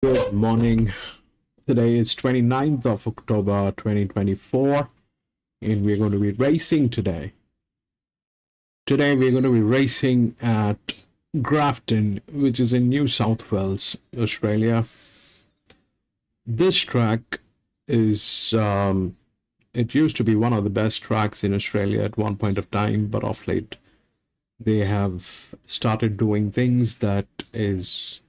Good morning. Today is 29th of October 2024 and we're going to be racing today. Today we're going to be racing at Grafton, which is in New South Wales, Australia. This track is, it used to be one of the best tracks in Australia at one point of time, but of late they have started doing things that is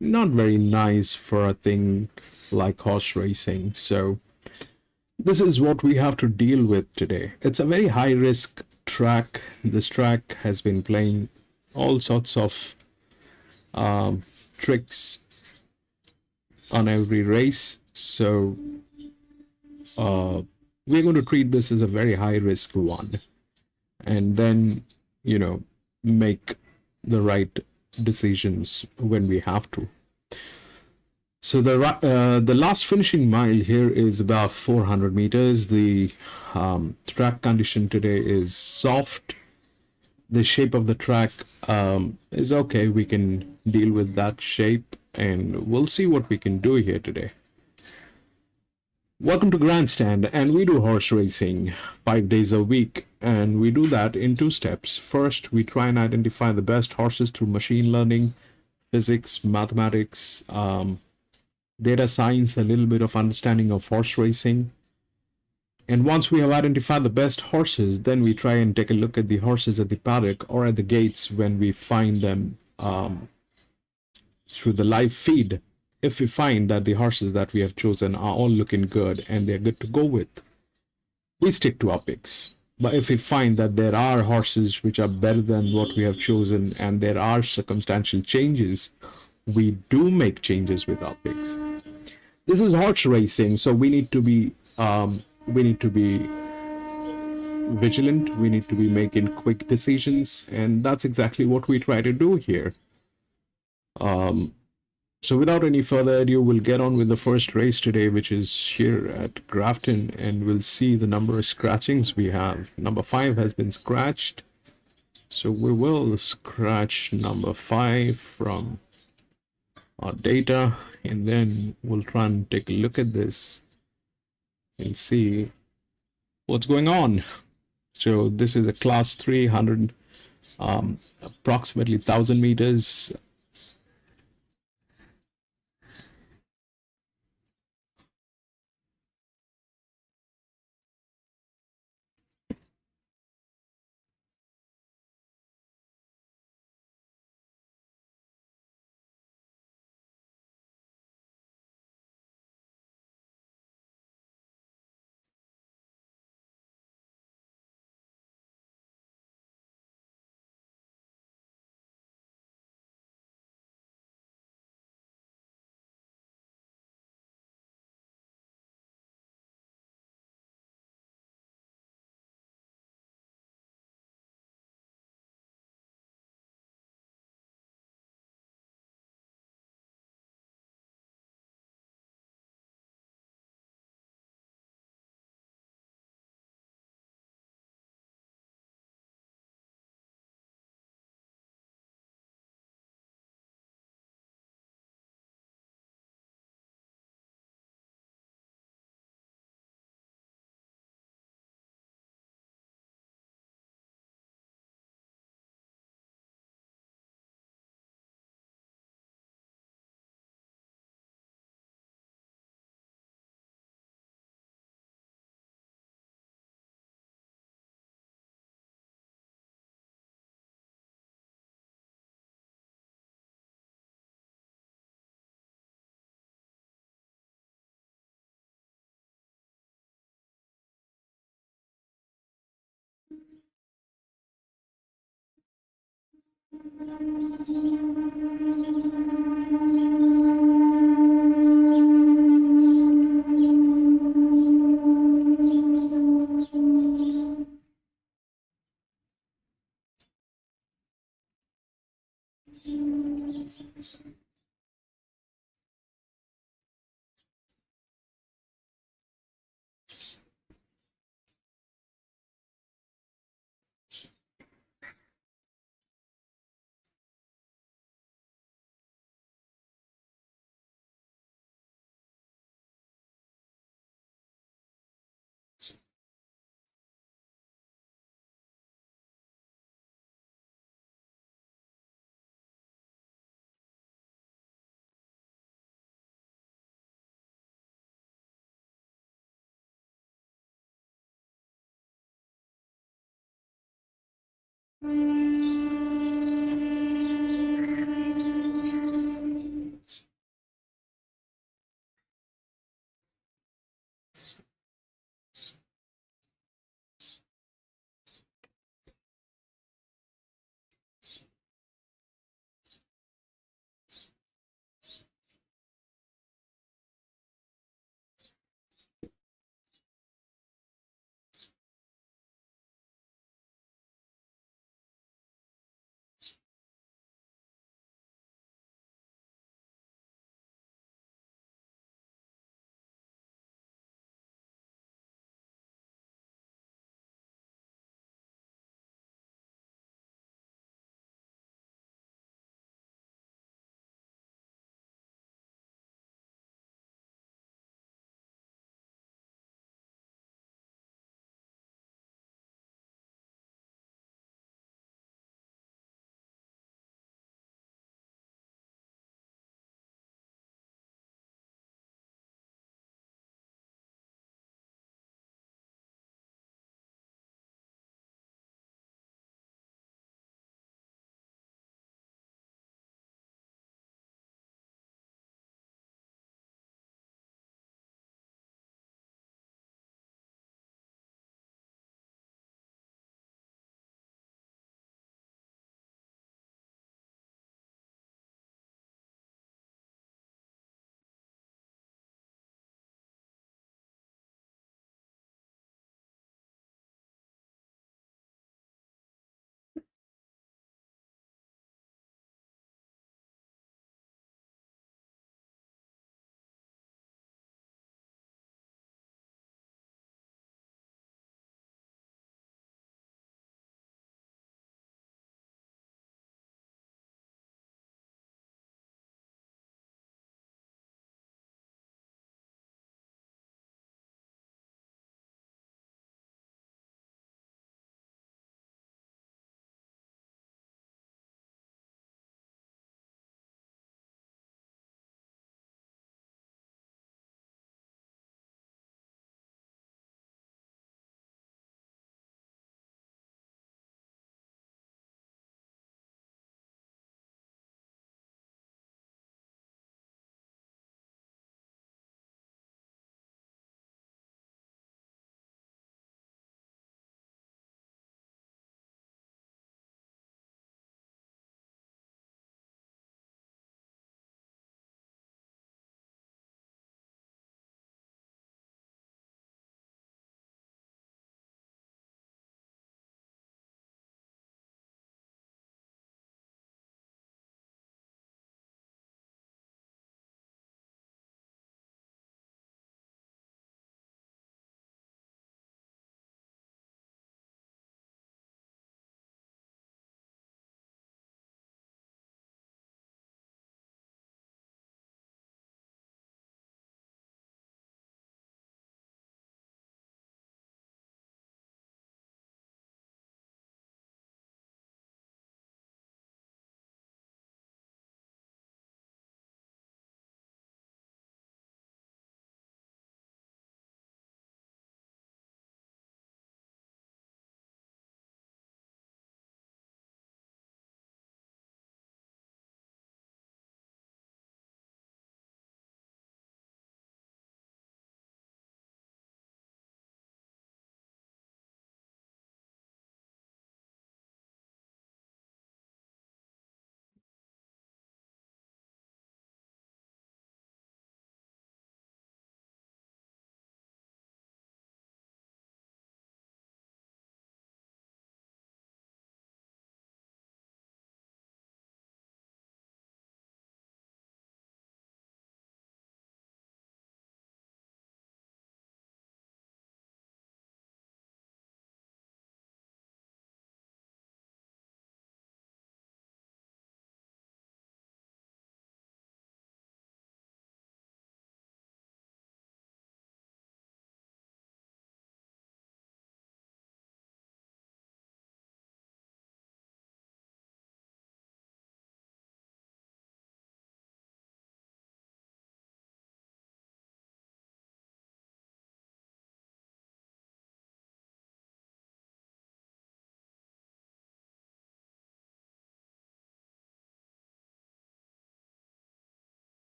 not very nice for a thing like horse racing. So this is what we have to deal with today. It's a very high risk track. This track has been playing all sorts of tricks on every race. So we're going to treat this as a very high risk one and then, make the right decisions when we have to. So the last finishing mile here is about 400 meters. The track condition today is soft. The shape of the track is okay. We can deal with that shape and we'll see what we can do here today. Welcome to Grandstand, and we do horse racing 5 days a week, and we do that in 2 steps. First, we try and identify the best horses through machine learning, physics, mathematics, data science, a little bit of understanding of horse racing. And once we have identified the best horses, then we try and take a look at the horses at the paddock or at the gates when we find them through the live feed. If we find that the horses that we have chosen are all looking good and they're good to go with, we stick to our picks. But if we find that there are horses which are better than what we have chosen and there are circumstantial changes, we do make changes with our picks. This is horse racing, so we need to be vigilant. We need to be making quick decisions, and that's exactly what we try to do here. So without any further ado, we'll get on with the first race today, which is here at Grafton, and we'll see the number of scratchings we have. Number 5 has been scratched, so we will scratch number 5 from our data, and then we'll try and take a look at this and see what's going on. So this is a class 300, approximately 1,000 meters.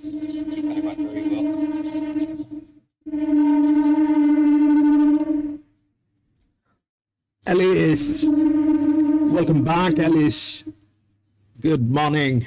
He's going to run very well. Alice, welcome back, Alice. Good morning.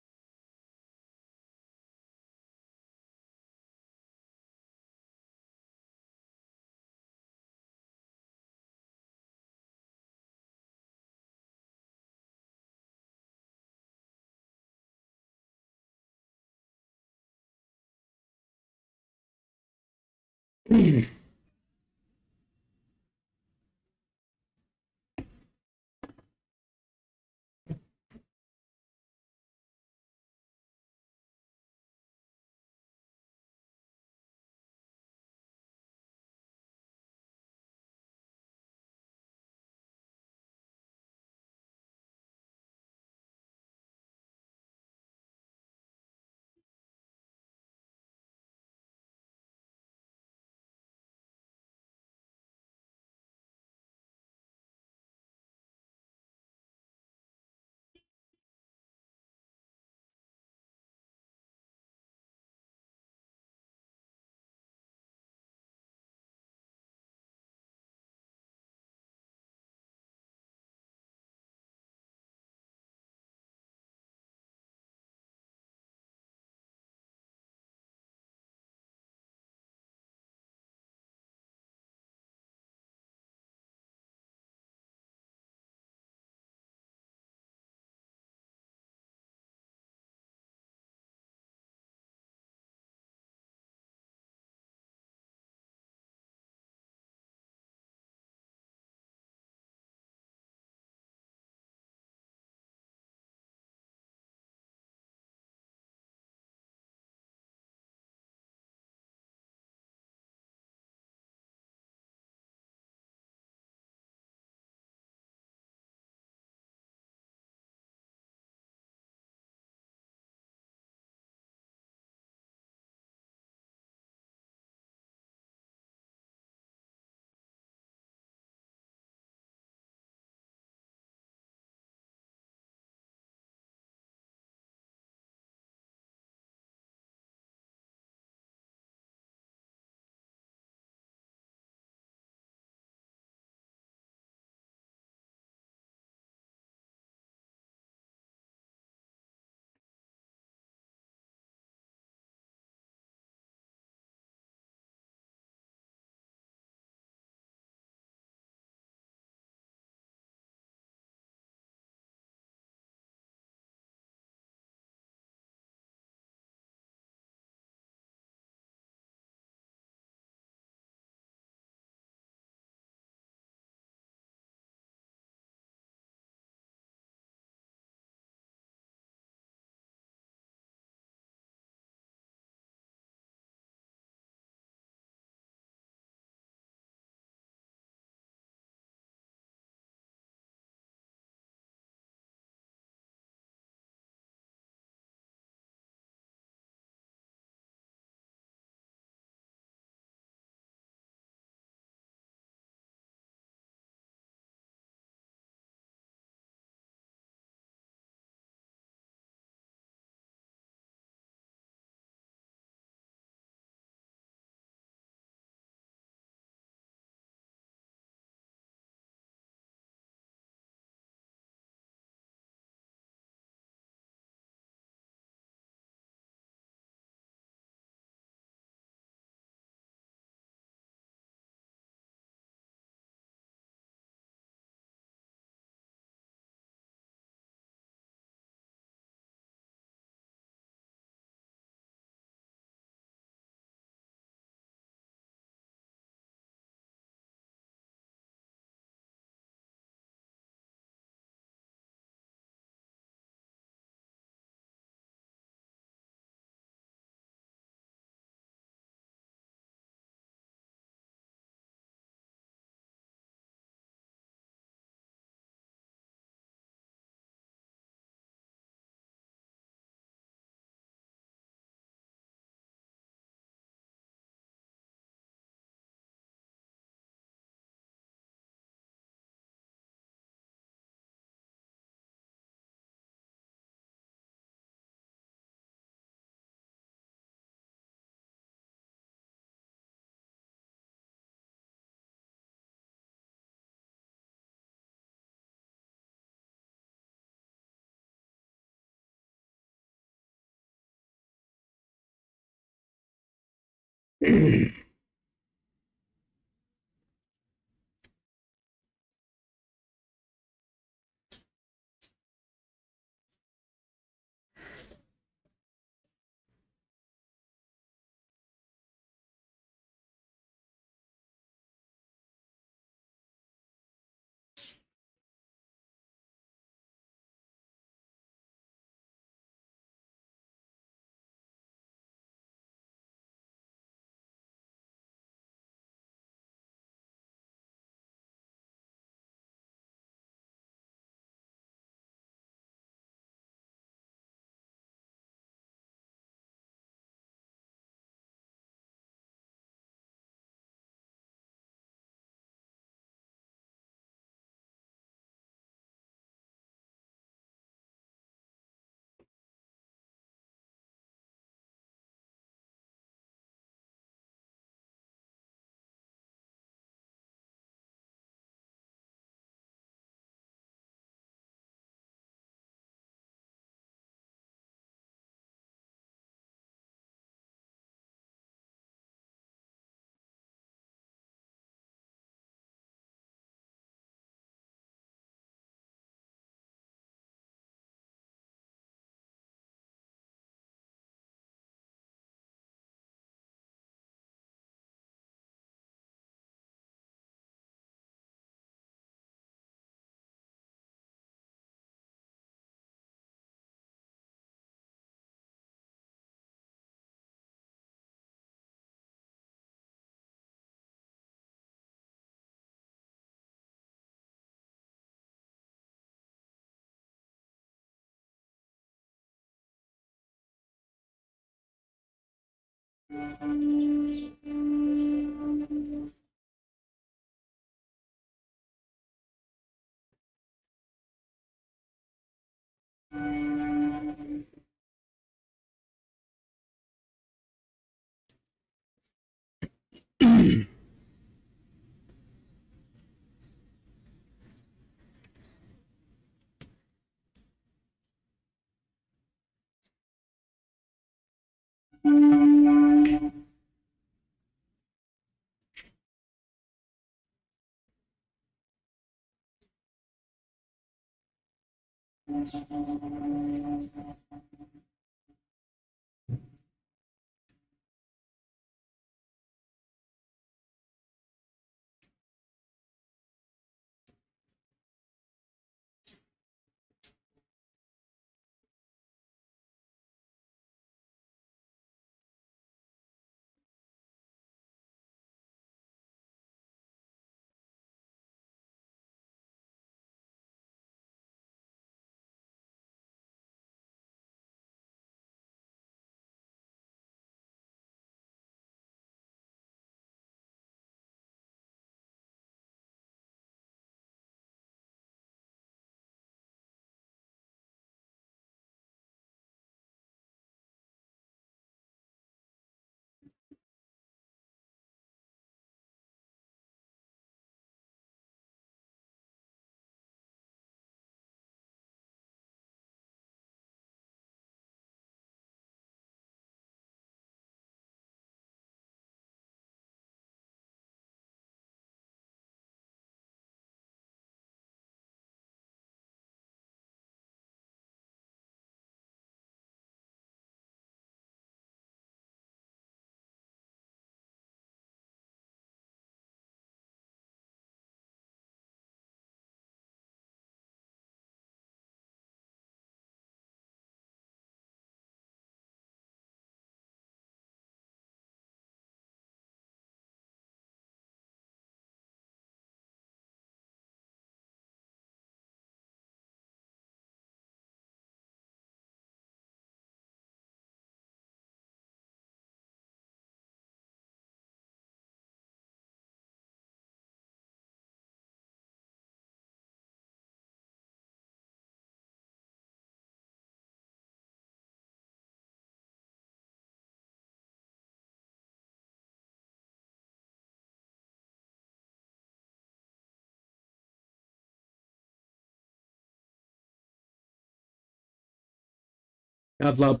Adlab,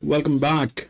welcome back.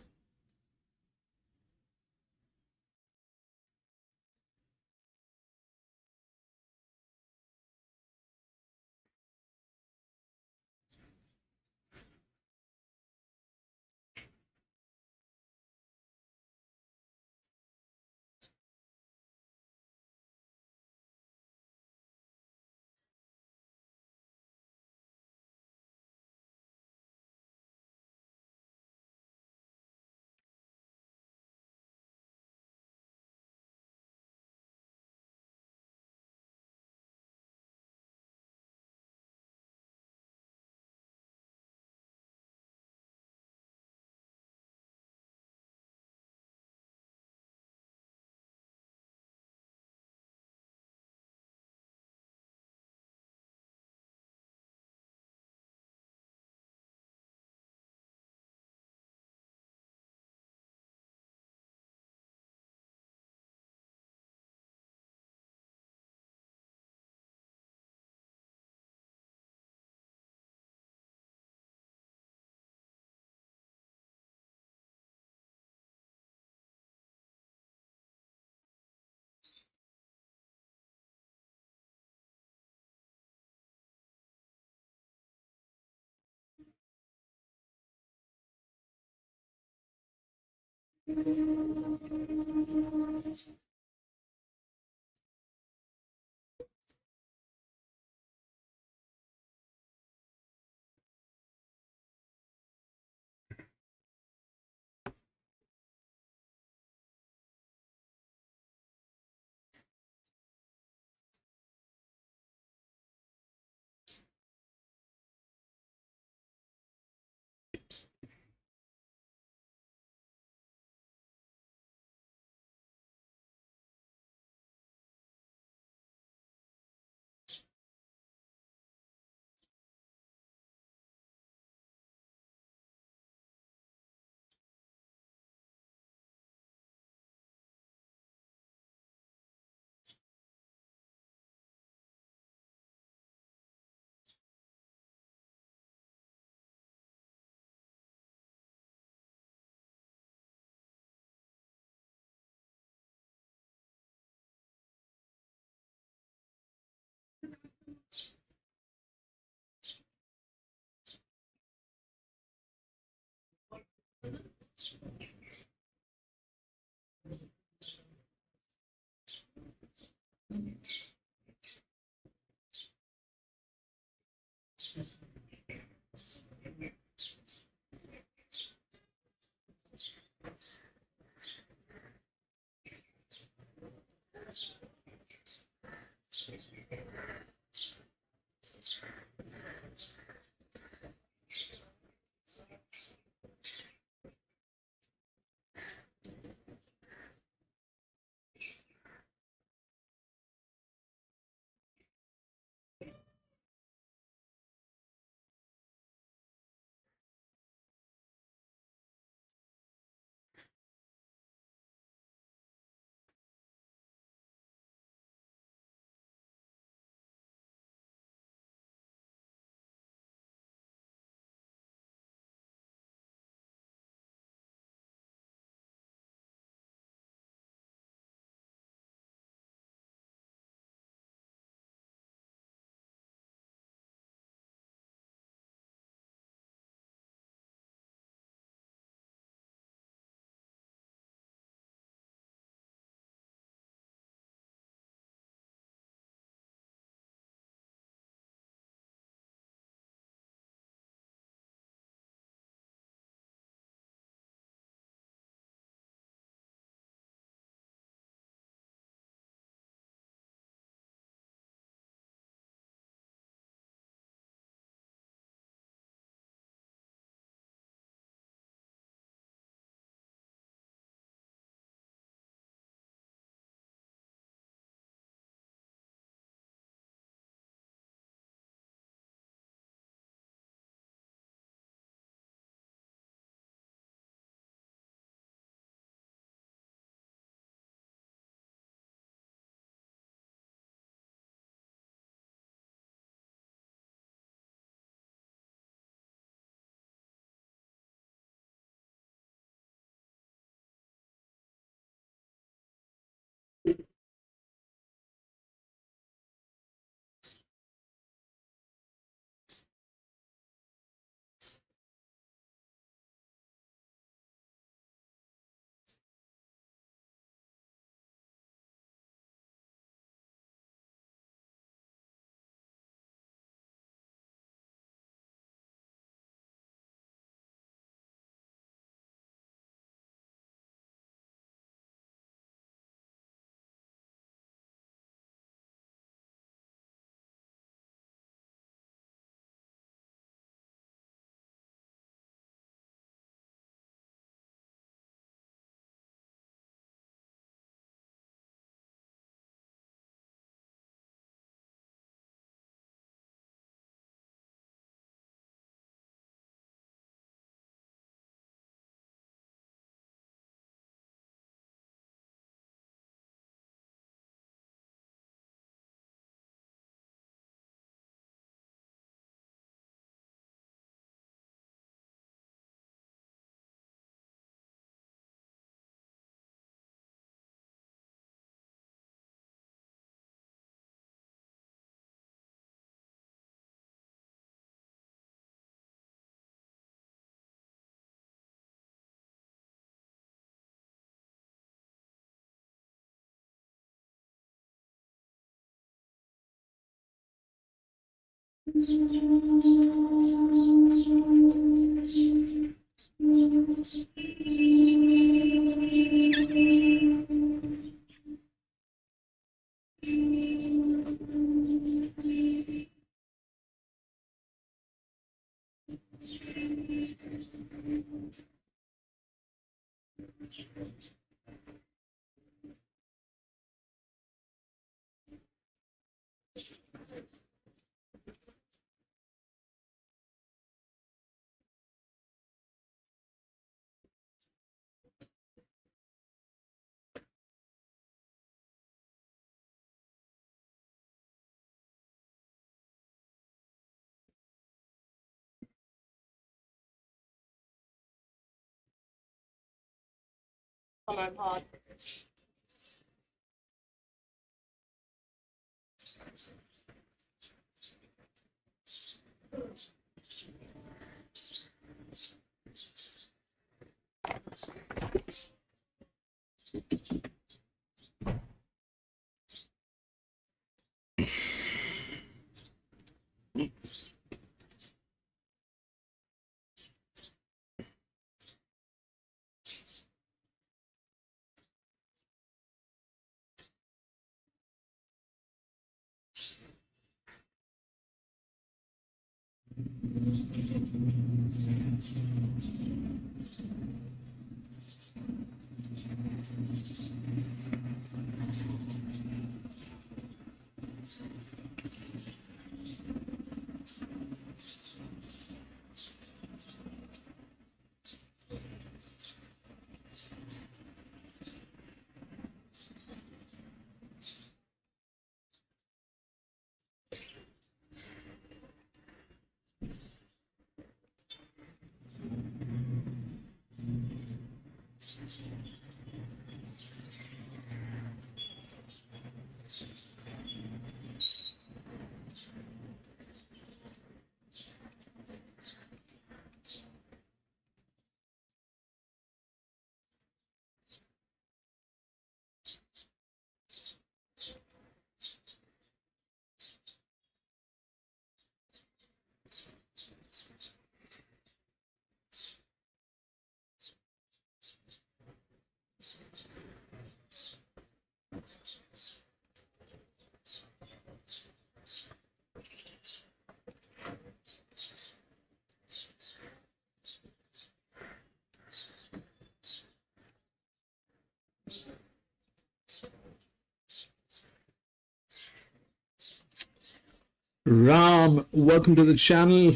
Ram, welcome to the channel.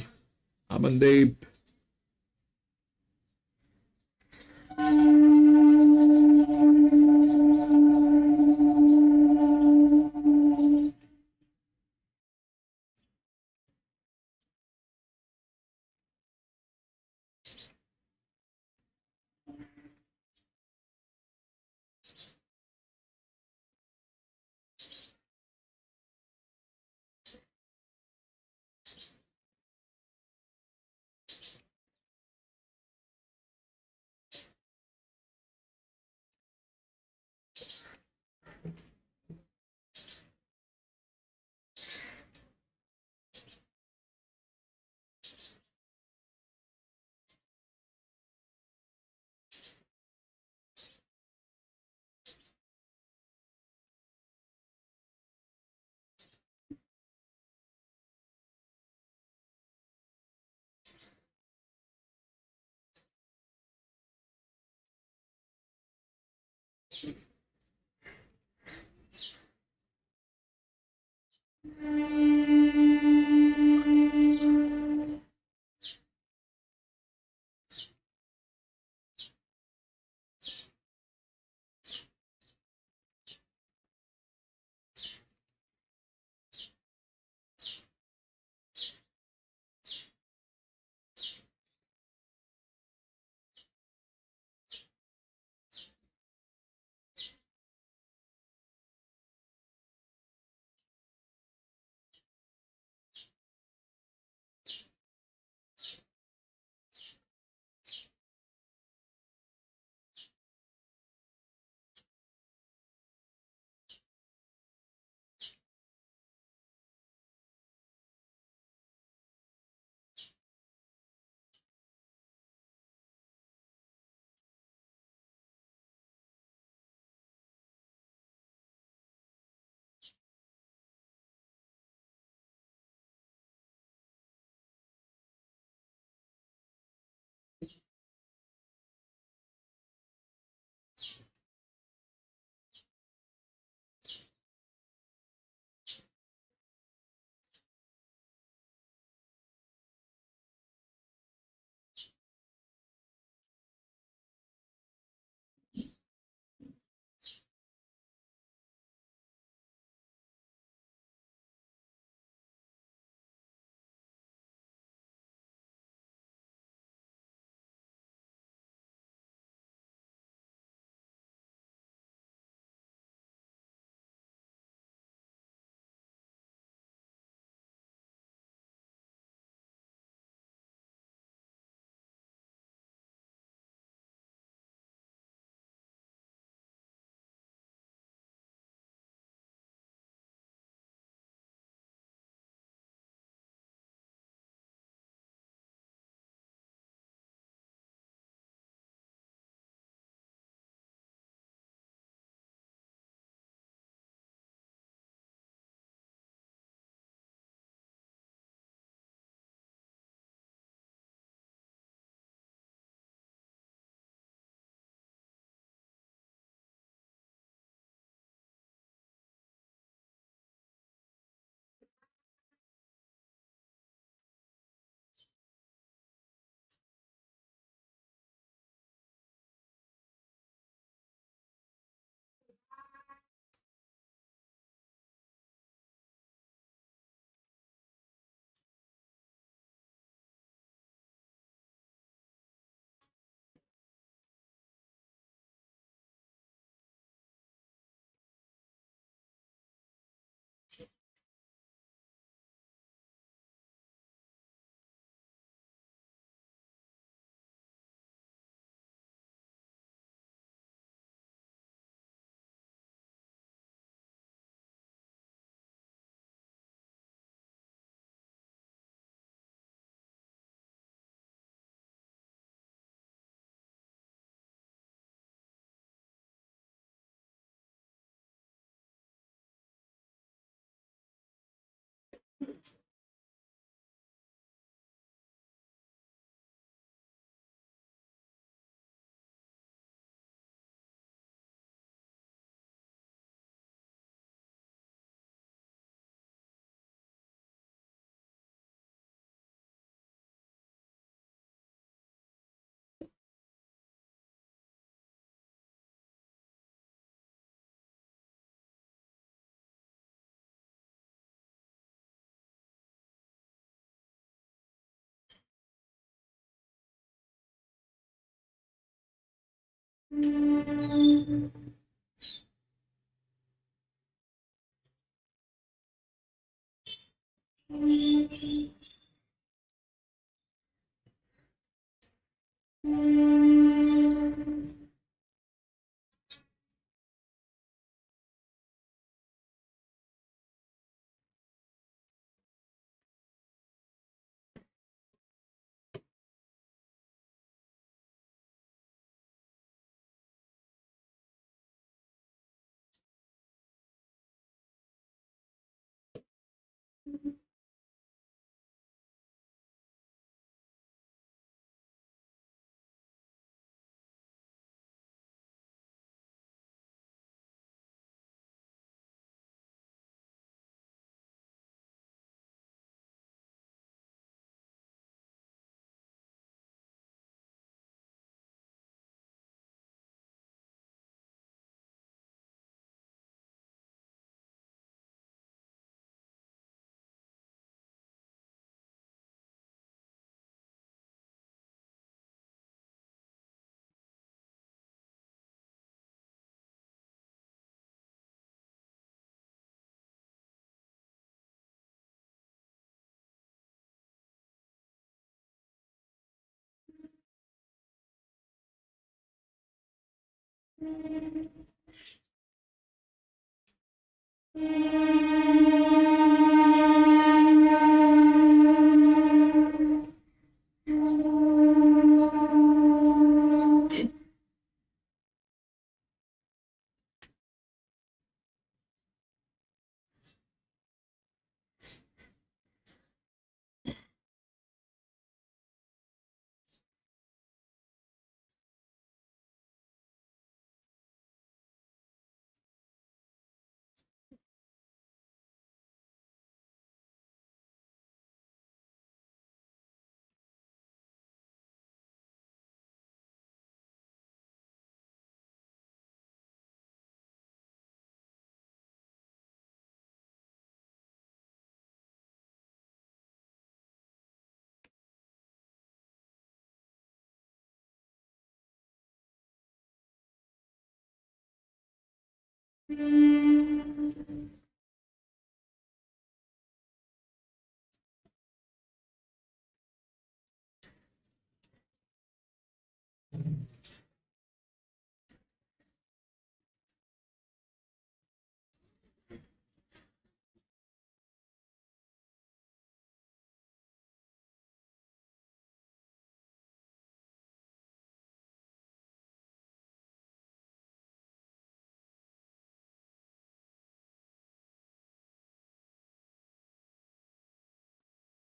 Amandeep.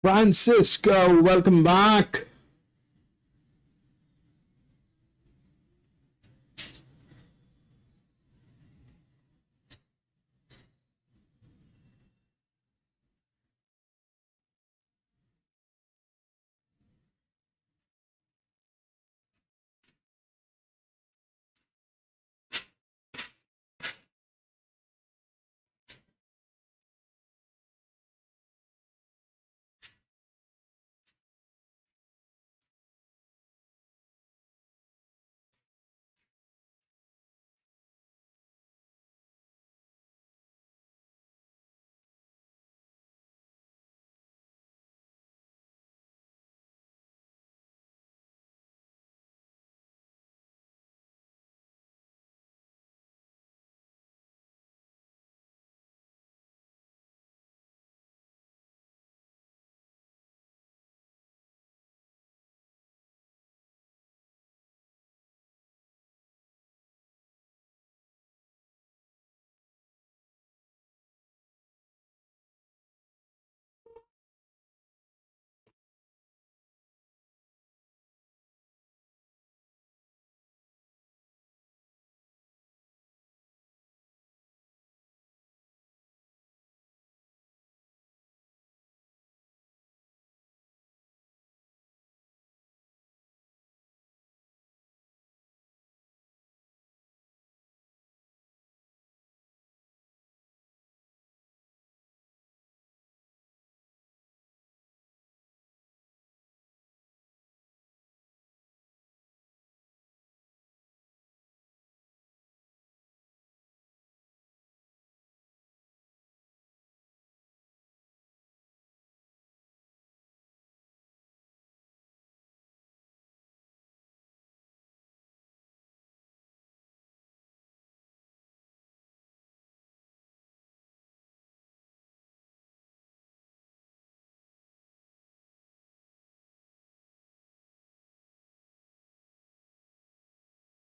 Francisco, welcome back.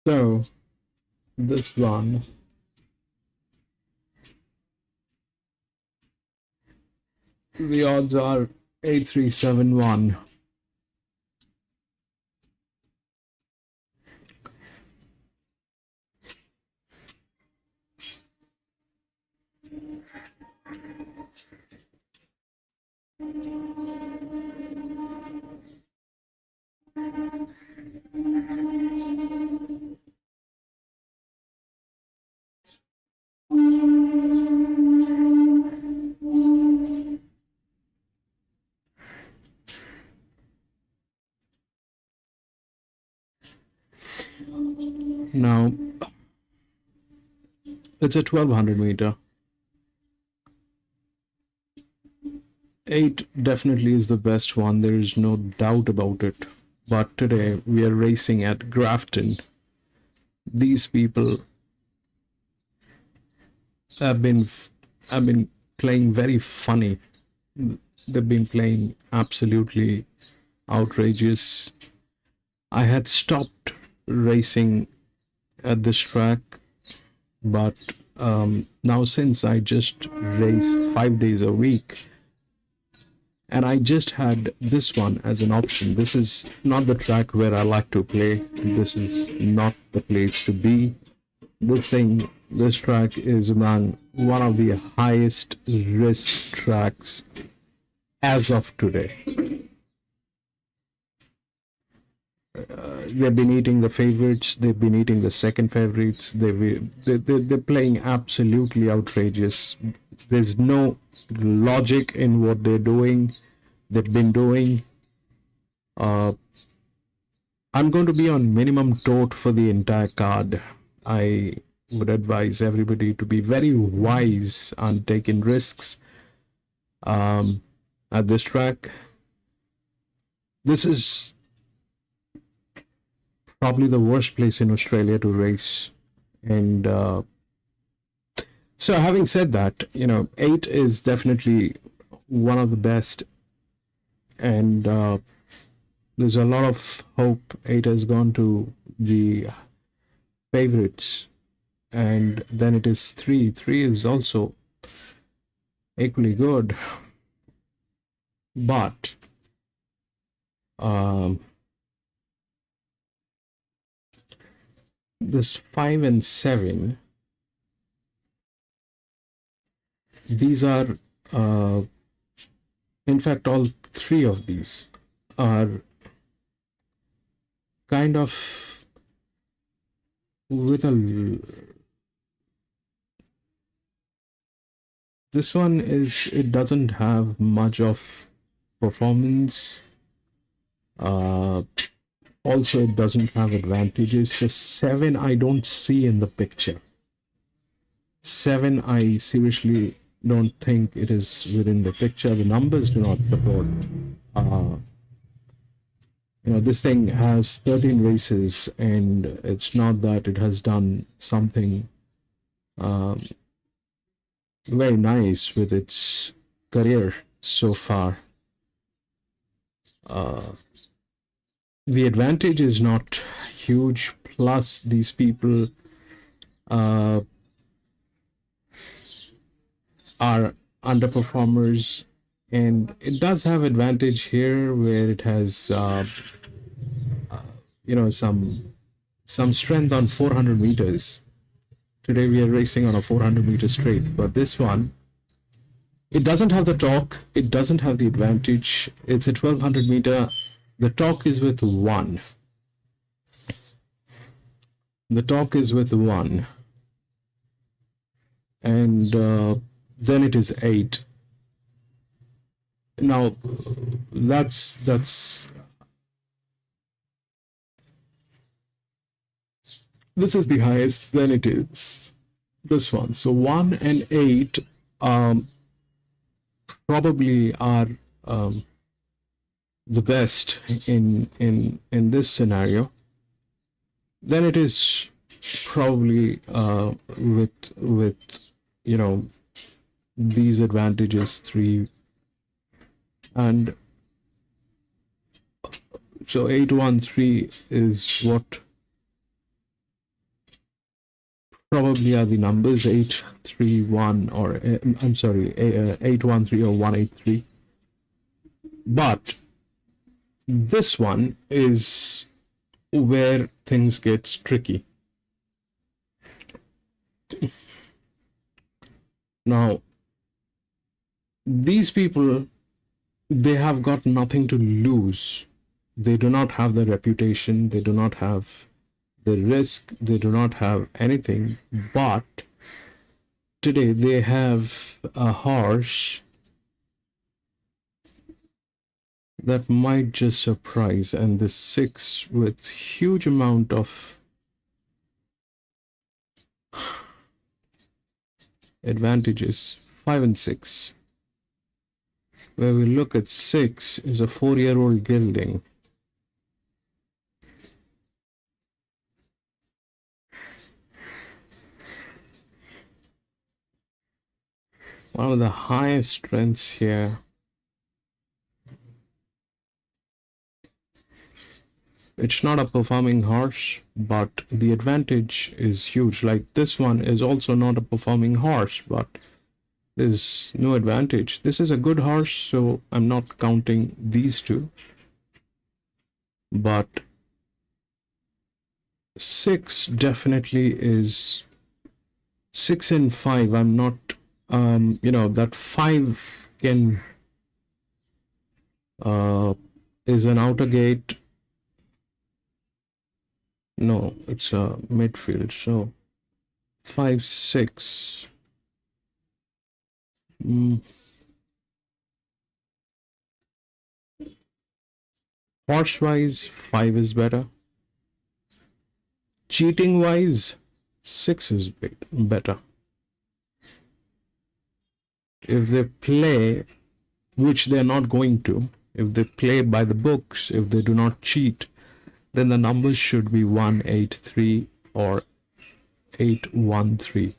So this one, the odds are 8371. Now, it's a 1200 meter. 8 definitely is the best one, there is no doubt about it. But today we are racing at Grafton. These people have been playing very funny. They've been playing absolutely outrageous. I had stopped racing at this track, but now since I just race 5 days a week, and I just had this one as an option. This is not the track where I like to play. This is not the place to be. This track is among one of the highest risk tracks as of today. They've been eating the favorites, they've been eating the second favorites, they're playing absolutely outrageous. There's no logic in what they've been doing. I'm going to be on minimum tote for the entire card. I would advise everybody to be very wise on taking risks at this track. This is probably the worst place in Australia to race. And so having said that, 8 is definitely one of the best. And there's a lot of hope 8 has gone to the favorites. And then it is 3. 3 is also equally good. But this 5 and 7, these are in fact all 3 of these are kind of with a, this one is, it doesn't have much of performance. Also, it doesn't have advantages. So 7 I don't see in the picture. 7 I seriously don't think it is within the picture. The numbers do not support. This thing has 13 races, and it's not that it has done something very nice with its career so far. The advantage is not huge, plus these people are underperformers, and it does have advantage here where it has some strength on 400 meters. Today we are racing on a 400 meter straight, but this one, it doesn't have the torque, it doesn't have the advantage. It's a 1200 meter. The torque is with 1. The torque is with 1. And then it is 8. Now, that's this is the highest, then it is this one. So 1 and 8 probably are the best in this scenario. Then it is probably with these advantages 3, and so 813 is what probably are the numbers 831 or I'm sorry, 813 or 183. But this one is where things get tricky. Now, these people, they have got nothing to lose. They do not have the reputation, they do not have the risk, they do not have anything. But today they have a horse that might just surprise, and this 6 with huge amount of advantages, 5 and 6. Where we look at 6 is a 4-year-old gelding. One of the highest strengths here. It's not a performing horse, but the advantage is huge. Like this one is also not a performing horse, but there's no advantage. This is a good horse, so I'm not counting these two. But 6 definitely is 6 and 5. I'm not, that 5 can, is an outer gate. No, it's a midfield. So 5, 6. Horse wise, 5 is better. Cheating wise, 6 is better. If they play, which they're not going to, if they play by the books, if they do not cheat, then the numbers should be 183 or 813.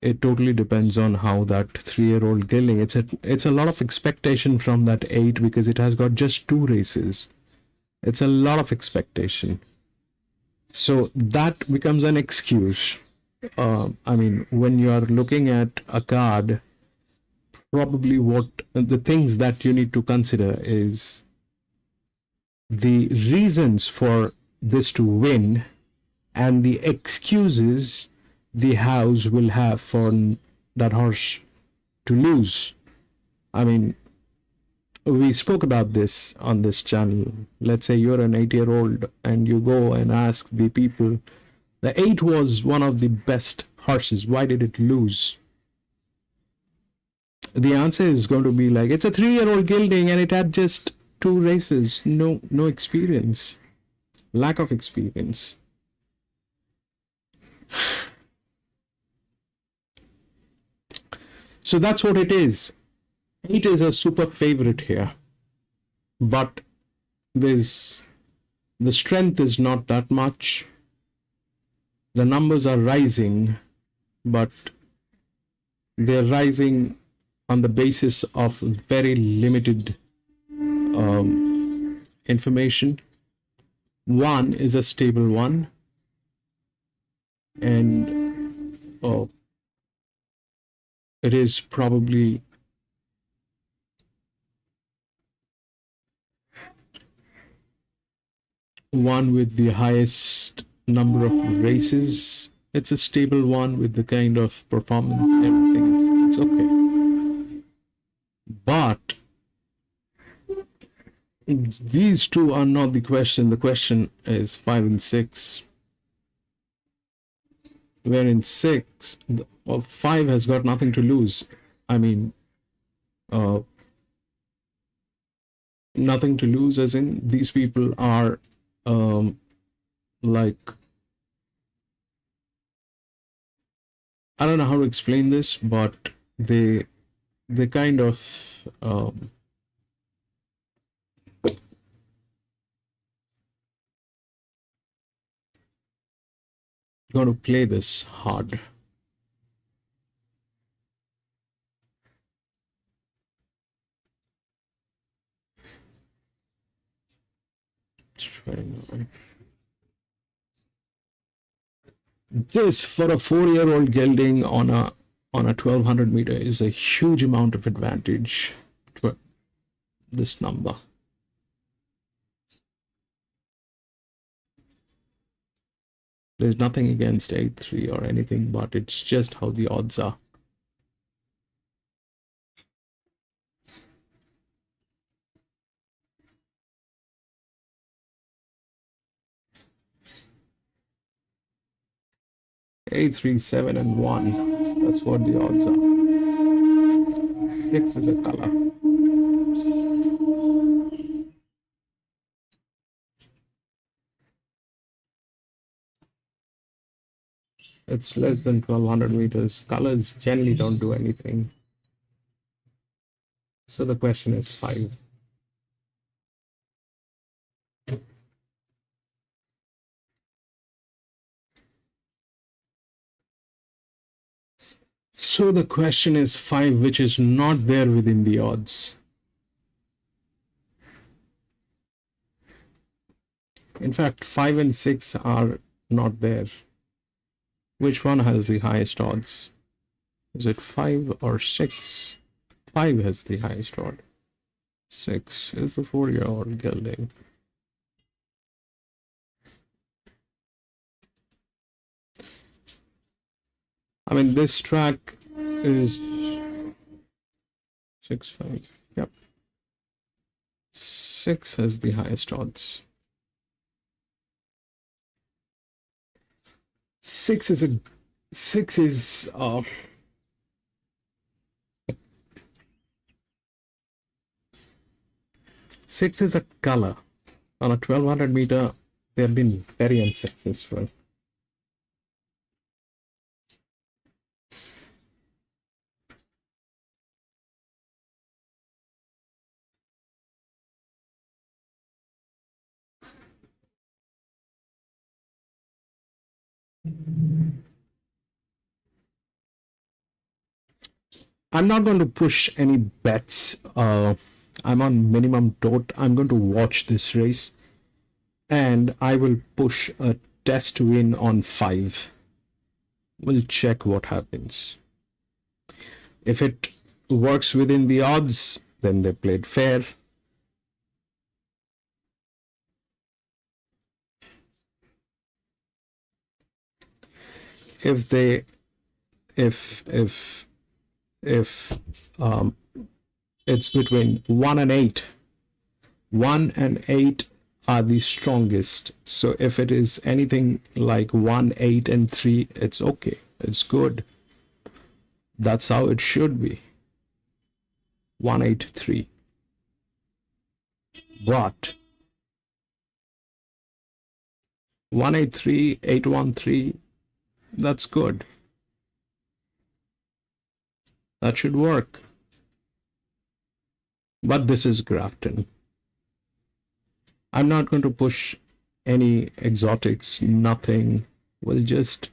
It totally depends on how that 3-year-old gelding. It's a lot of expectation from that 8 because it has got just 2 races. It's a lot of expectation. So that becomes an excuse. I mean, when you are looking at a card, probably what the things that you need to consider is the reasons for this to win and the excuses the house will have for that horse to lose. I mean, we spoke about this on this channel. Let's say you're an 8-year-old and you go and ask the people, the 8 was one of the best horses, why did it lose? The answer is going to be like, it's a 3-year-old gelding and it had just 2 races. No experience, lack of experience. So that's what it is. 8 is a super favorite here, but the strength is not that much. The numbers are rising, but they're rising on the basis of very limited information. 1 is a stable one, and it is probably one with the highest number of races. It's a stable one with the kind of performance, everything. It's okay. But these two are not the question. The question is 5 and 6. Where in 6, 5 has got nothing to lose. I mean, nothing to lose as in these people are like, I don't know how to explain this, but they kind of going to play this hard. Let's try now. This for a 4-year-old gelding on a 1200 meter is a huge amount of advantage to this number. There's nothing against 8-3 or anything, but it's just how the odds are. Eight, 3, 7, and 1. That's what the odds are. 6 is a color. It's less than 1200 meters. Colors generally don't do anything. So the question is 5. So the question is 5, which is not there within the odds. In fact, 5 and 6 are not there. Which one has the highest odds? Is it 5 or 6? 5 has the highest odd. 6 is the 4-year-old gelding. I mean, this track is 6-5. Yep. 6 has the highest odds. 6 is a 6 is 6 is a color. On a 1200 meter, they have been very unsuccessful. I'm not going to push any bets. I'm on minimum tote. I'm going to watch this race, and I will push a test win on 5. We'll check what happens. If it works within the odds, then they played fair. If it's between 1 and 8, 1 and 8 are the strongest. So if it is anything like 1, 8, and 3, it's okay. It's good. That's how it should be. 1, 8, 3. But 1, 8, 3, 8, 1, 3, that's good. That should work. But this is Grafton. I'm not going to push any exotics, nothing. We'll just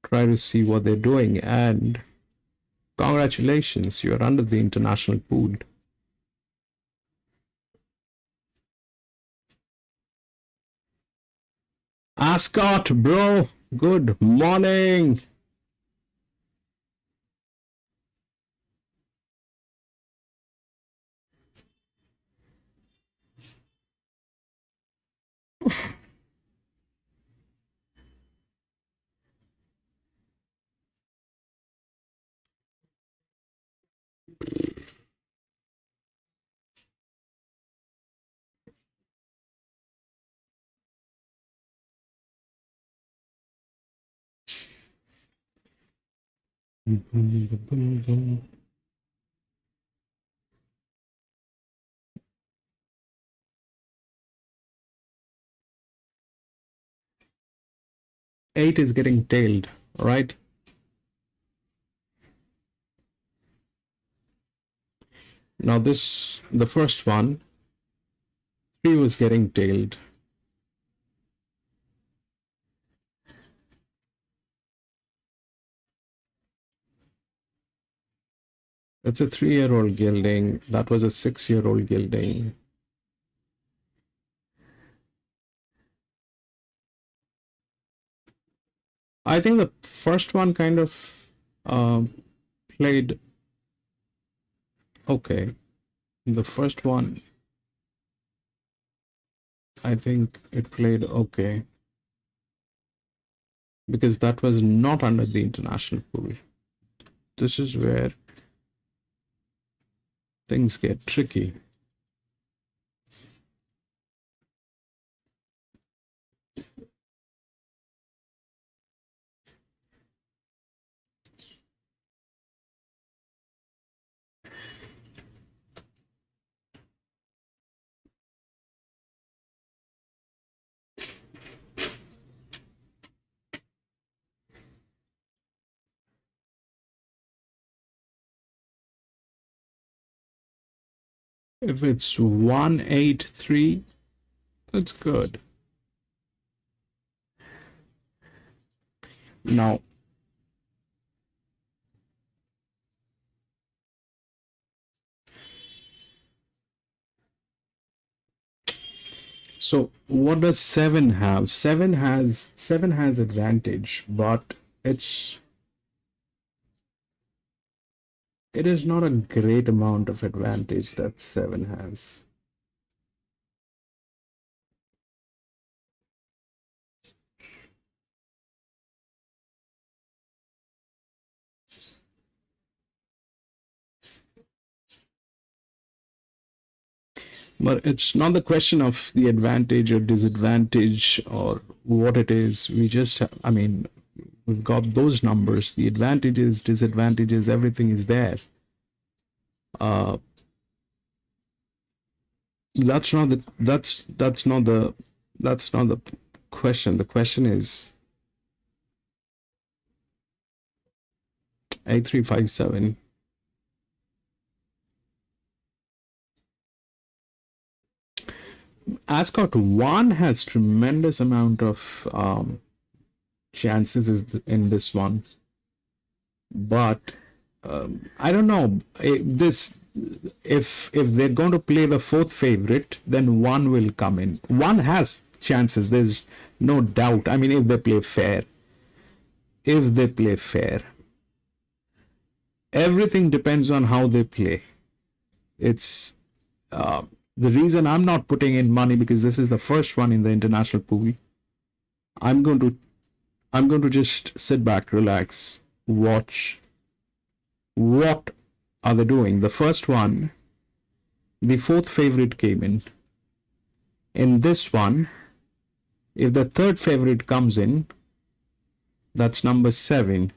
try to see what they're doing. And congratulations, you're under the international pool. Ascot, bro, good morning. Eight is getting tailed, all right? Now this, the first one, 3 was getting tailed. It's a 3-year-old gelding. That was a 6-year-old gelding. I think the first one kind of played okay. The first one, I think it played okay because that was not under the international pool. This is where things get tricky. If it's 183, that's good. Now, so what does 7 have? 7 has advantage, but it is not a great amount of advantage that 7 has. But it's not the question of the advantage or disadvantage or what it is. We just, I mean, we've got those numbers. The advantages, disadvantages, everything is there. That's not the question. The question is A357. Ascot 1 has tremendous amount of chances in this one, but I don't know if they're going to play the 4th favorite, then 1 will come in. 1 has chances, there's no doubt. I mean, if they play fair, everything depends on how they play. It's the reason I'm not putting in money, because this is the first one in the international pool. I'm going to just sit back, relax, watch what are they doing. The first one, the 4th favorite came in. In this one, if the 3rd favorite comes in, that's number 7,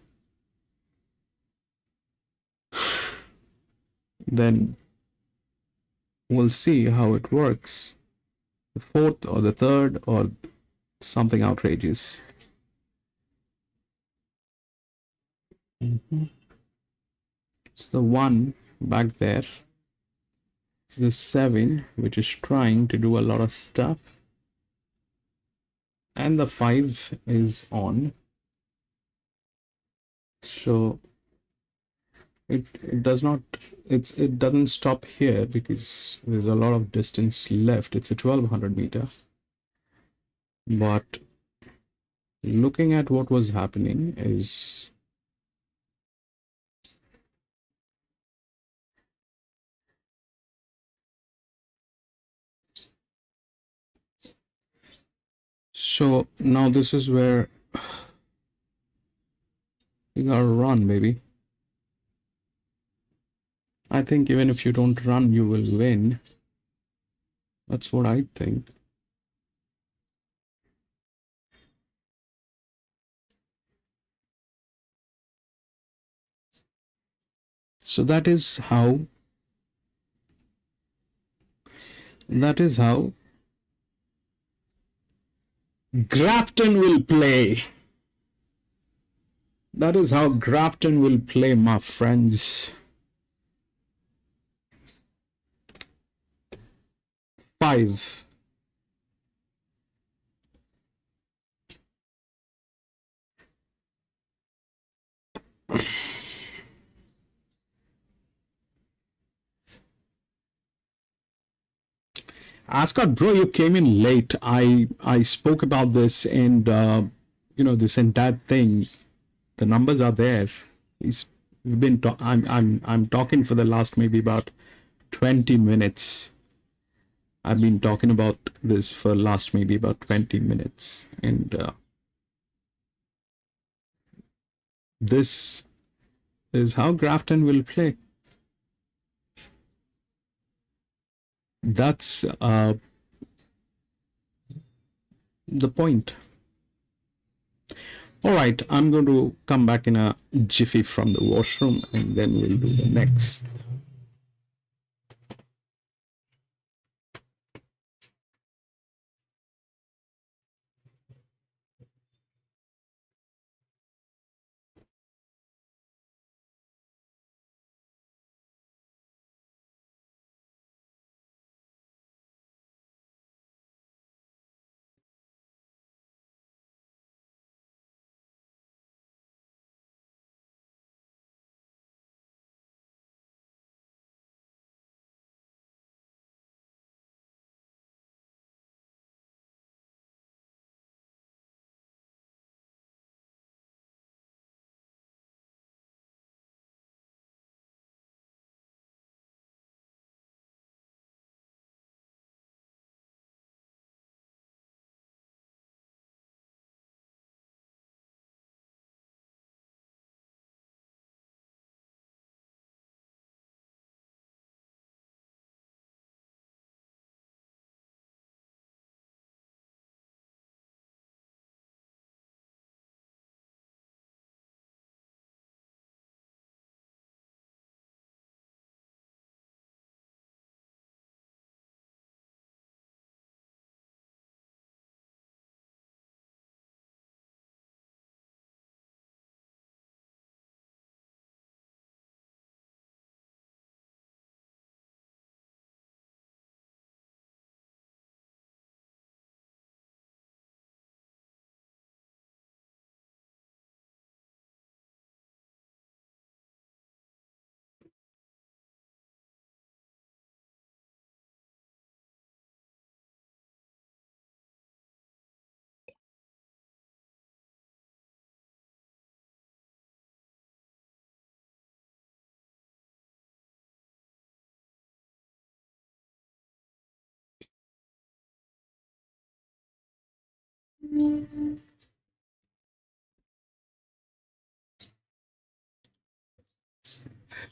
then we'll see how it works. The 4th or the 3rd or something outrageous. It's the 1 back there. It's the 7, which is trying to do a lot of stuff. And the 5 is on. So it doesn't stop here because there's a lot of distance left. It's a 1200 meter. But looking at what was happening is so now this is where you gotta run, baby. I think even if you don't run, you will win. That's what I think. So that is how Grafton will play. That is how Grafton will play, my friends. 5. Ascot, bro, you came in late. I spoke about this, and this entire thing, the numbers are there. We've been I'm talking for the last maybe about 20 minutes. I've been talking about this for last maybe about 20 minutes, and this is how Grafton will play. That's the point. All right, I'm going to come back in a jiffy from the washroom, and then we'll do the next.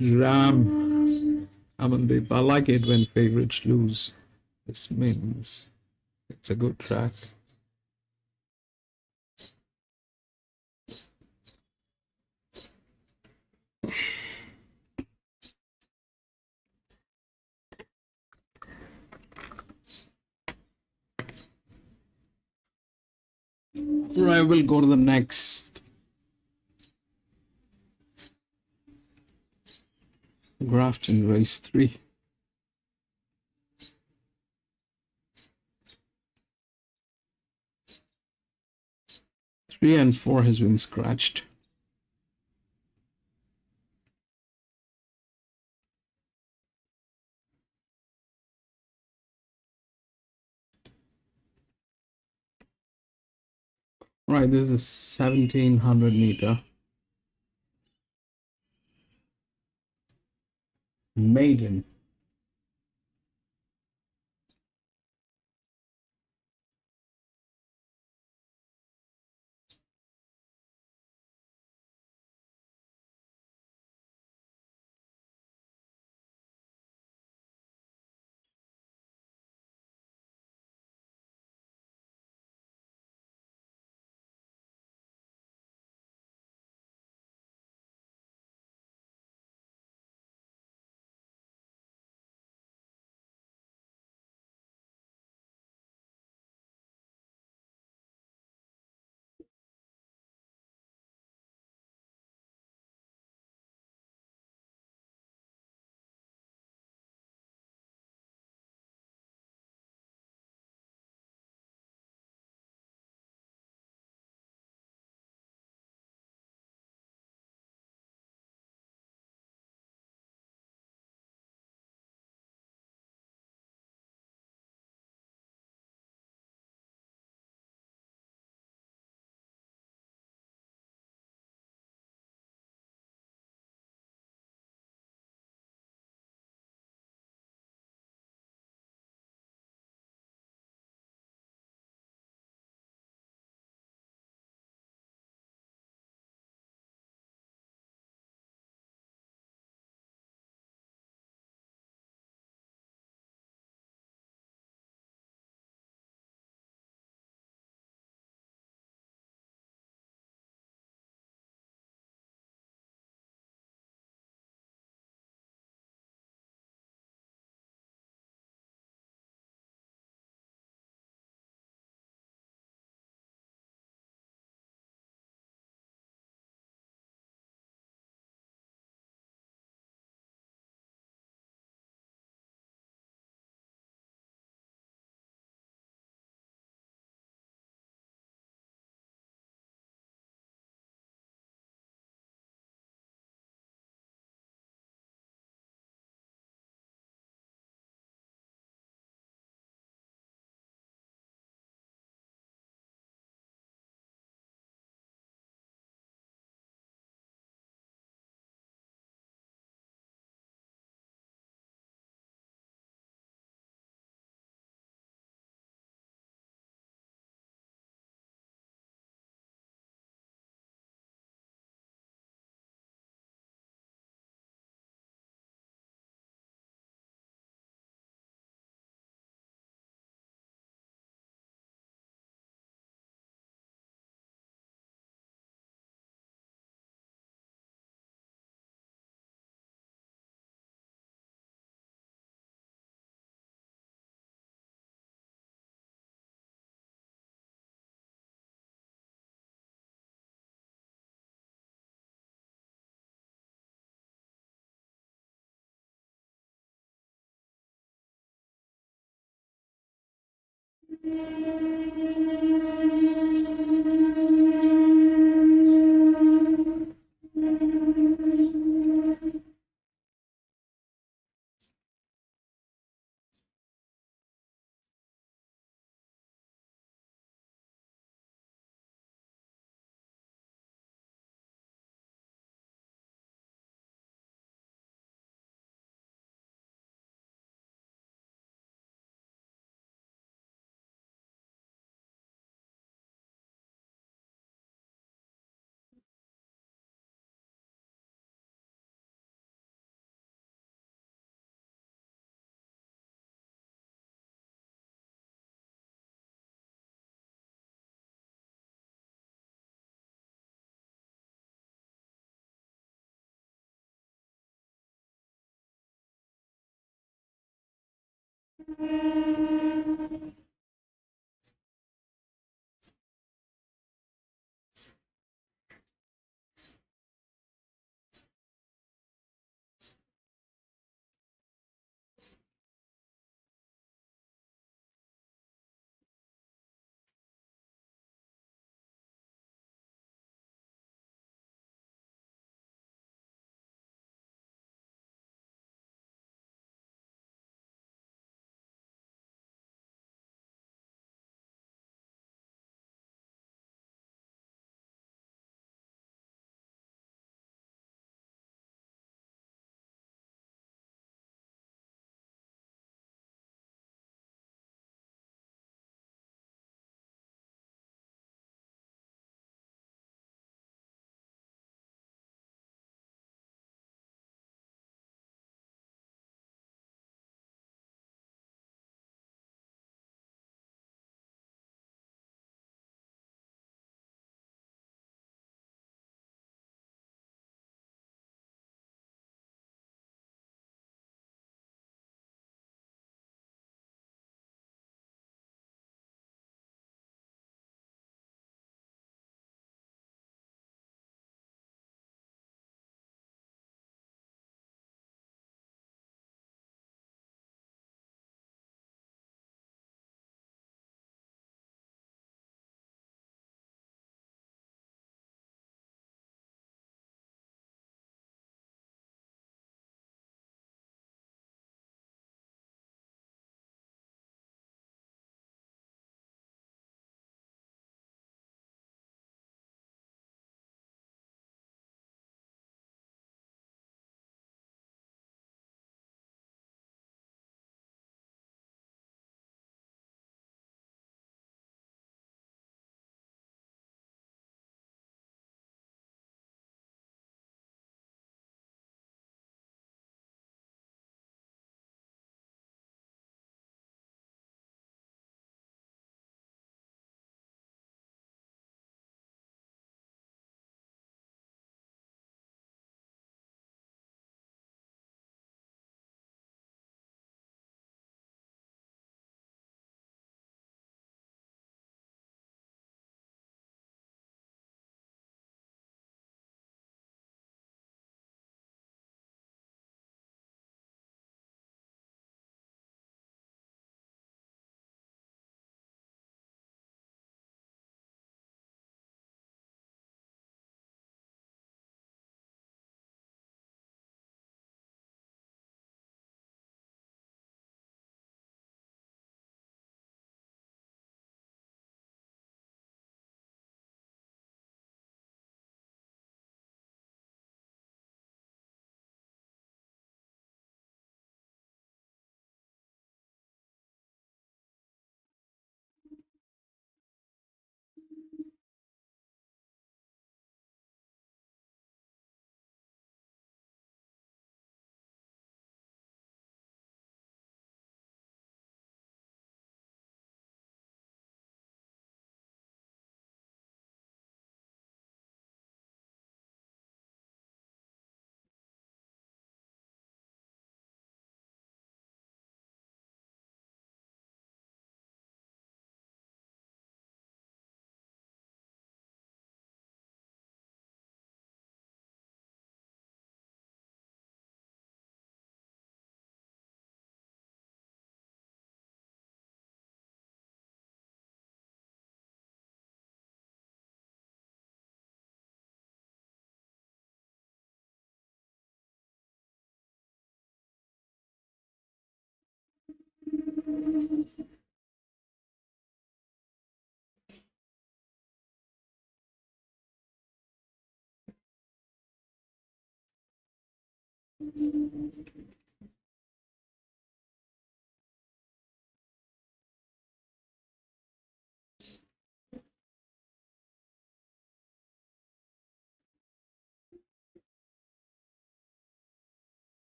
Ram, Amandeep. I like it when favorites lose. This means it's a good track. Right, we'll go to the next. Grafton race 3. Three and 4 has been scratched. Right, this is a 1700 meter maiden.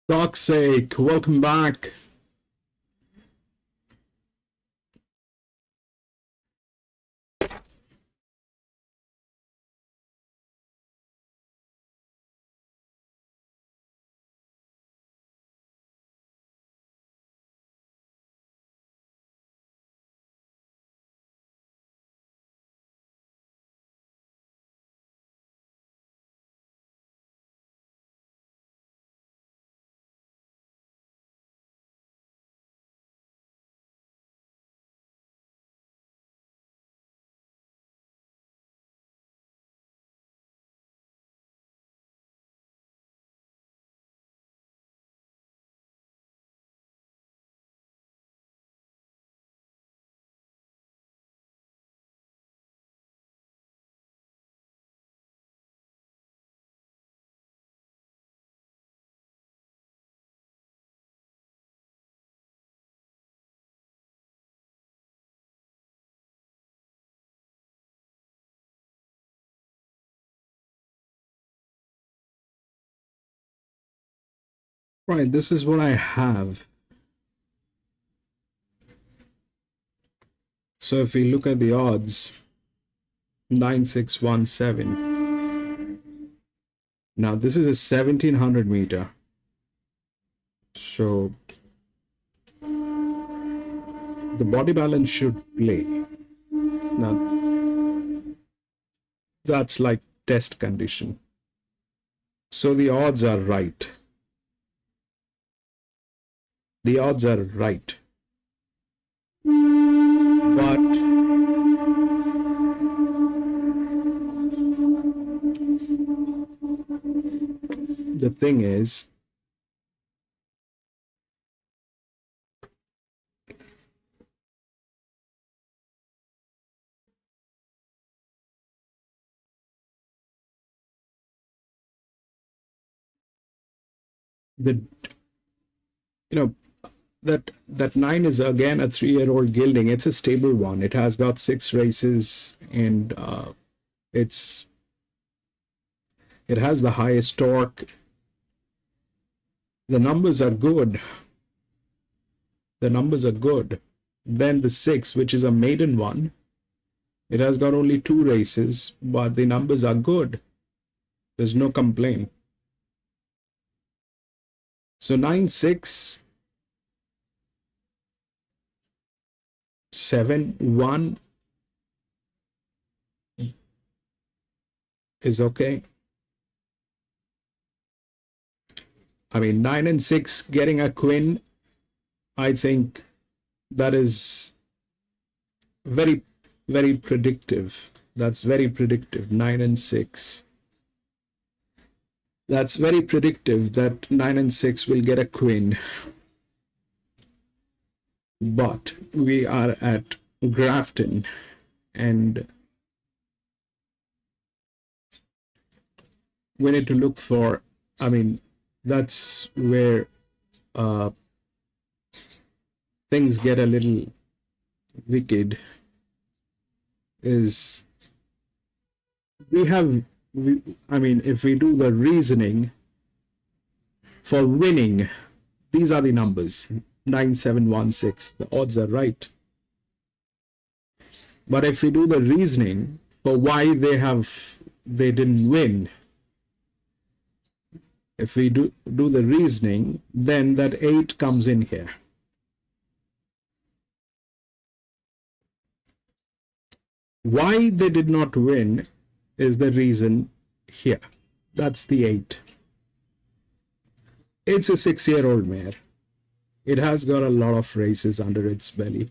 Toxic, welcome back. Right, this is what I have. So if we look at the odds, 9617. Now this is a 1700 meter. So the body balance should play. Now that's like test condition. So the odds are right. The odds are right. But the thing is, that 9 is again a 3-year-old gelding. It's a stable one. It has got 6 races, and it has the highest torque. The numbers are good. The numbers are good. Then the 6, which is a maiden one. It has got only 2 races, but the numbers are good. There's no complaint. So 9, 6, 7, 1 is okay. I mean, 9 and 6 getting a queen, I think that is very, very predictive. That's very predictive. 9 and 6. That's very predictive that 9 and 6 will get a queen. But we are at Grafton, and we need to look for, I mean, that's where things get a little wicked, is I mean, if we do the reasoning for winning, these are the numbers, 9, 7, 1, 6. The odds are right. But if we do the reasoning for why they didn't win, if we do the reasoning, then that 8 comes in here. Why they did not win is the reason here. That's the 8. It's a 6-year-old mare. It has got a lot of races under its belly.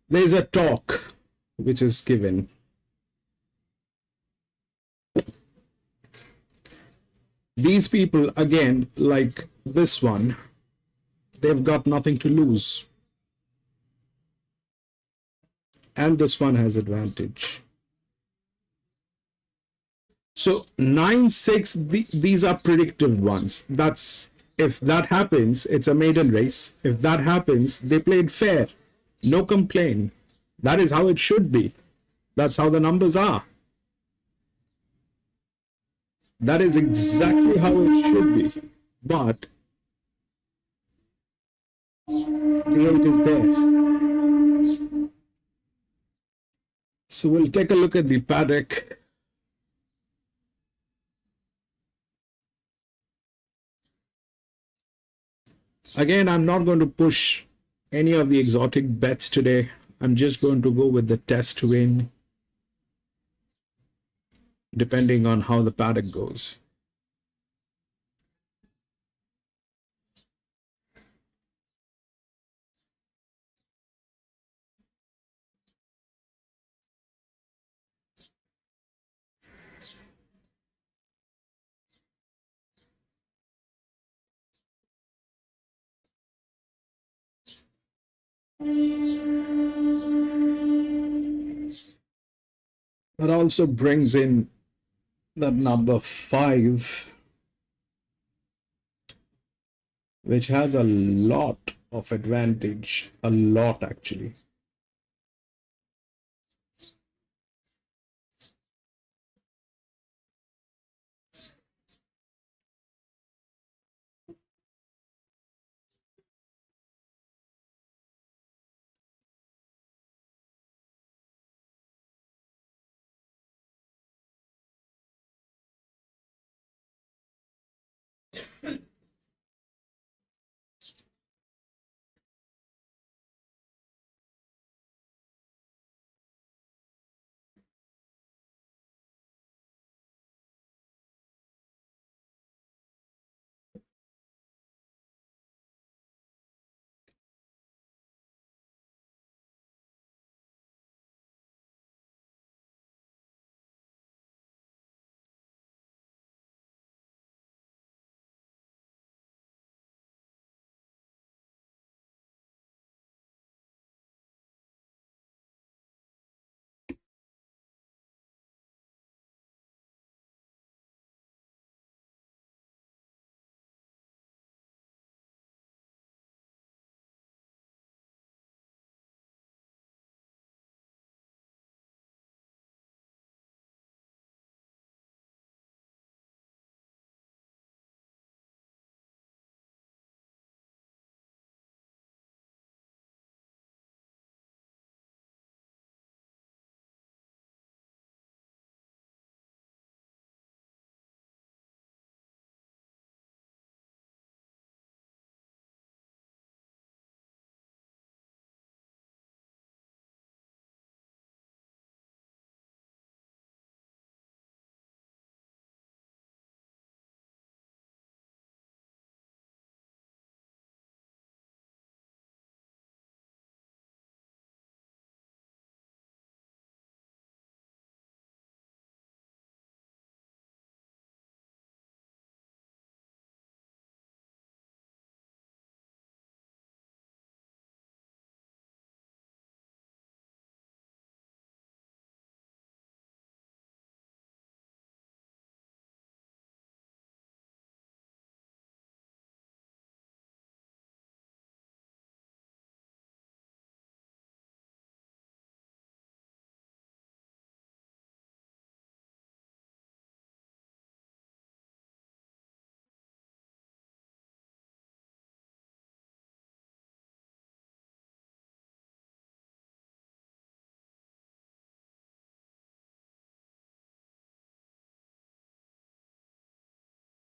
There's a talk which is given. These people, again, like this one, they've got nothing to lose. And this one has advantage. So 9, 6, these are predictive ones. That's, if that happens, it's a maiden race. If that happens, they played fair. No complaint. That is how it should be. That's how the numbers are. That is exactly how it should be. But the 8 is there. So we'll take a look at the paddock. Again, I'm not going to push any of the exotic bets today. I'm just going to go with the test win, depending on how the paddock goes. That also brings in that number 5, which has a lot of advantage, a lot actually.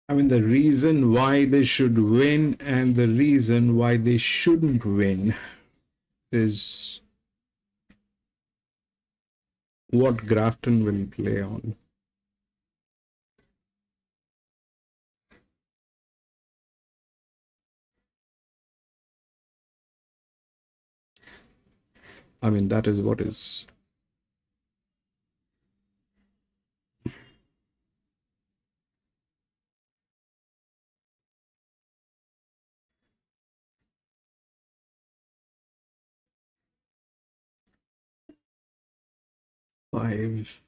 I mean, the reason why they should win and the reason why they shouldn't win is what Grafton will play on. I mean, that is what is. Five.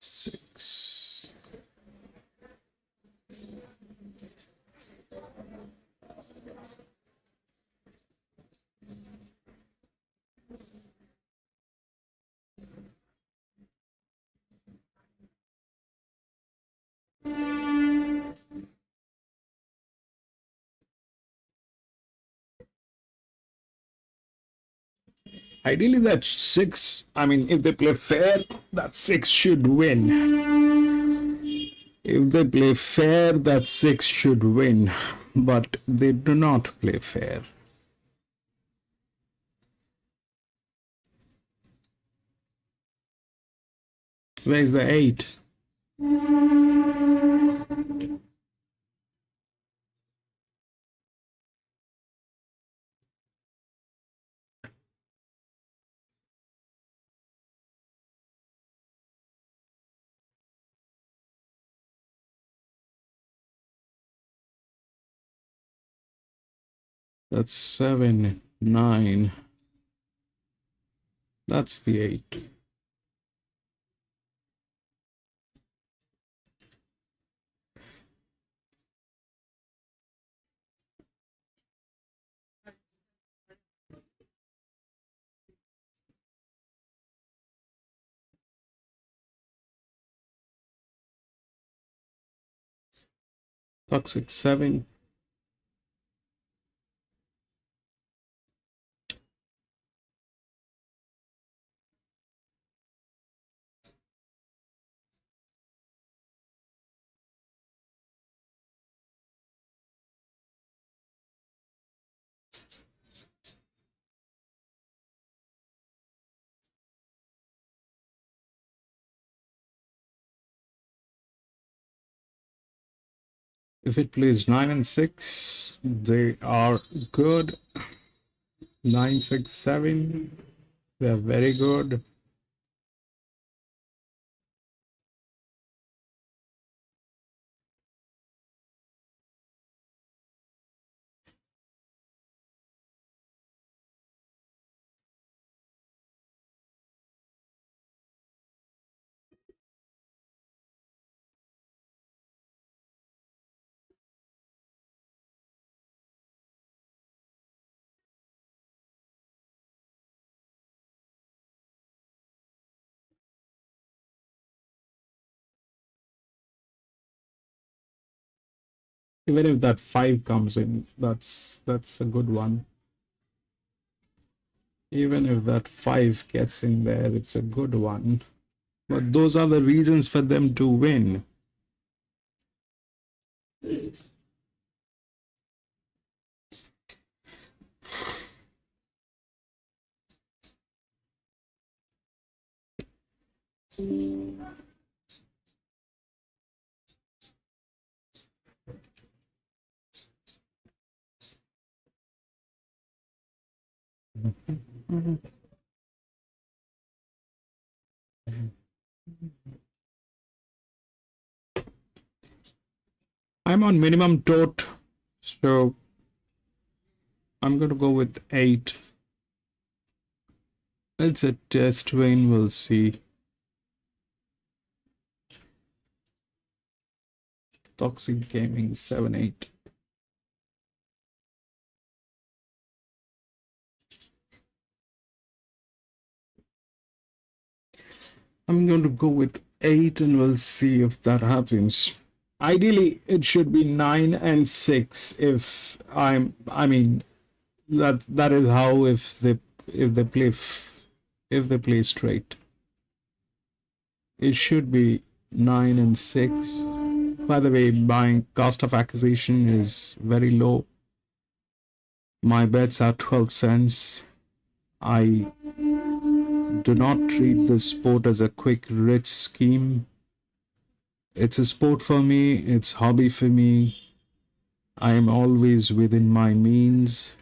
Six. Ideally, that six. I mean, if they play fair, that six should win. If they play fair, that six should win. But they do not play fair. Where's the eight? That's seven, nine. That's the eight. Toxic seven. If it plays 9 and 6, they are good. 9, 6, 7, they are very good. Even if that 5 comes in, that's a good one. Even if that 5 gets in there, it's a good one. But those are the reasons for them to win. I'm on minimum tot, so I'm going to go with 8. It's a test win, we'll see. Toxic Gaming 78. I'm going to go with 8 and we'll see if that happens. Ideally, it should be 9 and 6 if I mean that is how if they play straight. It should be 9 and 6. By the way, my cost of acquisition is very low. My bets are 12 cents. I do not treat this sport as a quick rich scheme. It's a sport for me, it's hobby for me. I am always within my means.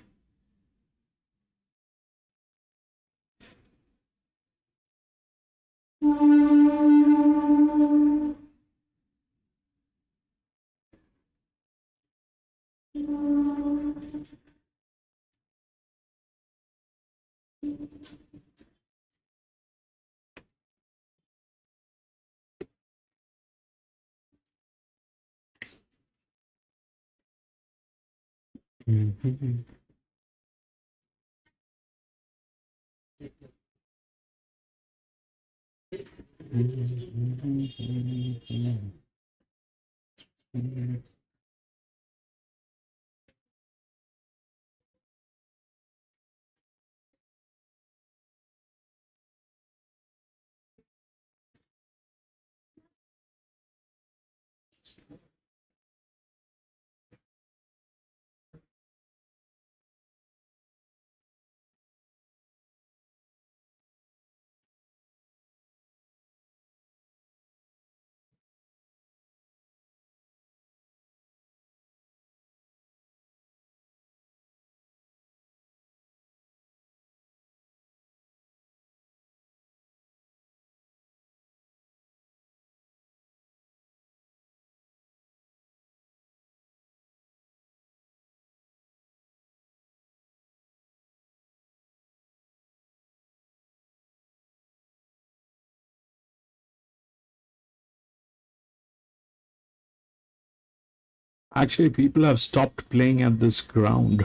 Actually, people have stopped playing at this ground.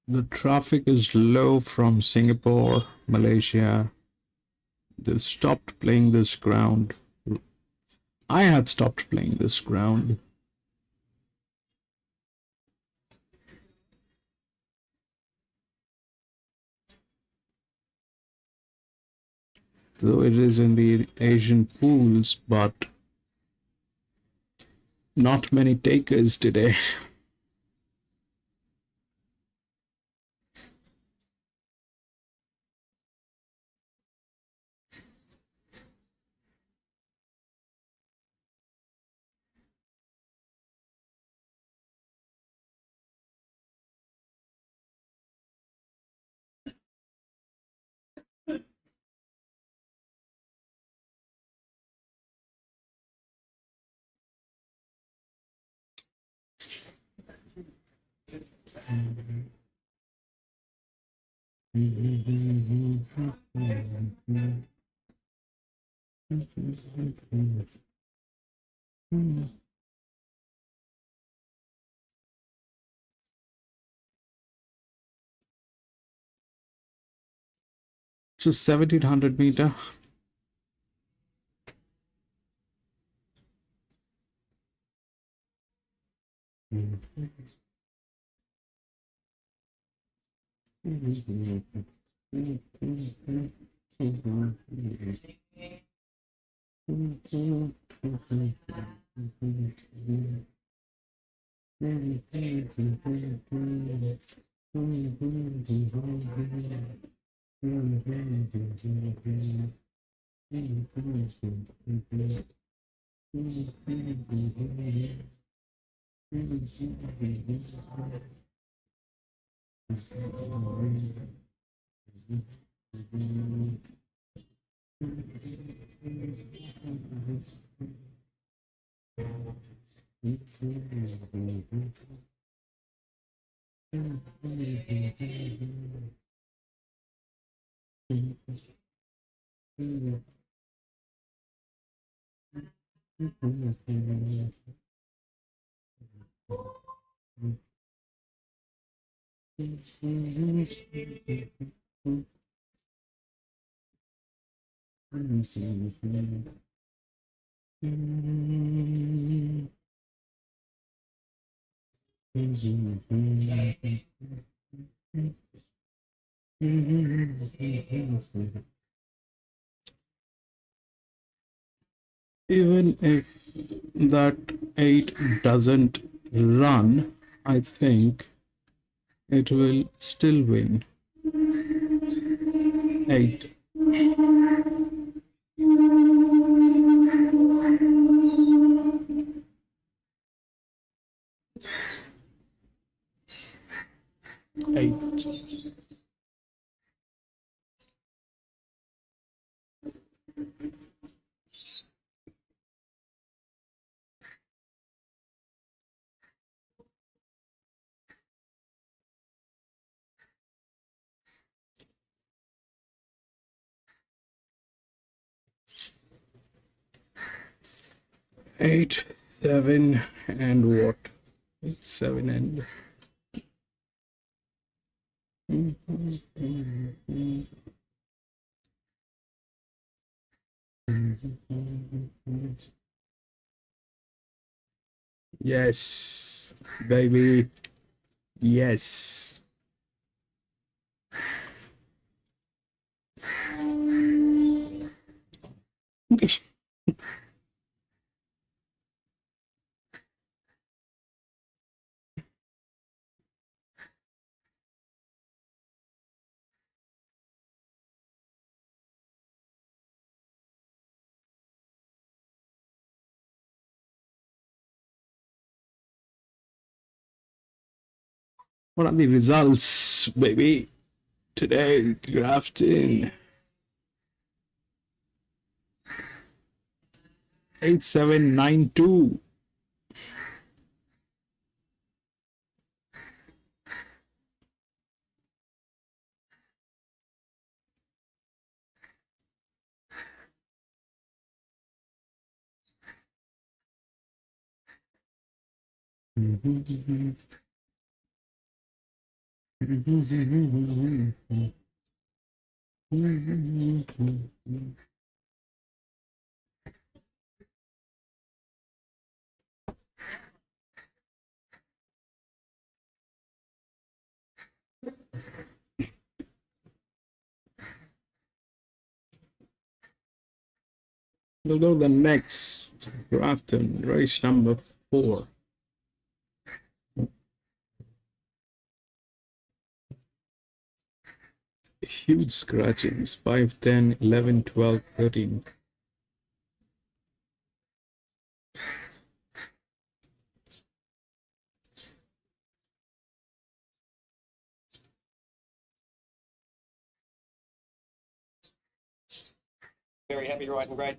The traffic is low from Singapore, Malaysia. They've stopped playing this ground. I had stopped playing this ground. Though it is in the Asian pools, but not many takers today. Just 1700 meter. Even if that 8 doesn't run, I think it will still win. 8. Eight. 8, 7, and what? It's 7 and. Yes, baby. Yes. What are the results, baby? Today, Grafton 8792. We'll go to the next Grafton, race number 4. Huge scratchings, 5, 10, 11, 12, 13. Very happy you're riding great.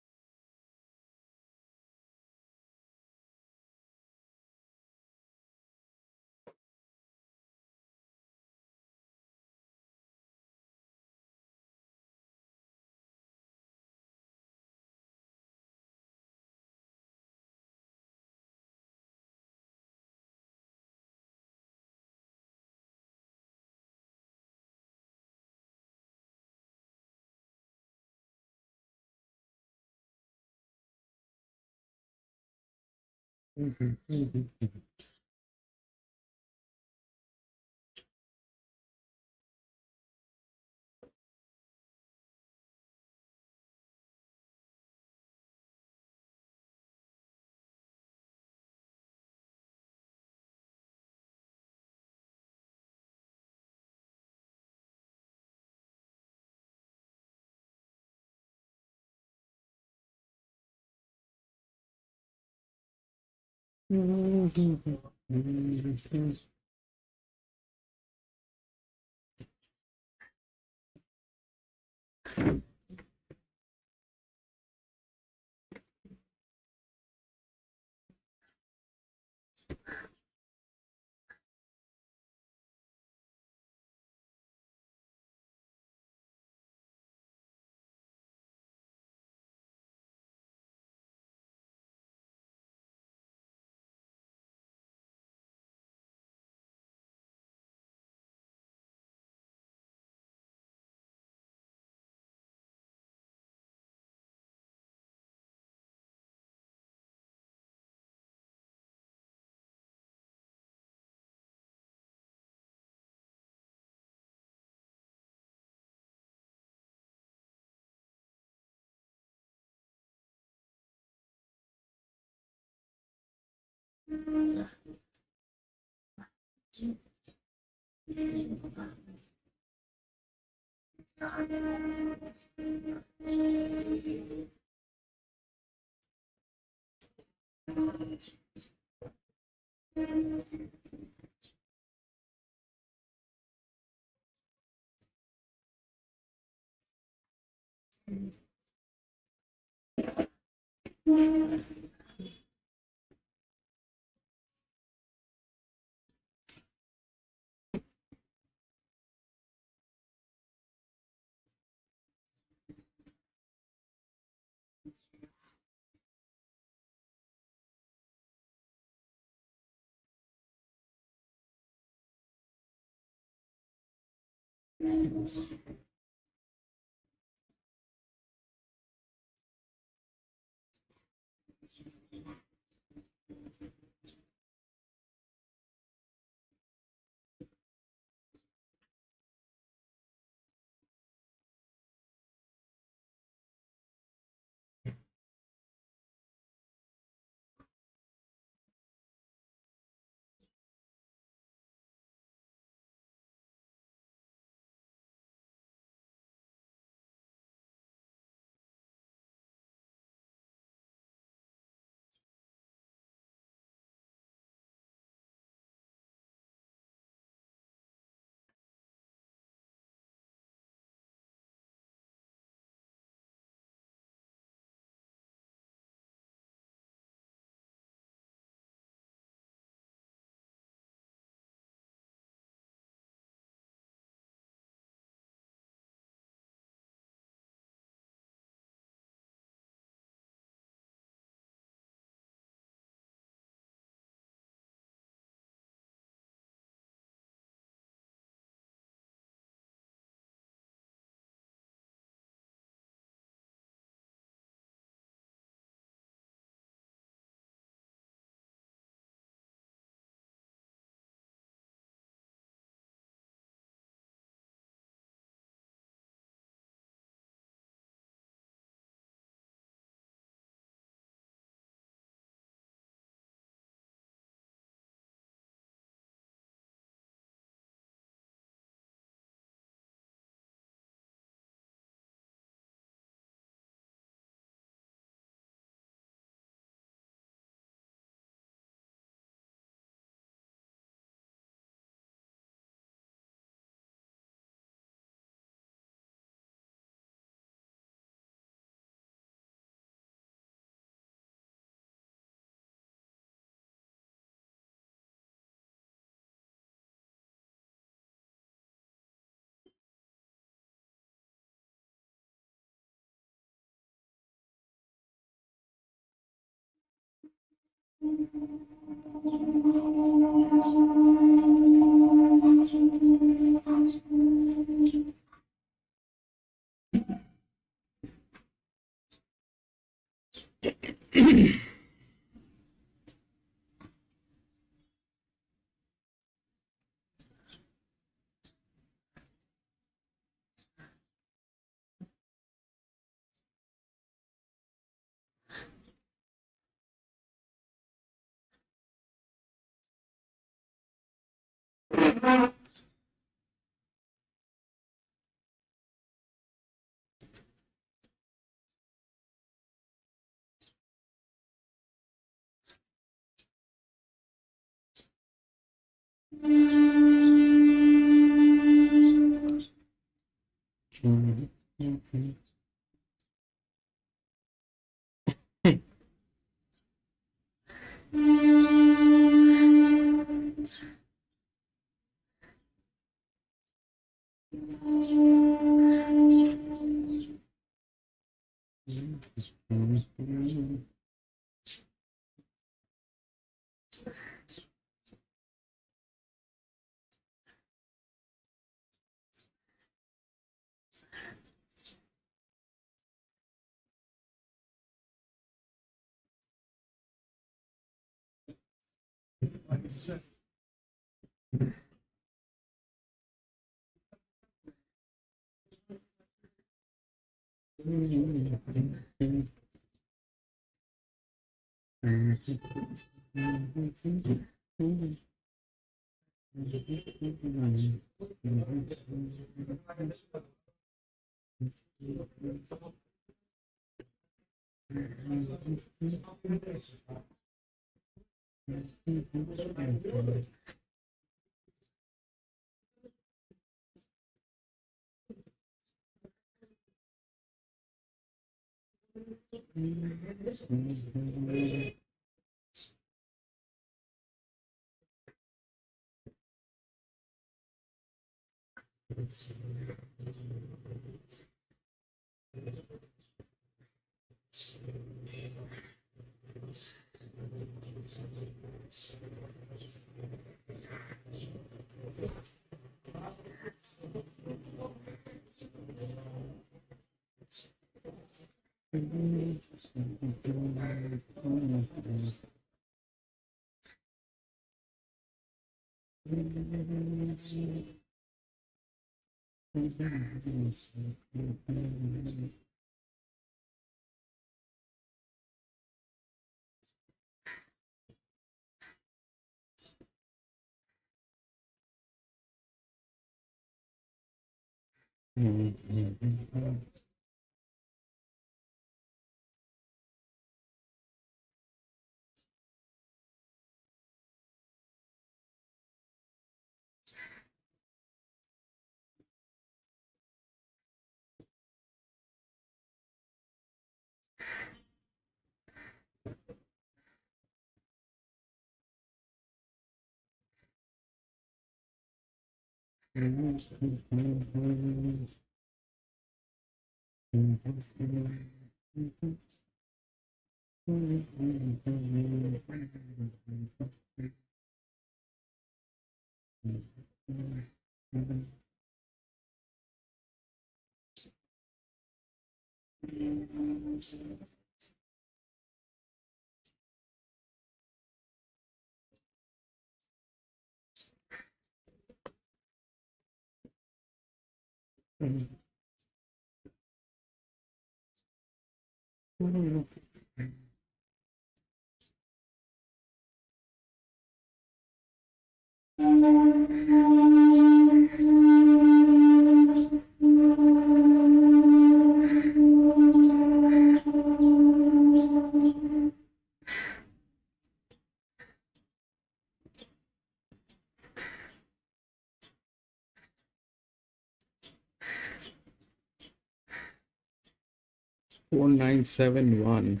4971.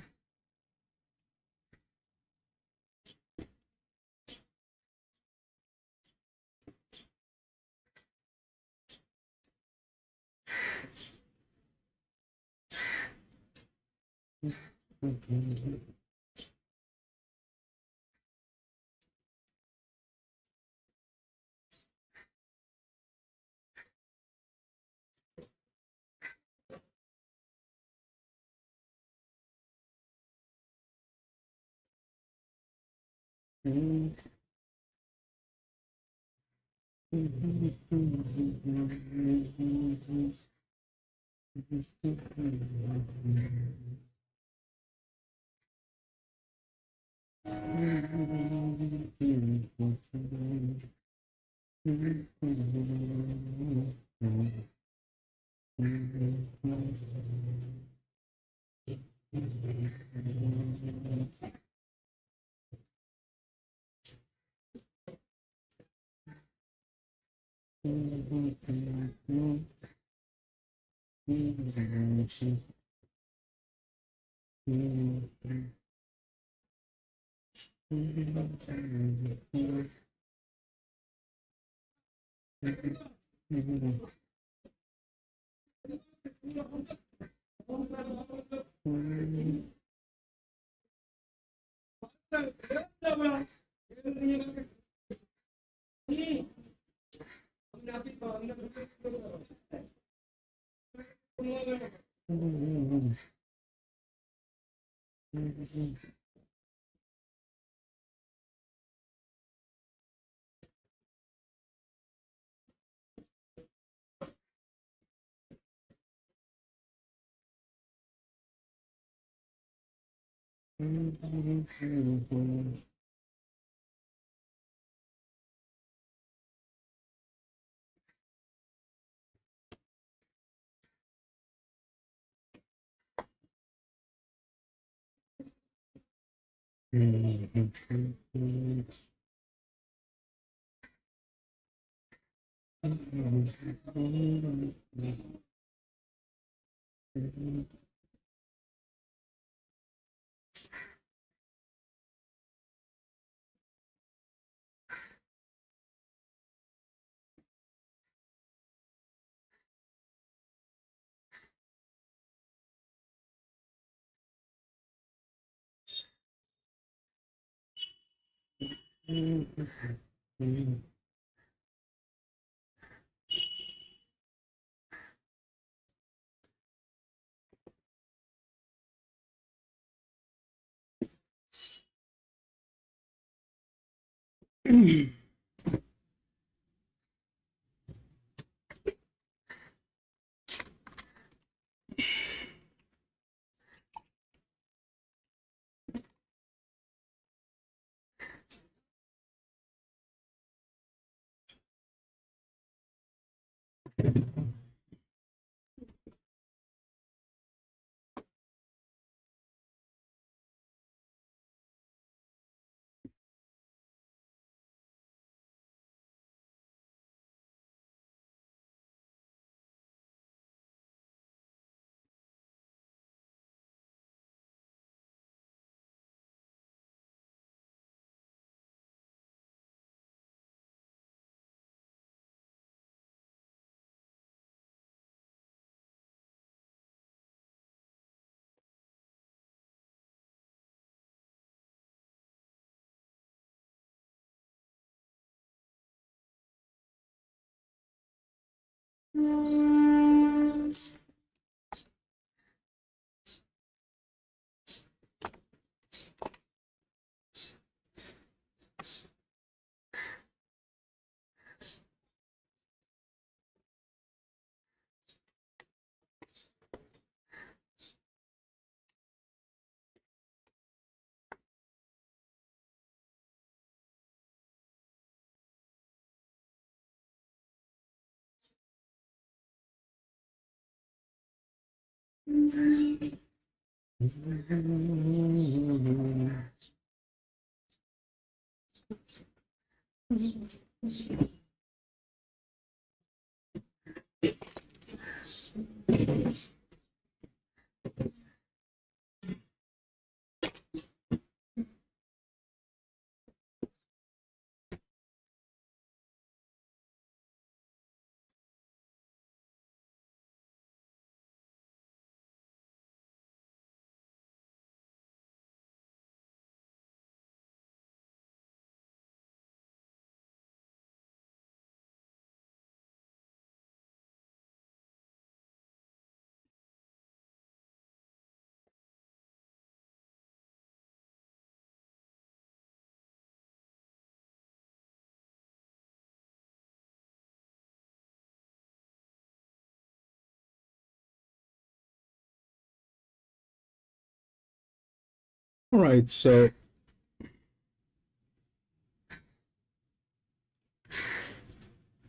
All right, so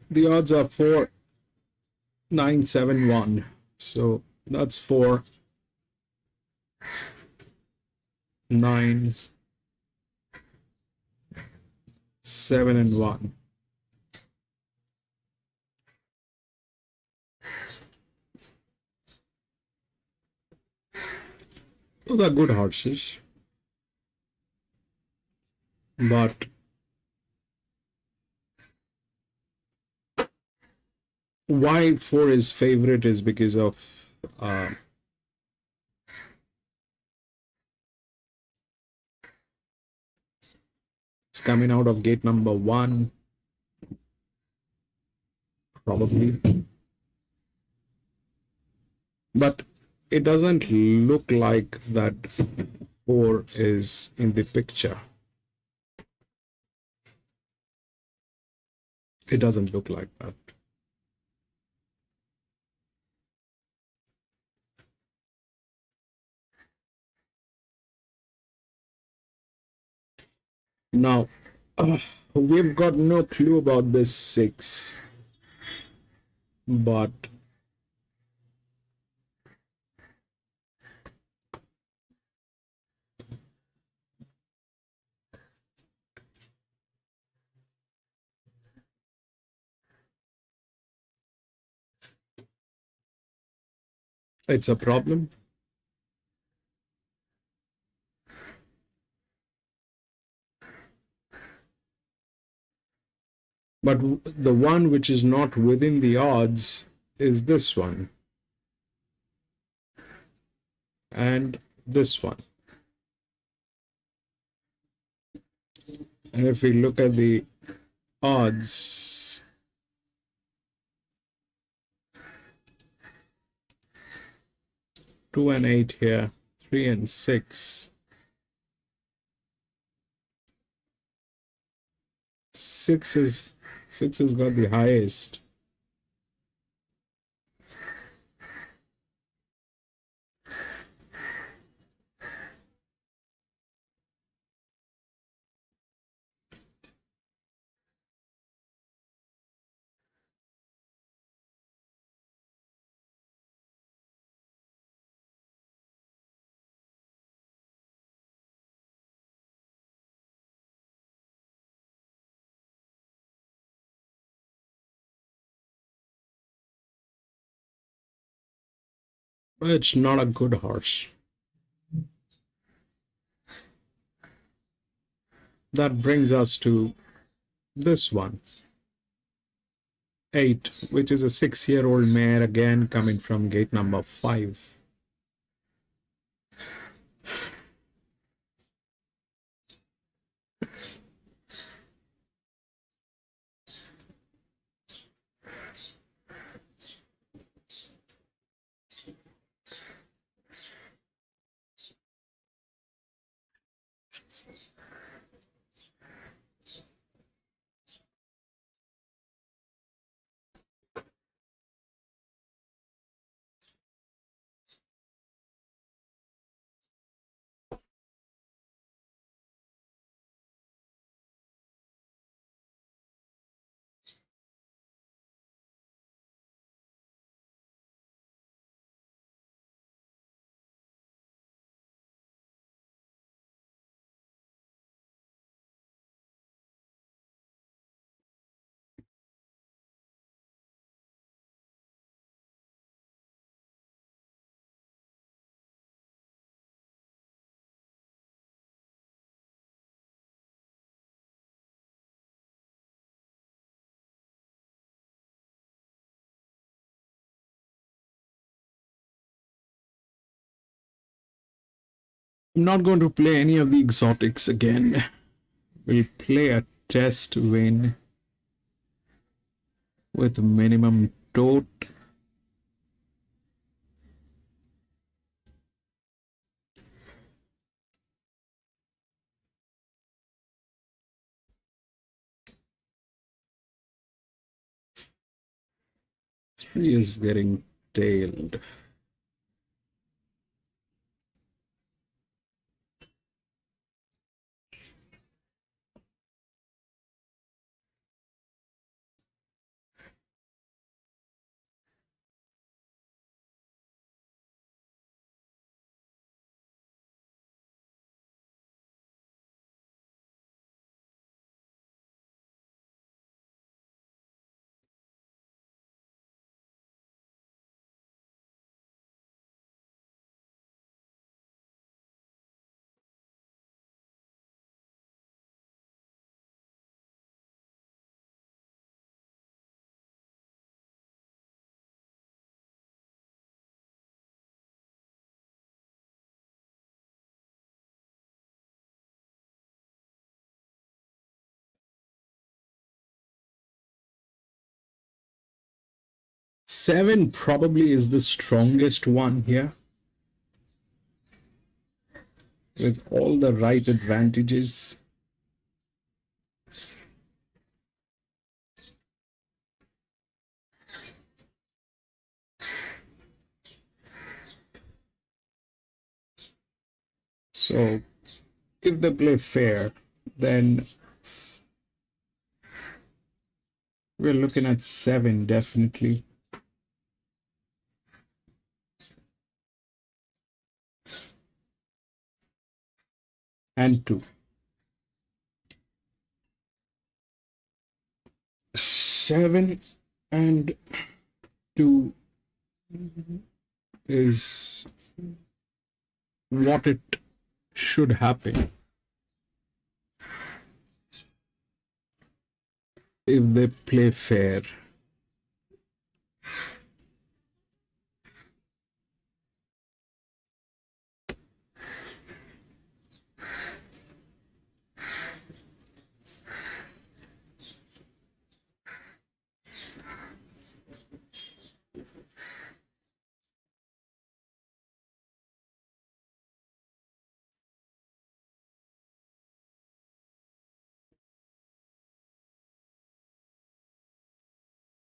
The odds are 4,971. So that's 4, 9, 7, and 1. Those are good horses. But why 4 is favorite is because of it's coming out of gate number 1, probably. But it doesn't look like that 4 is in the picture. It doesn't look like that. Now, we've got no clue about this 6, but it's a problem. But the one which is not within the odds is this one. And this one. And if we look at the odds, two and 8 here, 3 and 6. 6 has got the highest. But it's not a good horse. That brings us to this one. 8, which is a 6-year-old mare, again coming from gate number 5. I'm not going to play any of the exotics again. We'll play a test win with minimum tote. Three is getting tailed. 7 probably is the strongest one here, with all the right advantages. So if they play fair, then we're looking at 7 definitely. And 2. 7 and 2 is what it should happen if they play fair.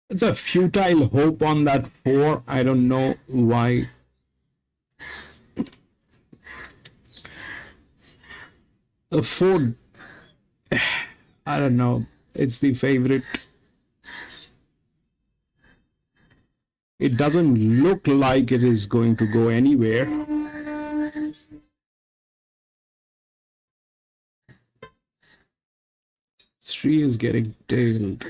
It's a futile hope on that 4. I don't know why. A 4, I don't know. It's the favorite. It doesn't look like it is going to go anywhere. Three is getting tailed.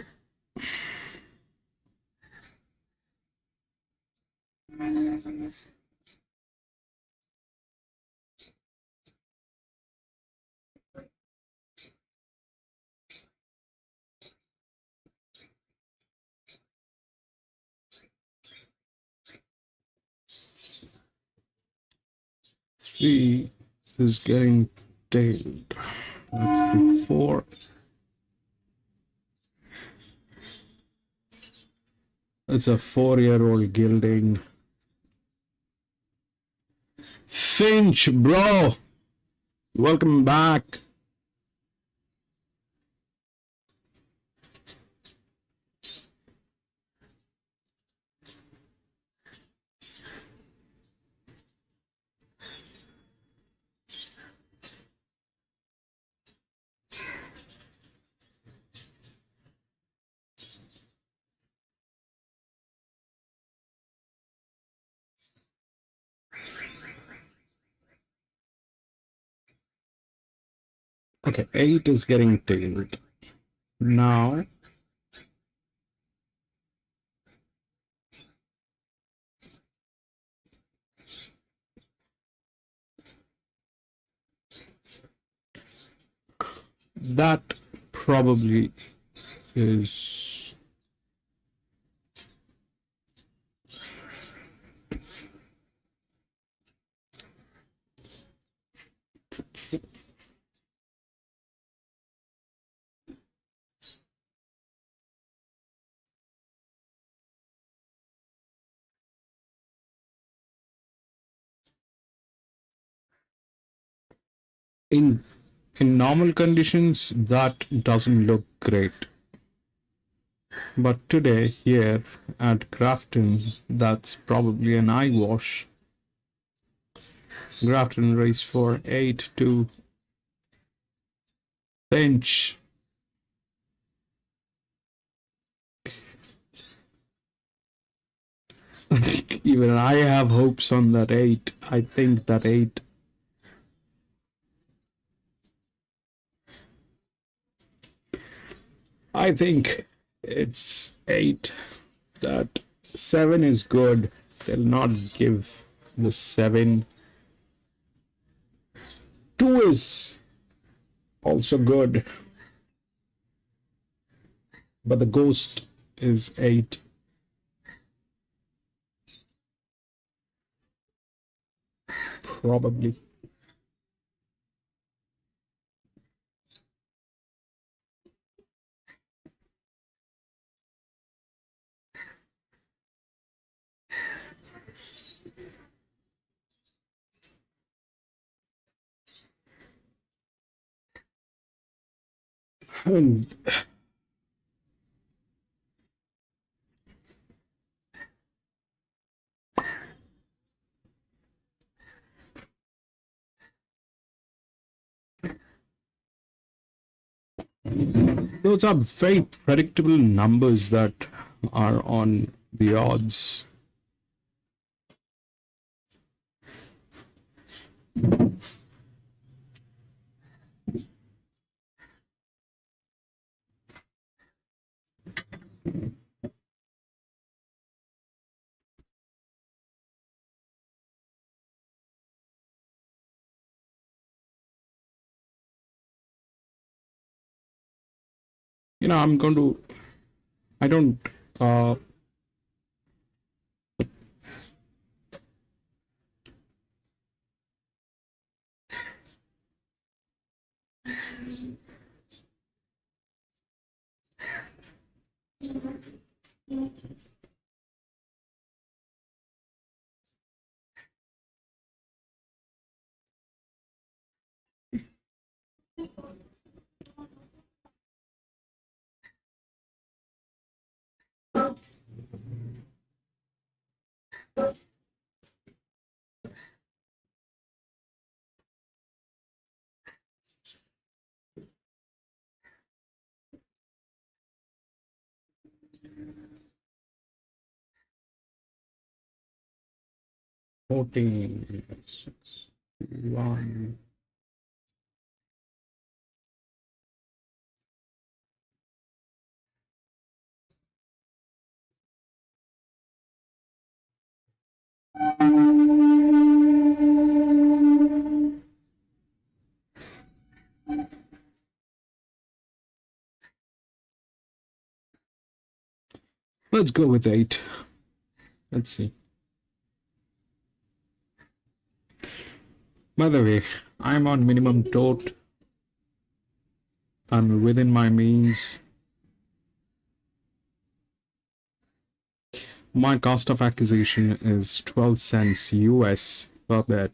Three is getting tailed. That's the 4. It's a 4-year-old gilding. Finch, bro, welcome back. Okay, 8 is getting tailed. Now, that probably is in normal conditions that doesn't look great. But today here at Grafton, that's probably an eye wash. Grafton race for 8 to bench. Even I have hopes on that 8. I think that 8. I think it's 8. That 7 is good. They'll not give the 7. 2 is also good. But the ghost is 8. Probably. I mean, those are very predictable numbers that are on the odds. You know, I don't, voting 6-1. Let's go with 8. Let's see. By the way, I'm on minimum tote. I'm within my means. My cost of acquisition is 12 cents US per bet.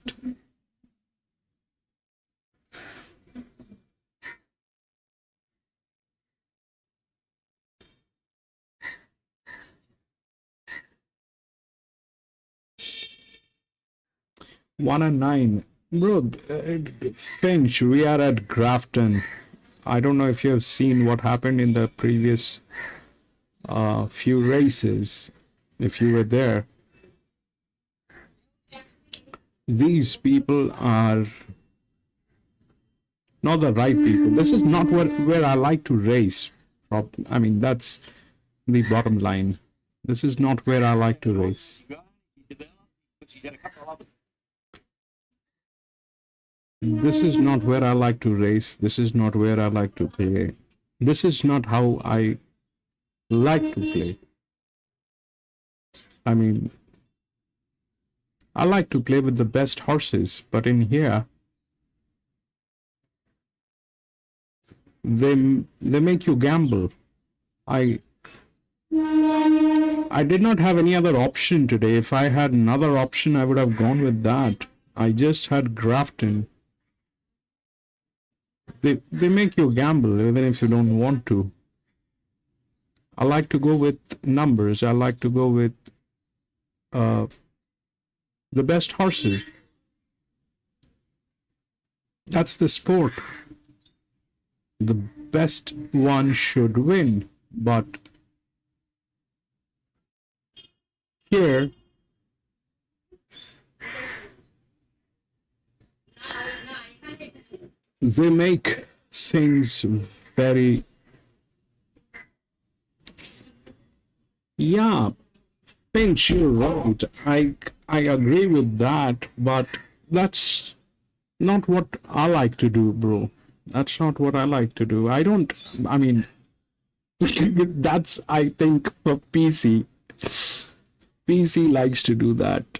One and 9. Bro, Finch, we are at Grafton. I don't know if you have seen what happened in the previous few races. If you were there, these people are not the right people. This is not where I like to race. I mean, that's the bottom line. This is not where I like to race. This is not where I like to race. This is not where I like to play. This is not how I like to play. I mean, I like to play with the best horses, but in here, they make you gamble. I did not have any other option today. If I had another option, I would have gone with that. I just had Grafton. They make you gamble even if you don't want to. I like to go with numbers. I like to go with the best horses. That's the sport. The best one should win, but here they make things very, yeah, Finch, you're right. I agree with that, but that's not what I like to do, bro. That's not what I like to do. I mean, that's, I think, for PC. PC likes to do that.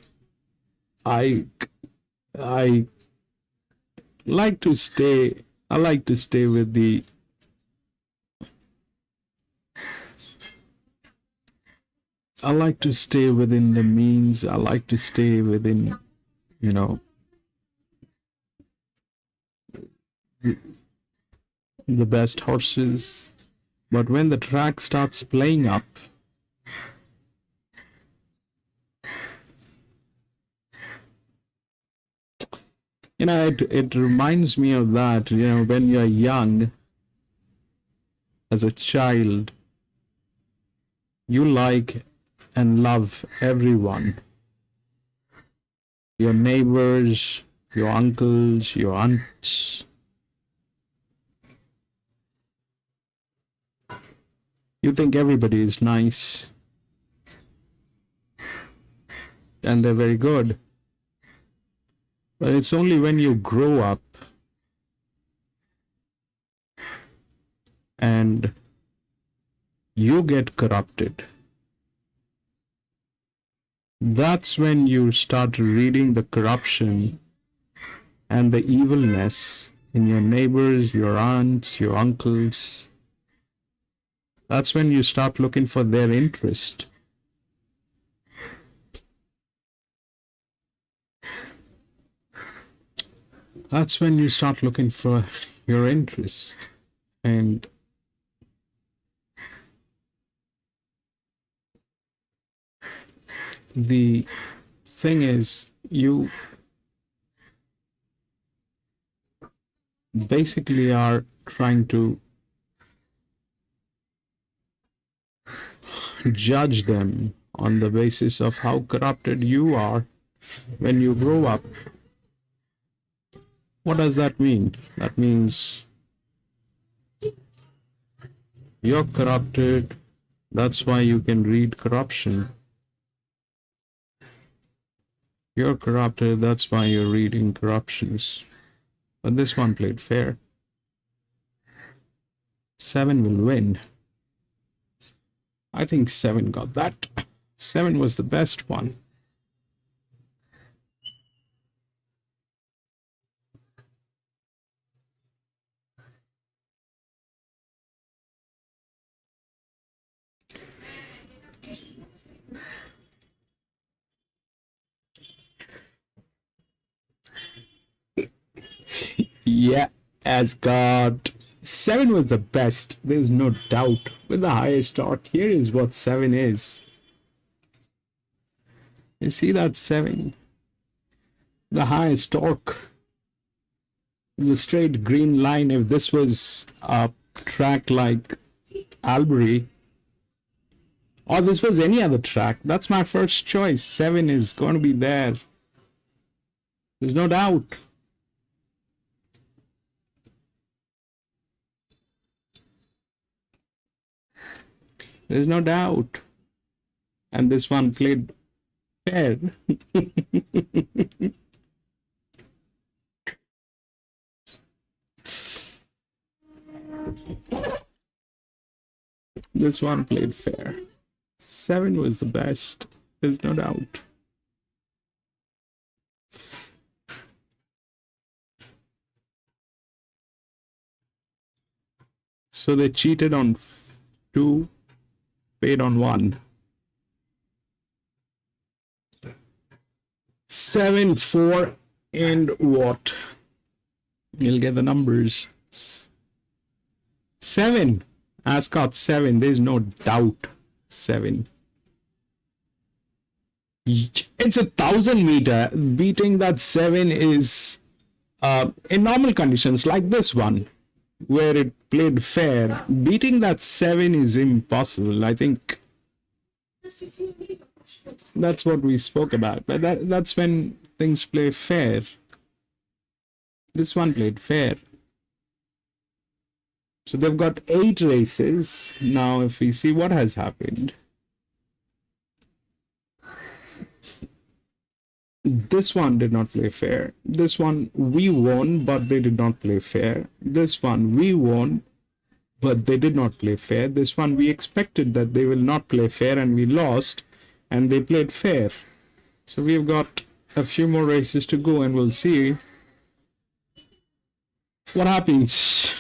I like to stay with the I like to stay within the means. I like to stay within, the best horses. But when the track starts playing up, it reminds me of that, when you're young, as a child, you like and love everyone. Your neighbors, your uncles, your aunts. You think everybody is nice. And they're very good. But it's only when you grow up and you get corrupted, that's when you start reading the corruption and the evilness in your neighbors, your aunts, your uncles. That's when you start looking for their interest. That's when you start looking for your interest. And the thing is, you basically are trying to judge them on the basis of how corrupted you are when you grow up. What does that mean? That means you're corrupted. That's why you can read corruption. You're corrupted. That's why you're reading corruptions. But this one played fair. 7 will win. I think 7 got that. 7 was the best one. Yeah, Asgard. 7 was the best. There's no doubt. With the highest torque, here is what 7 is. You see that 7? The highest torque. The straight green line. If this was a track like Albury, or this was any other track, that's my first choice. 7 is going to be there. There's no doubt. There's no doubt. And this one played fair. This one played fair. 7 was the best. There's no doubt. So they cheated on 2, paid on 1. 7, 4, and what? You'll get the numbers. 7. Ascot 7. There's no doubt. 7. It's 1,000 meter. Beating that 7 is in normal conditions like this one, where it played fair. Beating that 7 is impossible. I think that's what we spoke about. But that's when things play fair. This one played fair. So they've got 8 races. Now if we see what has happened. This one did not play fair. This one we won, but they did not play fair. This one we won, but they did not play fair. This one we expected that they will not play fair and we lost, and they played fair. So we've got a few more races to go and we'll see what happens.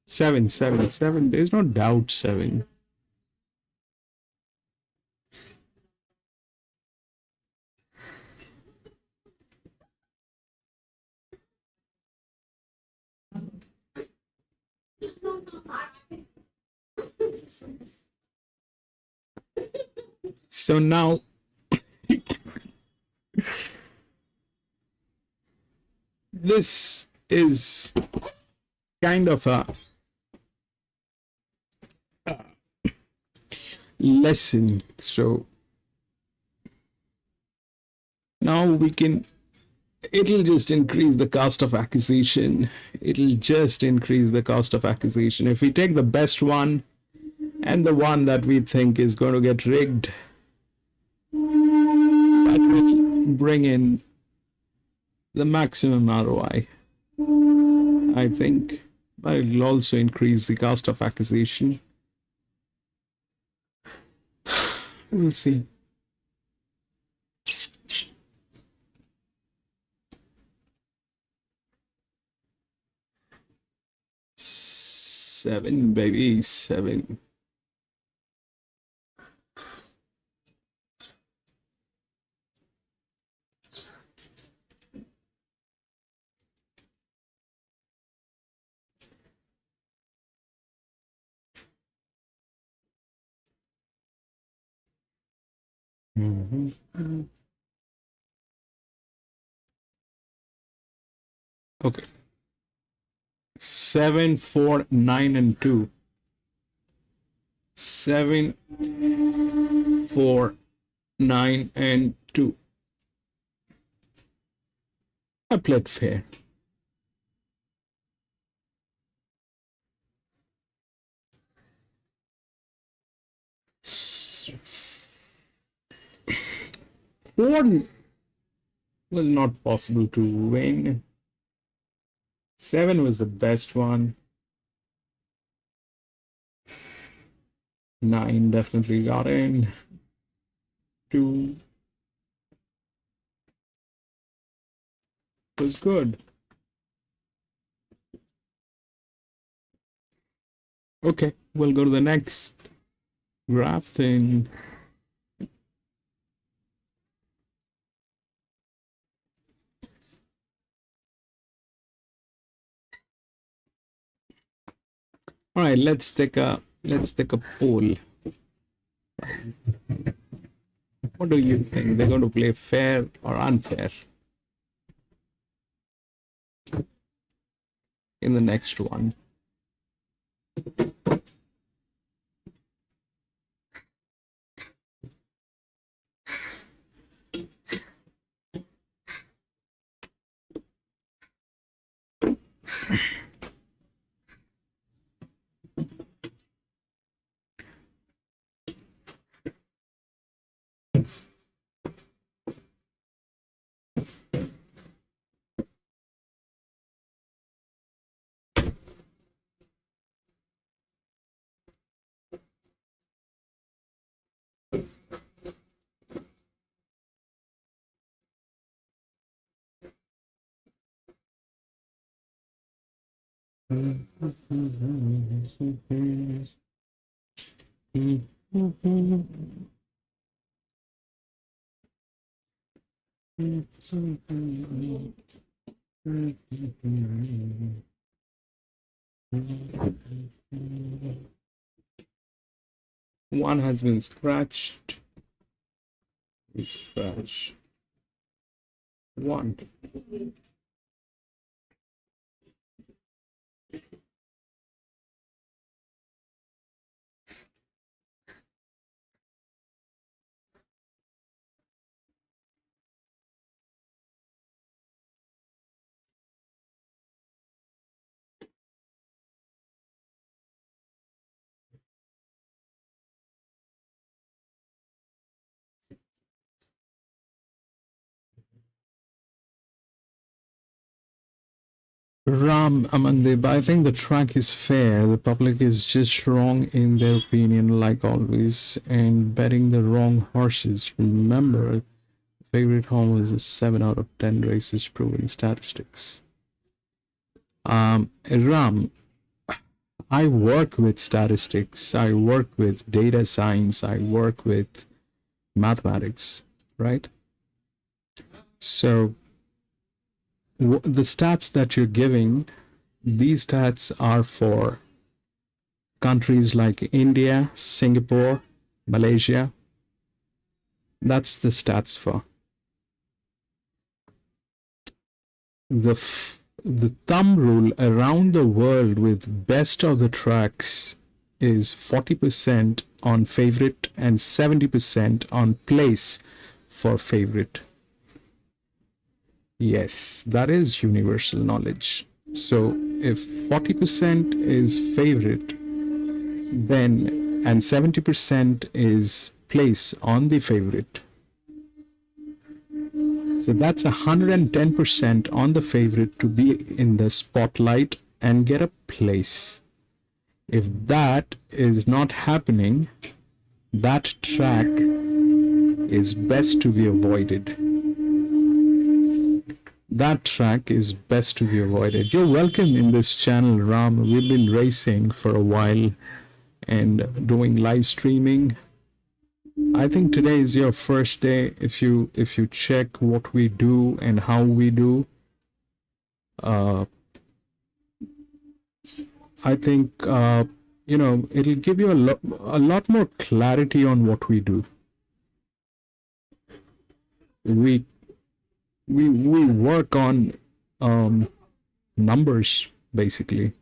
7, 7, 7. There's no doubt 7. So now this is kind of a lesson. So now we can, it'll just increase the cost of acquisition. It'll just increase the cost of acquisition. If we take the best one and the one that we think is going to get rigged, that will bring in the maximum ROI, I think. But it'll also increase the cost of acquisition. We'll see. Seven, baby, 7. Okay. 7, 4, 9, and 2. 7, 4, 9, and 2. I played fair. Four was not possible to win. 7 was the best one. 9 definitely got in. 2 was good. Okay, we'll go to the next. Grafton. All right, let's take a poll. What do you think? They're going to play fair or unfair in the next one? One has been scratched. It's scratch. 1. Ram Amandeep, I think the track is fair. The public is just wrong in their opinion, like always, and betting the wrong horses. Remember, favorite home is a 7 out of 10 races proven statistics. Ram, I work with statistics. I work with data science. I work with mathematics, right? So the stats that you're giving, these stats are for countries like India, Singapore, Malaysia, That's the stats for. The thumb rule around the world with best of the tracks is 40% on favorite and 70% on place for favorite. Yes, that is universal knowledge. So if 40% is favorite, then and 70% is place on the favorite. So that's 110% on the favorite to be in the spotlight and get a place. If that is not happening, that track is best to be avoided. That track is best to be avoided. You're welcome in this channel, Ram. We've been racing for a while and doing live streaming. I think today is your first day. If you check what we do and how we do, I think it'll give you a lot more clarity on what we do. We work on numbers basically.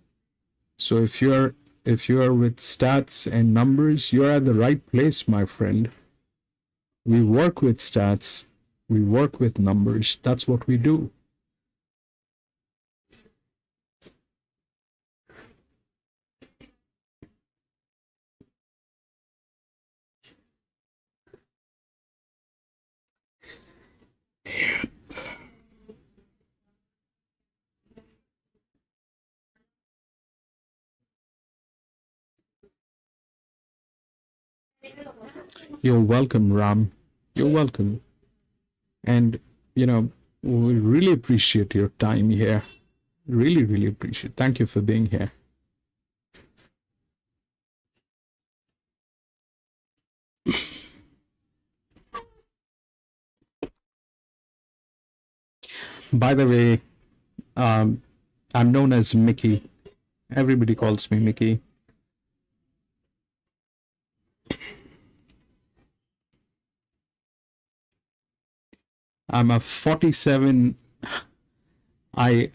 So if you're with stats and numbers, you're at the right place, my friend. We work with stats, we work with numbers. That's what we do. You're welcome, Ram. You're welcome. And, we really appreciate your time here. Really, really appreciate it. Thank you for being here. By the way, I'm known as Mickey. Everybody calls me Mickey. I'm a 47. I'm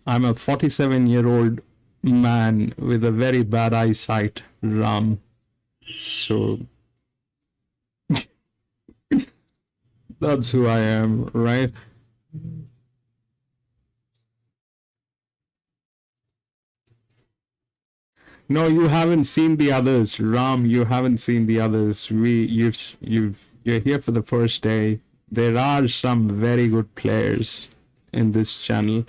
a 47-year-old man with a very bad eyesight, Ram. So that's who I am, right? No, you haven't seen the others, Ram. You haven't seen the others. You're here for the first day. There are some very good players in this channel.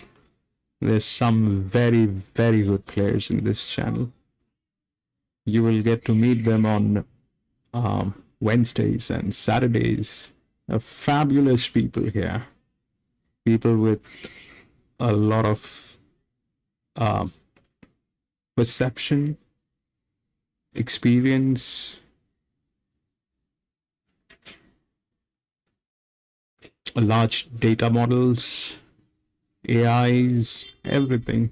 There's some very, very good players in this channel. You will get to meet them on Wednesdays and Saturdays. Fabulous people here. People with a lot of perception, experience, large data models, AIs, everything.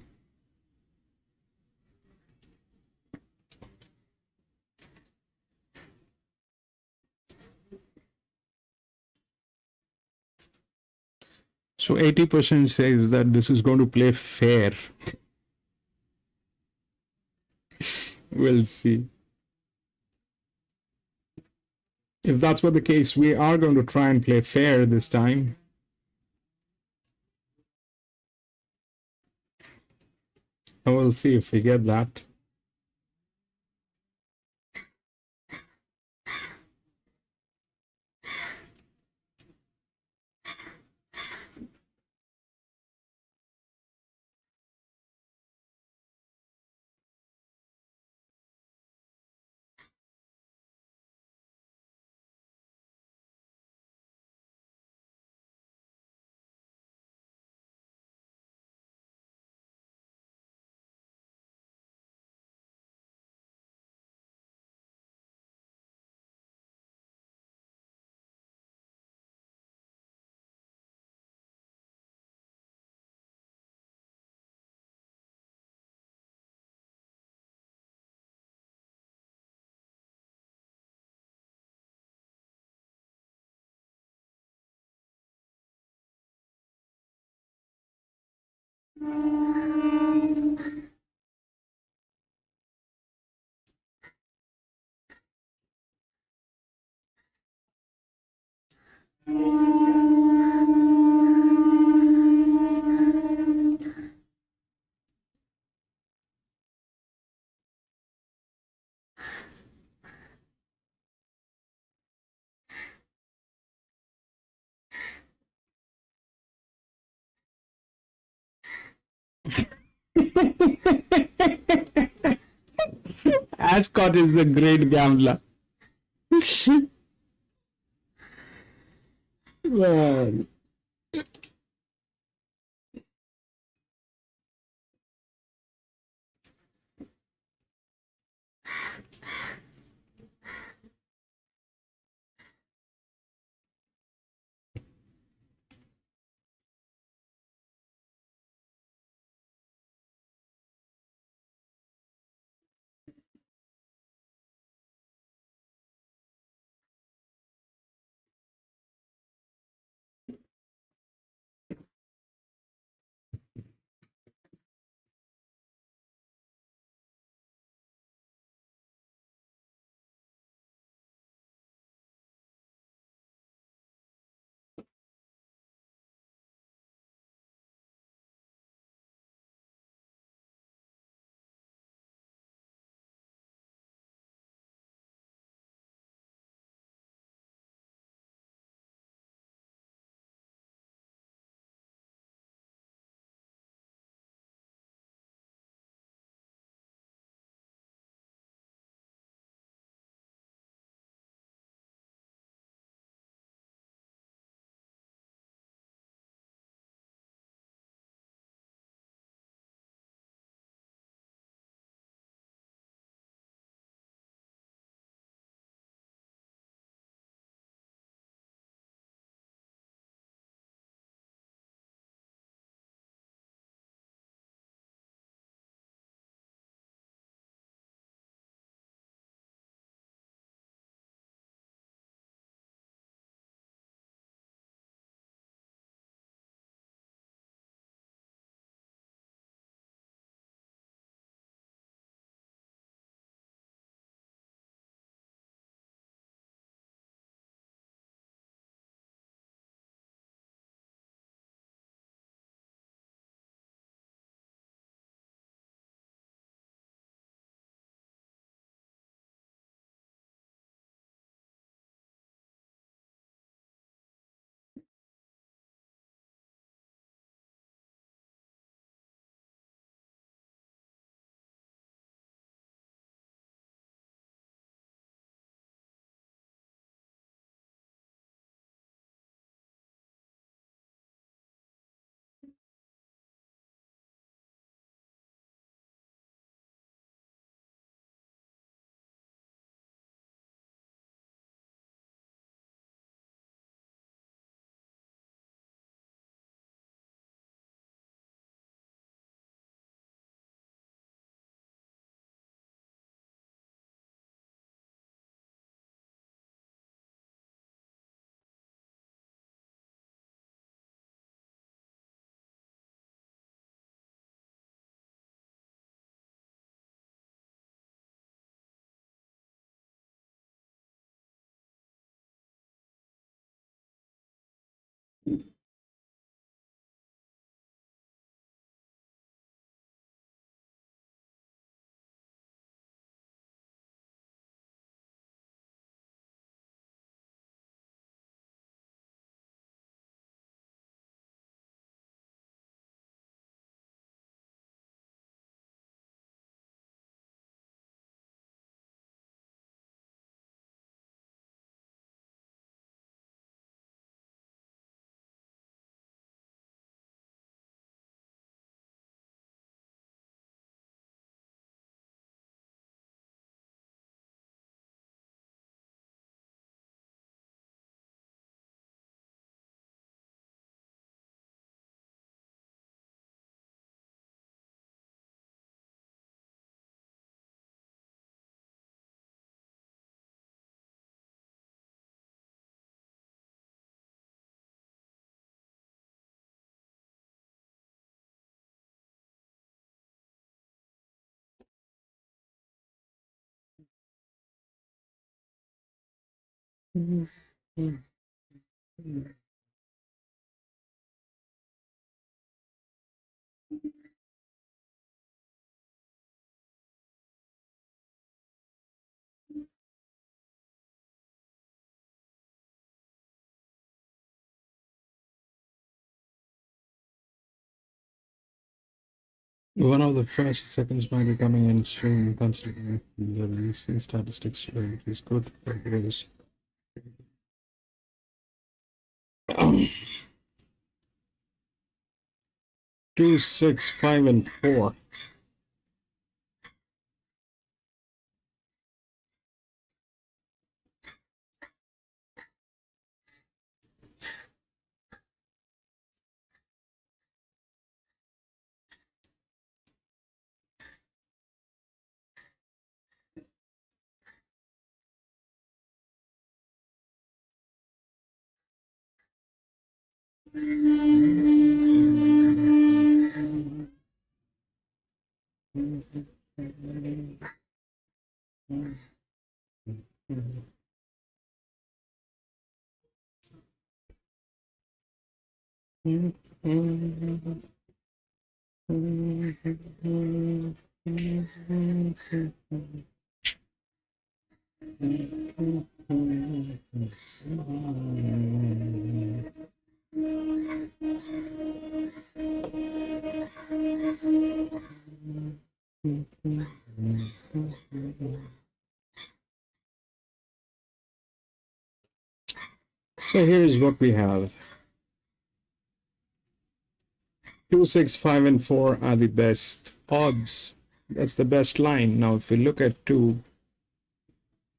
So 80% says that this is going to play fair. We'll see. If that's what the case, we are going to try and play fair this time. And we'll see if we get that. Ascot is the great gambler. Man. One of the first seconds might be coming in soon, considering the recent statistics today, which is good for those. 2, 6, 5, and 4. So here's what we have. 2, 6, 5, and 4 are the best odds. That's the best line. Now, if we look at 2,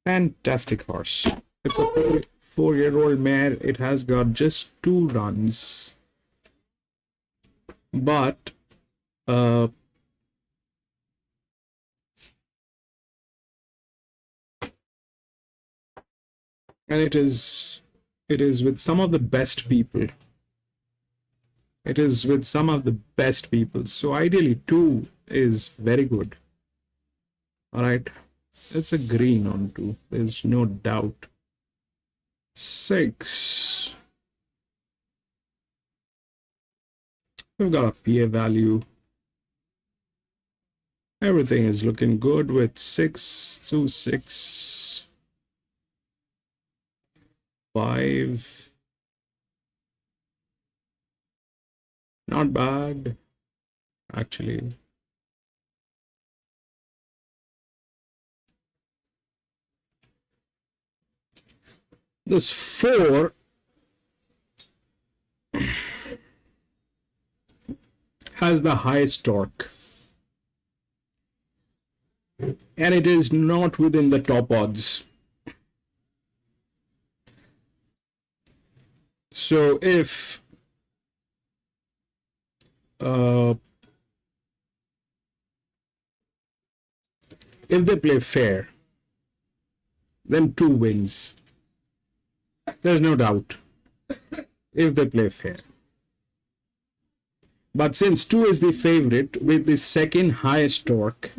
fantastic horse. It's a 4-year-old mare. It has got just 2 runs. But and it is with some of the best people. It is with some of the best people. So ideally 2 is very good. All right. It's a green on 2. There's no doubt. 6. We've got a PA value. Everything is looking good with 6, 2, 6, 5. Not bad, actually. This 4 has the highest torque. And it is not within the top odds. So if they play fair, then 2 wins. There's no doubt. If they play fair. But since 2 is the favorite with the second highest torque,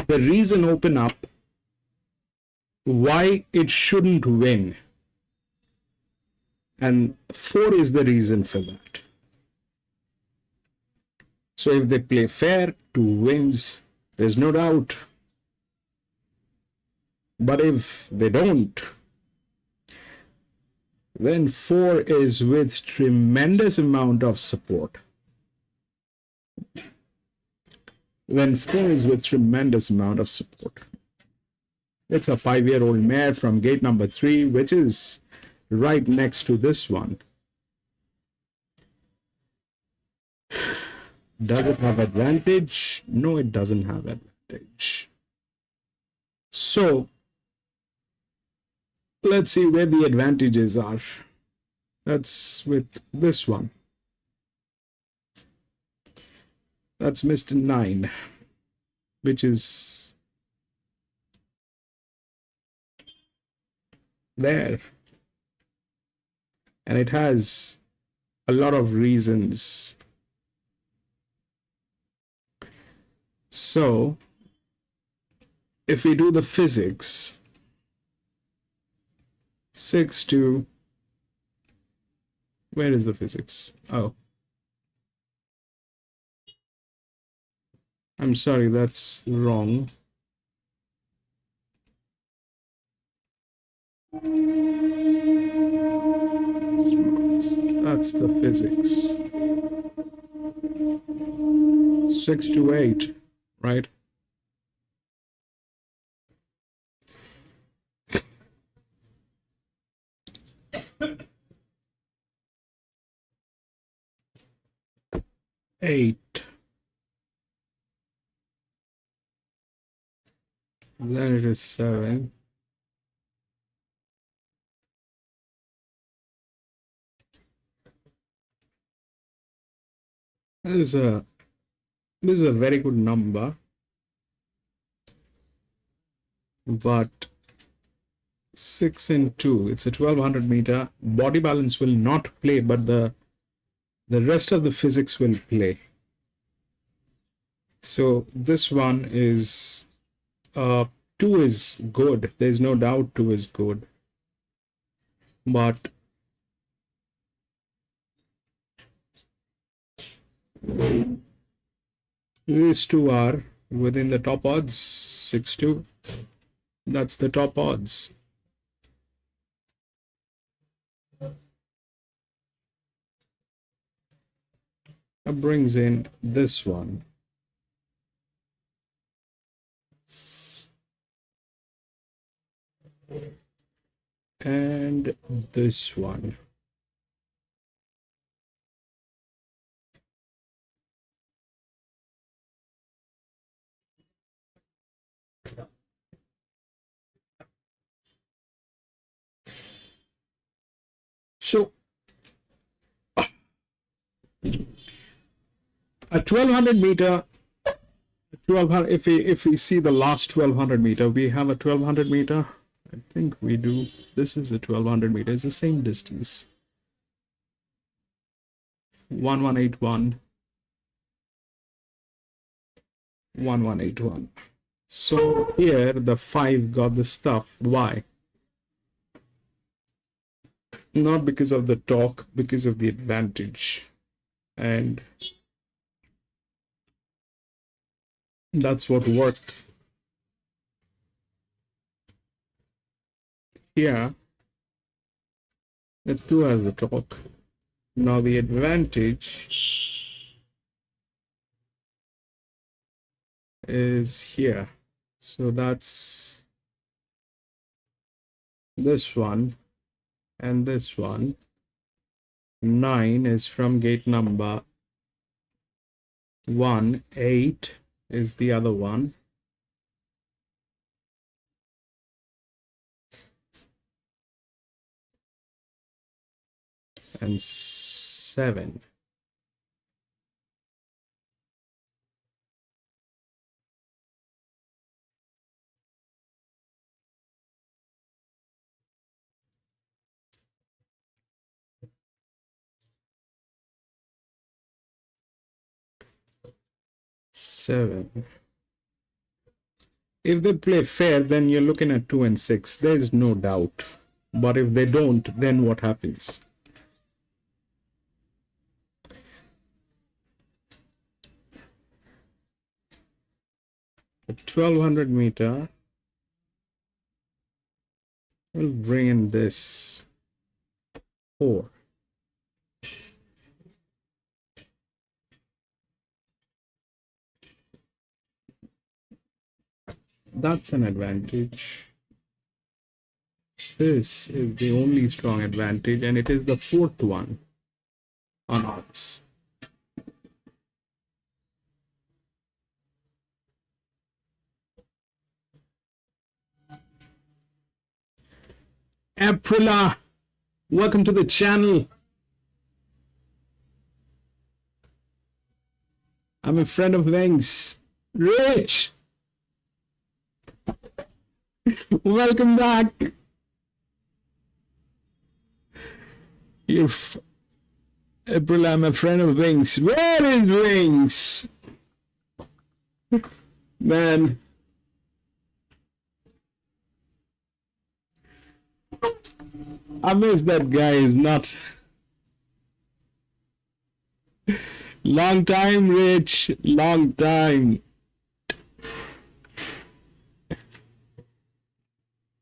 the reason open up why it shouldn't win. And 4 is the reason for that. So if they play fair, 2 wins. There's no doubt. But if they don't, then 4 is with tremendous amount of support. Then 4 is with tremendous amount of support. It's a 5-year-old mare from gate number 3, which is right next to this one. Does it have advantage? No, it doesn't have advantage. So let's see where the advantages are. That's with this one. That's Mr. 9, which is there. And it has a lot of reasons. So if we do the physics, 6 to, where is the physics? Oh, I'm sorry, that's wrong. That's the physics. 6 to 8, right? Eight. Then it is 7. This is a very good number, but 6 and 2, it's a 1200 meter. Body balance will not play, but the rest of the physics will play. So this one is 2 is good. There's no doubt 2 is good, but these two are within the top odds. 6-2, that's the top odds. That brings in this one. And this one. So a 1200 meter, 1200, if we see the last 1200 meter, we have a 1200 meter. I think we do. This is a 1200 meter. It's the same distance. 1181. 1181. So here the 5 got the stuff. Why? Not because of the torque, because of the advantage. And that's what worked. Here, the 2 has the torque. Now the advantage is here. So that's this one and this one. 9 is from gate number 1. 8 is the other one. And 7. If they play fair, then you're looking at 2 and 6. There is no doubt. But if they don't, then what happens? The 1200 meter will bring in this 4. That's an advantage. This is the only strong advantage, and it is the 4th one on odds. Aprila, welcome to the channel. I'm a friend of Wings. Rich, welcome back. If April, I'm a friend of Wings. Where is Wings? Man, I miss that guy. Is not long time, Rich. Long time.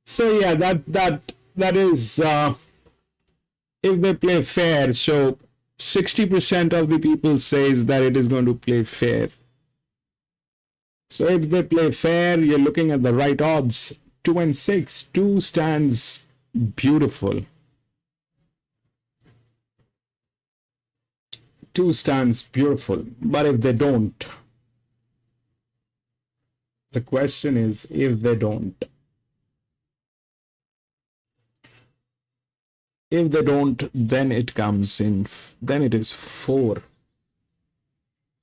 So yeah, that is if they play fair. So 60% of the people says that it is going to play fair. So if they play fair, you're looking at the right odds. 2 and 6. 2 stands beautiful. 2 stands beautiful. But if they don't, the question is if they don't. If they don't, then it comes in, then it is 4.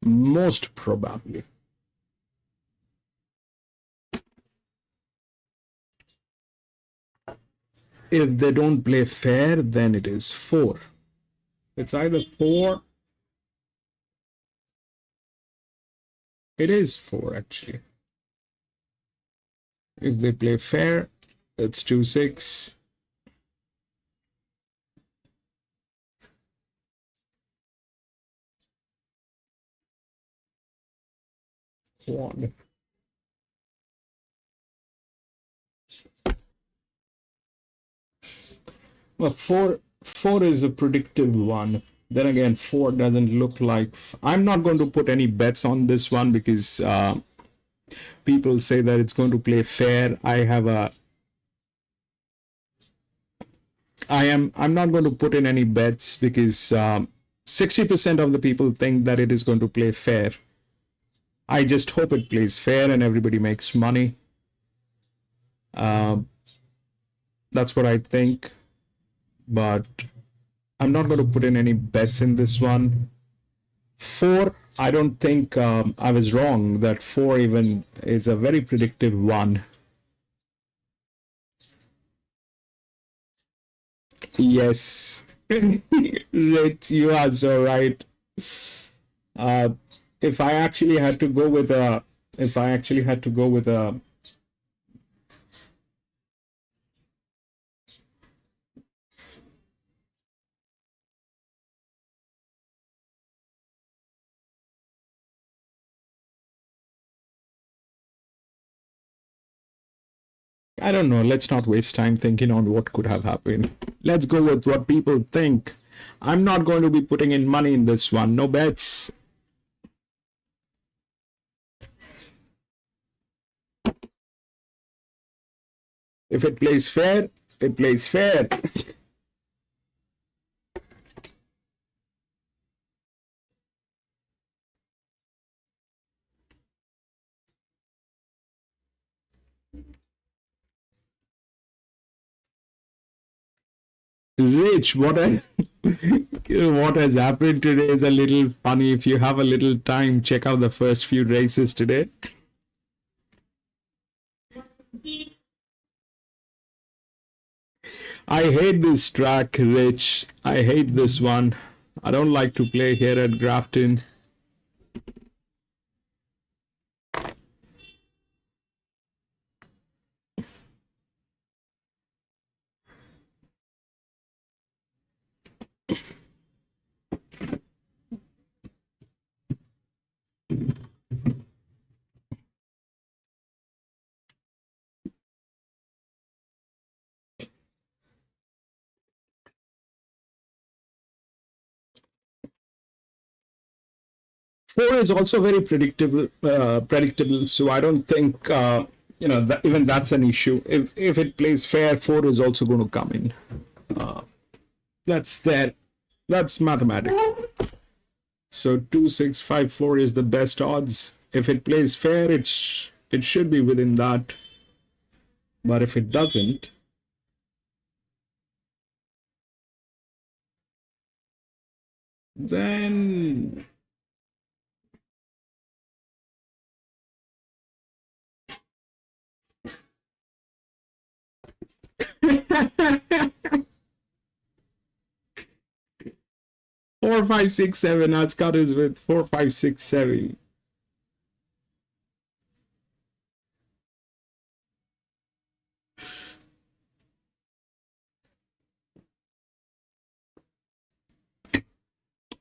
Most probably. If they don't play fair, then it is 4. It's either 4. It is 4 actually. If they play fair, it's 2, 6. One. Well, 4 is a predictive one. Then again, 4 doesn't look like. I'm not going to put any bets on this one because people say that it's going to play fair. I'm not going to put in any bets because 60% of the people think that it is going to play fair. I just hope it plays fair and everybody makes money. That's what I think. But I'm not going to put in any bets in this one. 4, I don't think I was wrong that 4 even is a very predictive one. Yes, Rich, you are so right. If I actually had to go with a, I don't know, let's not waste time thinking on what could have happened. Let's go with what people think. I'm not going to be putting in money in this one. No bets. If it plays fair, it plays fair. Rich, what has happened today is a little funny. If you have a little time, check out the first few races today. I hate this track, Rich. I hate this one. I don't like to play here at Grafton. Four is also very predictable. So I don't think that even that's an issue. If it plays fair, 4 is also going to come in. That's mathematics. So 2, 6, 5, 4 is the best odds. If it plays fair, it should be within that. But if it doesn't, then 4, 5, 6, 7. Ascot is with 4, 5, 6, 7.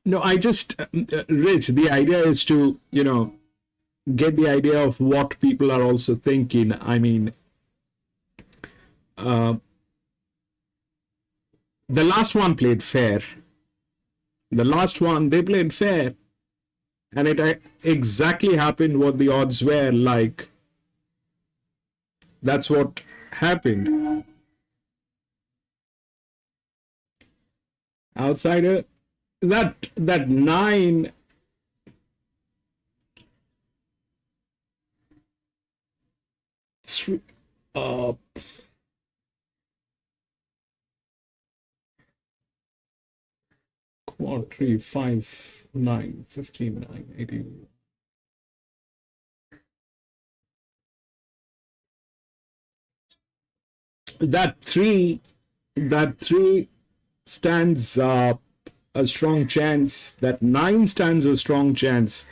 No, I just, Rich, the idea is to, get the idea of what people are also thinking. I mean, the last one played fair. The last one, they played fair. And it exactly happened what the odds were like. That's what happened. Outsider, that 9 3 3 5 9 15 9 18. That three stands a strong chance. That 9 stands a strong chance.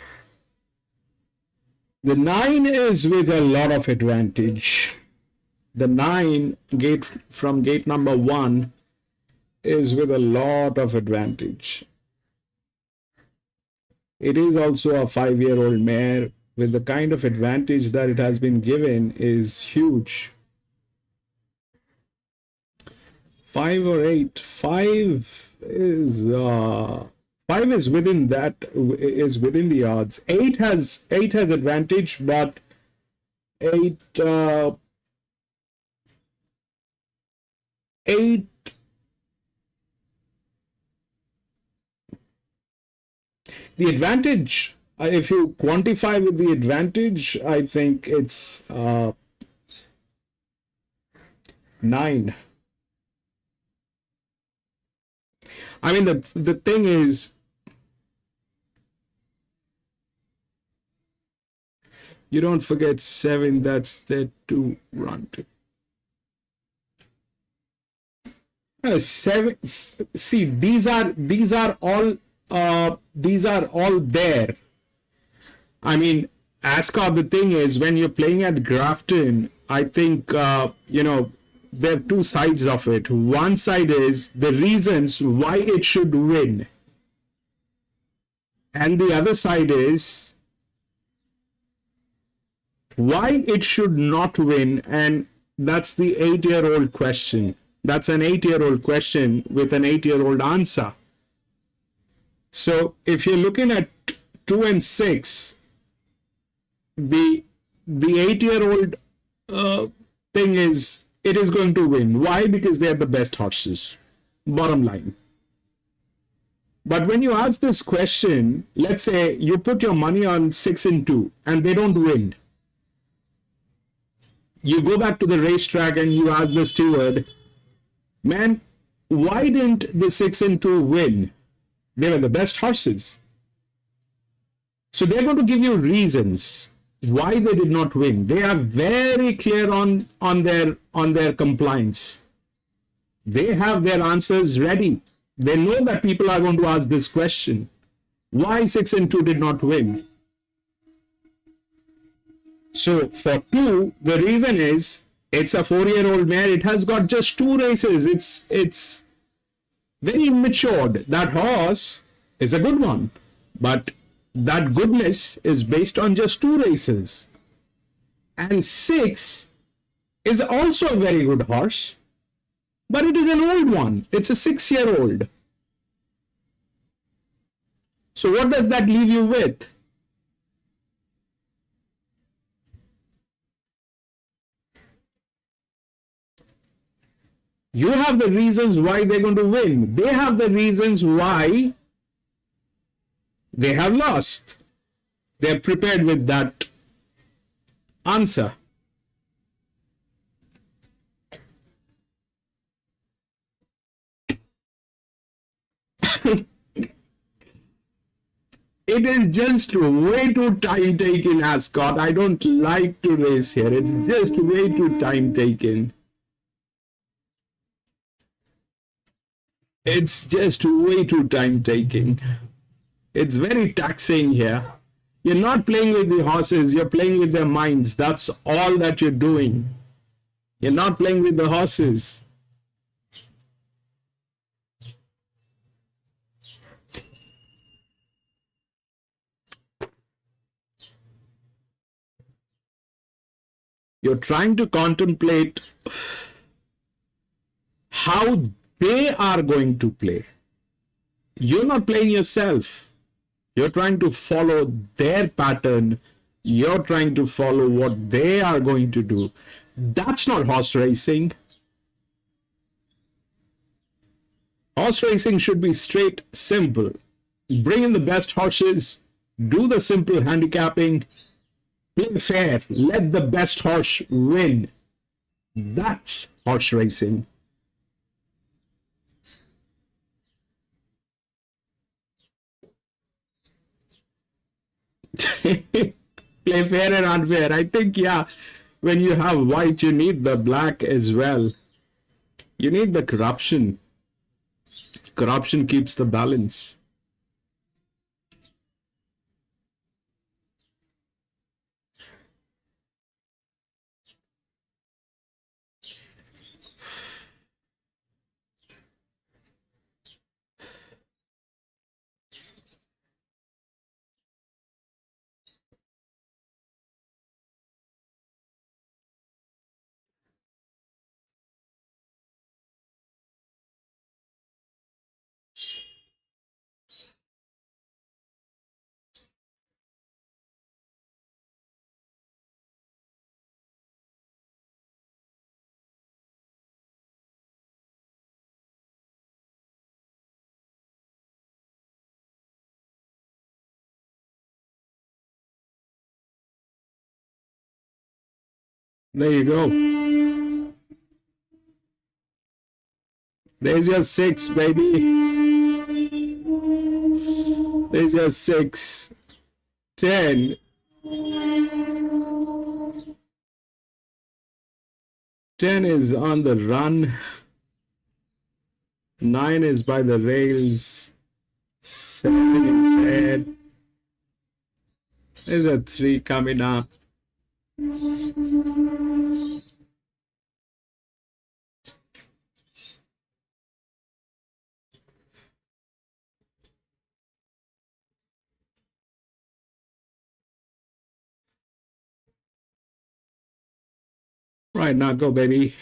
The 9 is with a lot of advantage. The 9 from gate number 1 is with a lot of advantage. It is also a 5-year-old mare with the kind of advantage that it has been given is huge. 5 or 8. 5 is within the odds. 8 has advantage, but 8 the advantage, if you quantify with the advantage, I think it's 9. I mean, the thing is, you don't forget 7, that's there to run to. 7, see, these are all there. I mean, Ascot, the thing is, when you're playing at Grafton, I think, there are 2 sides of it. One side is the reasons why it should win. And the other side is why it should not win. And that's the 8-year-old question. That's an 8-year-old question with an 8-year-old answer. So if you're looking at 2 and 6, the 8-year-old thing is, it is going to win. Why? Because they are the best horses. Bottom line. But when you ask this question, let's say you put your money on 6 and 2 and they don't win. You go back to the racetrack and you ask the steward, man, why didn't the 6 and 2 win? They were the best horses. So they're going to give you reasons why they did not win. They are very clear on their compliance. They have their answers ready. They know that people are going to ask this question. Why 6 and 2 did not win? So for 2, the reason is it's a 4-year-old mare. It has got just 2 races. It's very matured. That horse is a good one, but that goodness is based on just 2 races. And 6 is also a very good horse, but it is an old one. It's a 6-year-old. So what does that leave you with? You have the reasons why they're going to win. They have the reasons why they have lost. They're prepared with that answer. It is just way too time taking, Ascot. I don't like to race here. It's just way too time taking. It's just way too time taking. It's very taxing here. You're not playing with the horses, you're playing with their minds. That's all that you're doing. You're not playing with the horses. You're trying to contemplate how they are going to play. You're not playing yourself. You're trying to follow their pattern. You're trying to follow what they are going to do. That's not horse racing. Horse racing should be straight, simple. Bring in the best horses, do the simple handicapping, play fair, let the best horse win. That's horse racing. Play fair and unfair. I think, yeah, when you have white, you need the black as well. You need the corruption. Corruption keeps the balance. There you go. There's your 6, baby. There's your 6. 10. 10 is on the run. 9 is by the rails. 7 is dead. There's a 3 coming up. Right, now go, baby.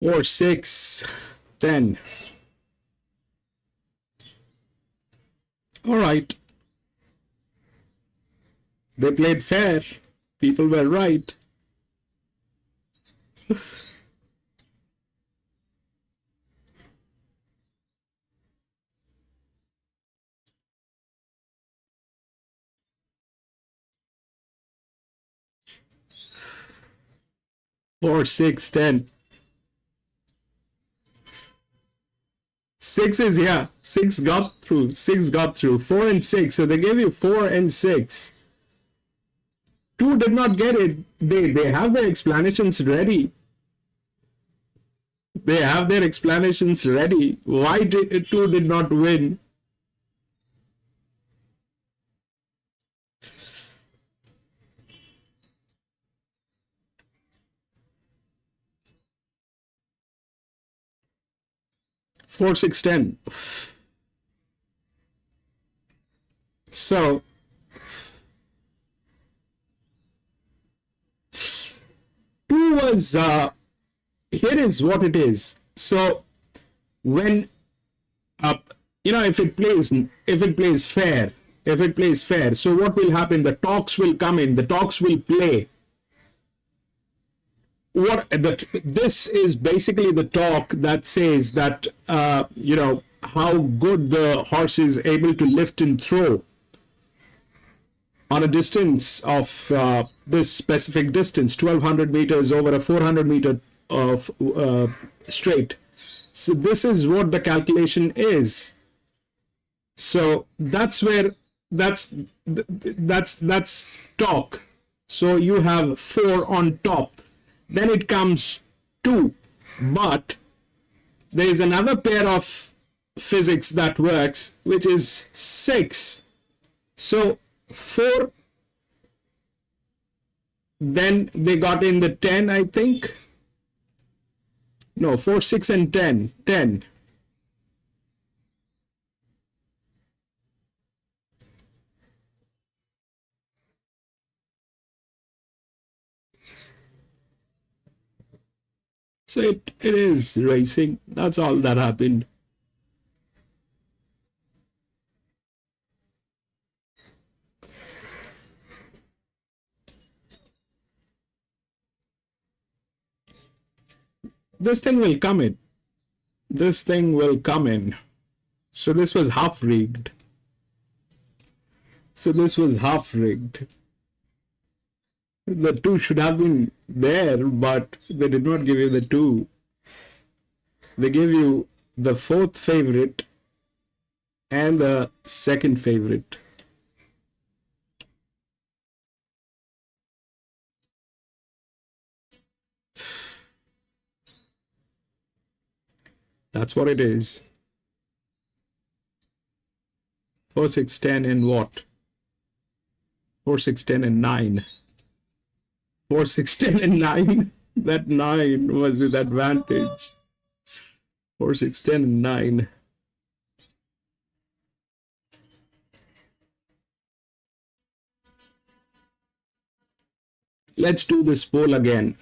Or 6, 10. All right. They played fair. People were right. Or 6, 10. 6 is here. 6 got through. 6 got through. 4 and 6. So they gave you 4 and 6. 2 did not get it. They have their explanations ready. They have their explanations ready. Why 2 did not win? Four, 6, 10. So 2 was here is what it is. So when if it plays fair, so what will happen? The talks will come in, the talks will play. This is basically the talk that says that how good the horse is able to lift and throw on a distance of this specific distance, 1200 meters over a 400 meter of straight. So this is what the calculation is. So that's where that's talk. So you have 4 on top. Then it comes 2, but there is another pair of physics that works, which is 6. So 4. Then they got in the 10, I think. No, 4, 6, and 10. 10. So it is racing. That's all that happened. This thing will come in. This thing will come in. So this was half rigged. The 2 should have been there, but they did not give you the 2. They gave you the 4th favorite and the 2nd favorite. That's what it is. 4, 6, 10 and what? 4, 6, 10 and 9. 4, 6, 10 and 9. That 9 was with advantage. 4, 6, 10 and 9. Let's do this poll again.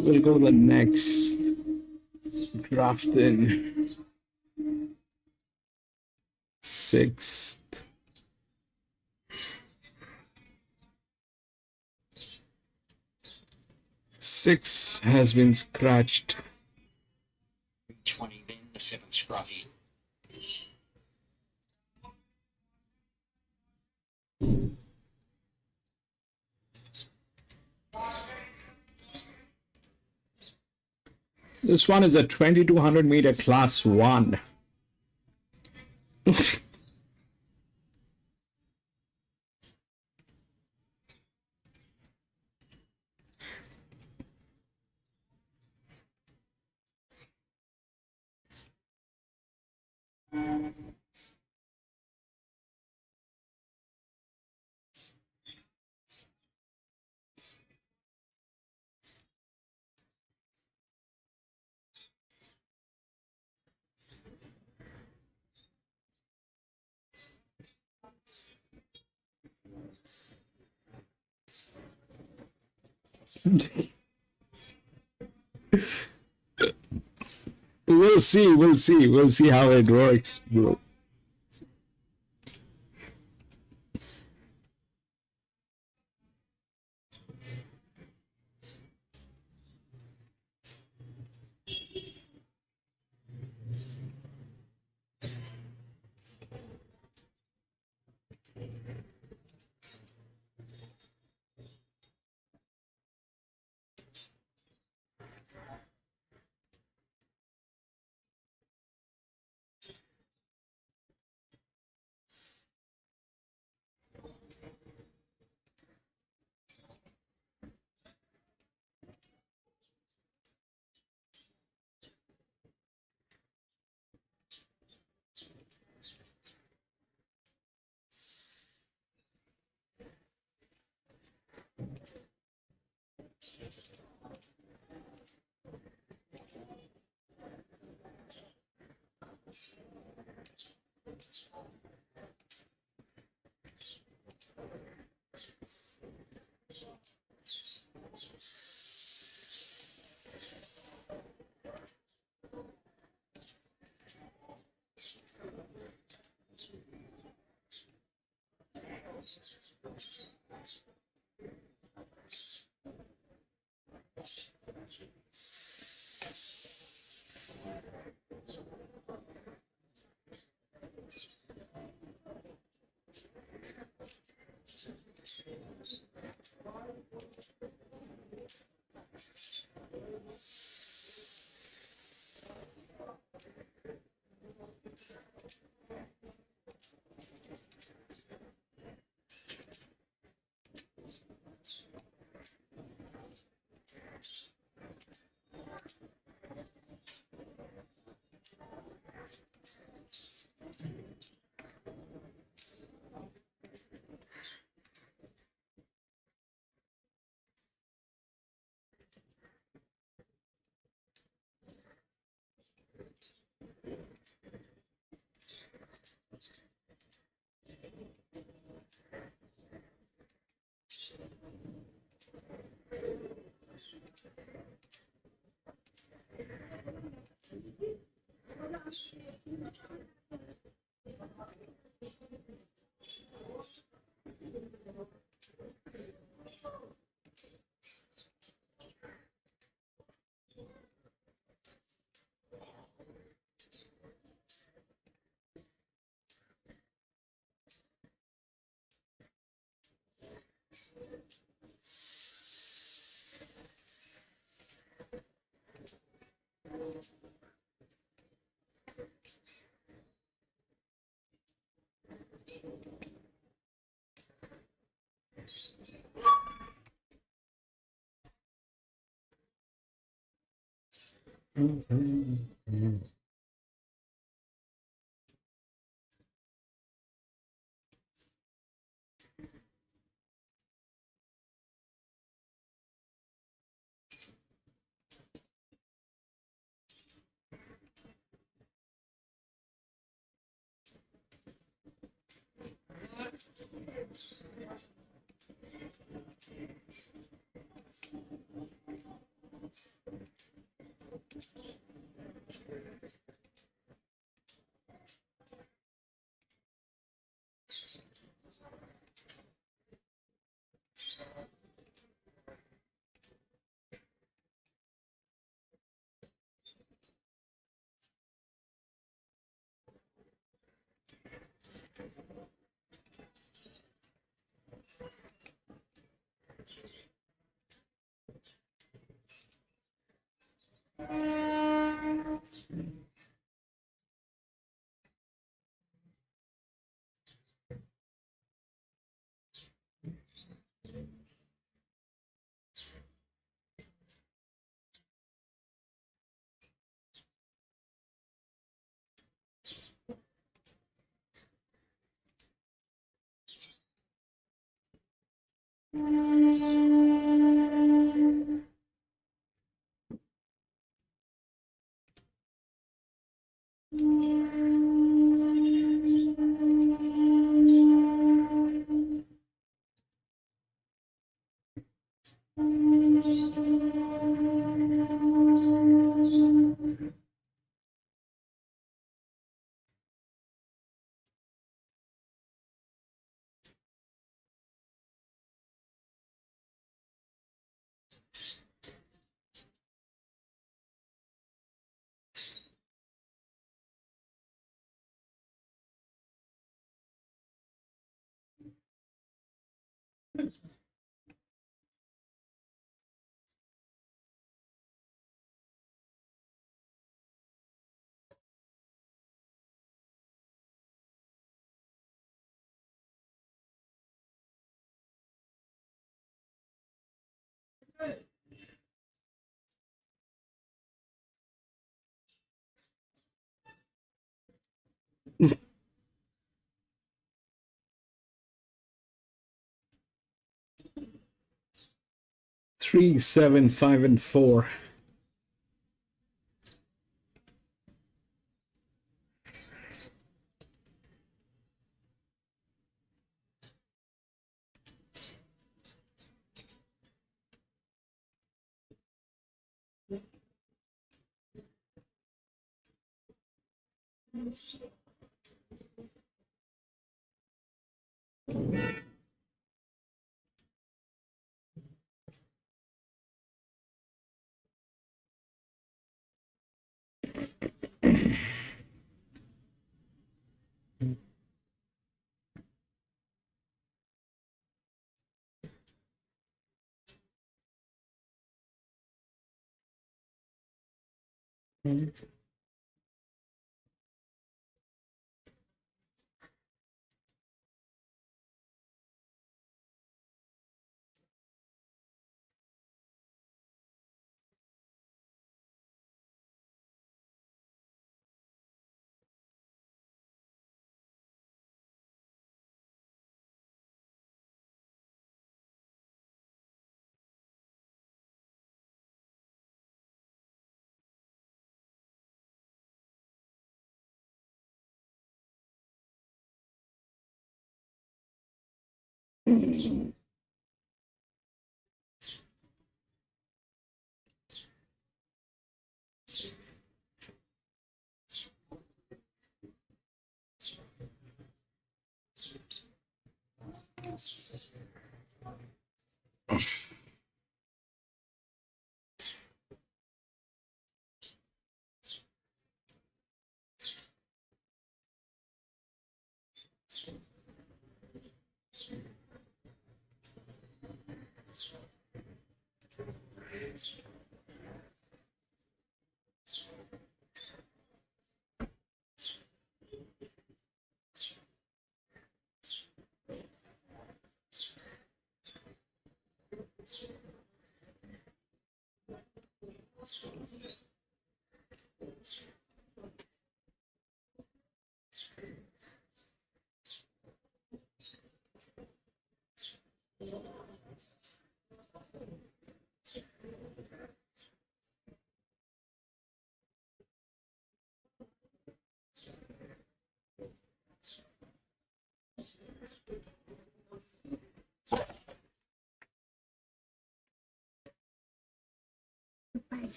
We'll go to the next. Grafton. 6th. Six has been scratched. 20, then the 7 scruffy. This one is a 2200 meter class 1. We'll see how it works, bro. 3, 7, 5, and 4.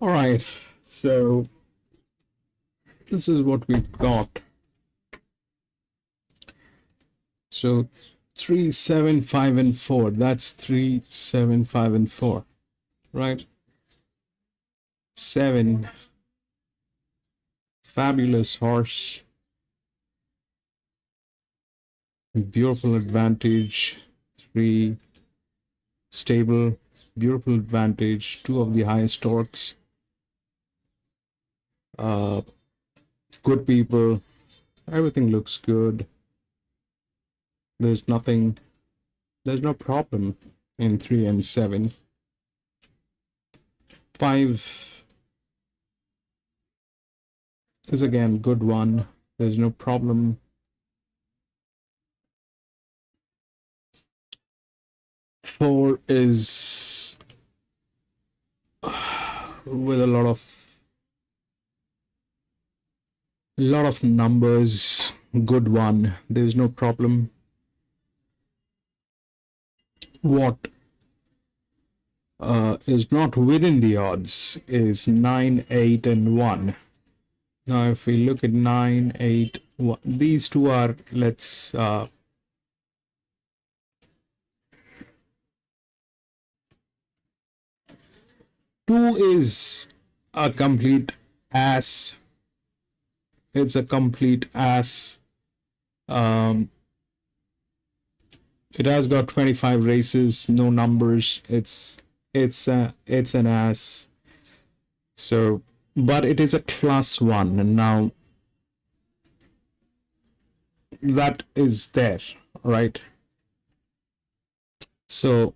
All right, so this is what we've got. So 3, 7, 5, and 4. That's 3, 7, 5, and 4, right? 7, fabulous horse, beautiful advantage. 3, stable, beautiful advantage. 2 of the highest torques. Good people, everything looks good. There's no problem in 3 and 7. 5 is again good one. There's no problem. 4 is with a lot of numbers. Good one. There's no problem. What is not within the odds is 9, 8, and 1. Now, if we look at 9, 8, 1, these two are, let's 2 is a complete ass. It's a complete ass. It has got 25 races, no numbers. It's an ass. So, but it is a class 1, and now that is there, right? So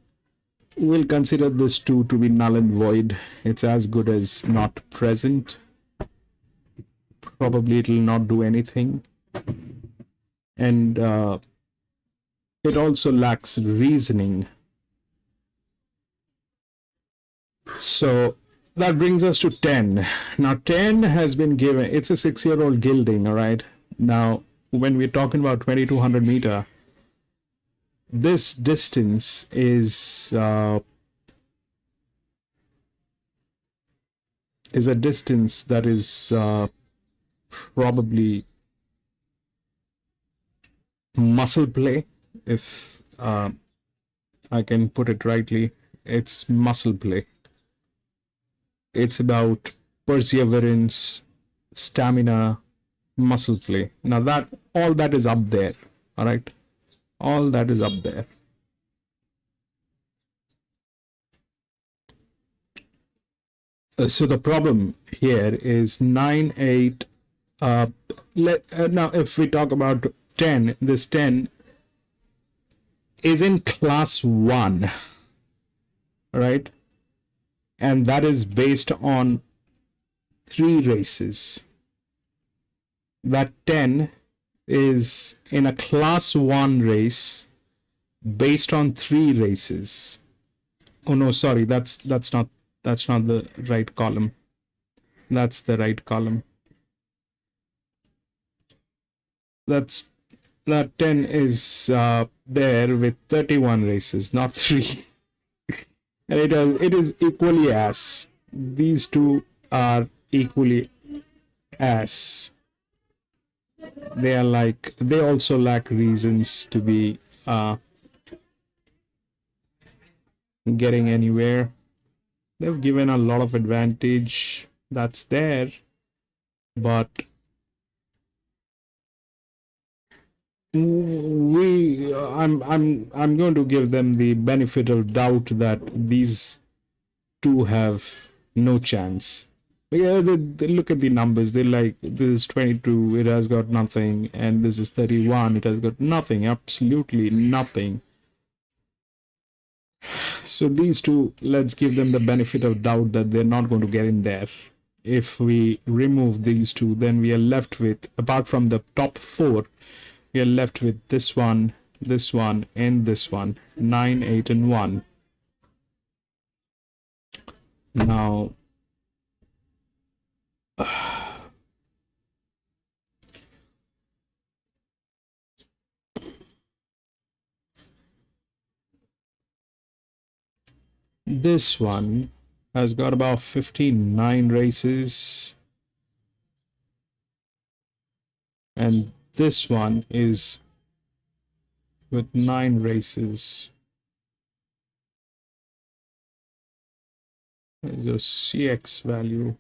we'll consider this 2 to be null and void. It's as good as not present. Probably it will not do anything. And it also lacks reasoning. So that brings us to 10. Now 10 has been given, it's a 6-year-old gilding, all right? Now, when we're talking about 2200 meter, this distance is a distance that is probably muscle play, if I can put it rightly. It's muscle play. It's about perseverance, stamina, muscle play. Now that all that is up there, all right? All that is up there. So the problem here is 9, 8. Now, if we talk about 10, this 10 is in class 1, right? And that is based on 3 races. That 10 is in a class 1 race based on 3 races. Oh no, sorry, that's not the right column. That's the right column. That 10 is there with 31 races, not 3. And it is equally as. These two are equally as. They are like, they also lack reasons to be getting anywhere. They've given a lot of advantage that's there, but I'm going to give them the benefit of doubt that these two have no chance. Yeah, they look at the numbers. They like, this is 22, it has got nothing, and this is 31, it has got nothing, absolutely nothing. So these two, let's give them the benefit of doubt that they're not going to get in there. If we remove these two, then we are left with, apart from the top 4, we are left with this one, and this one. 9, 8, and 1. Now, this one has got about 59 races, and this one is with 9 races. There's a CX value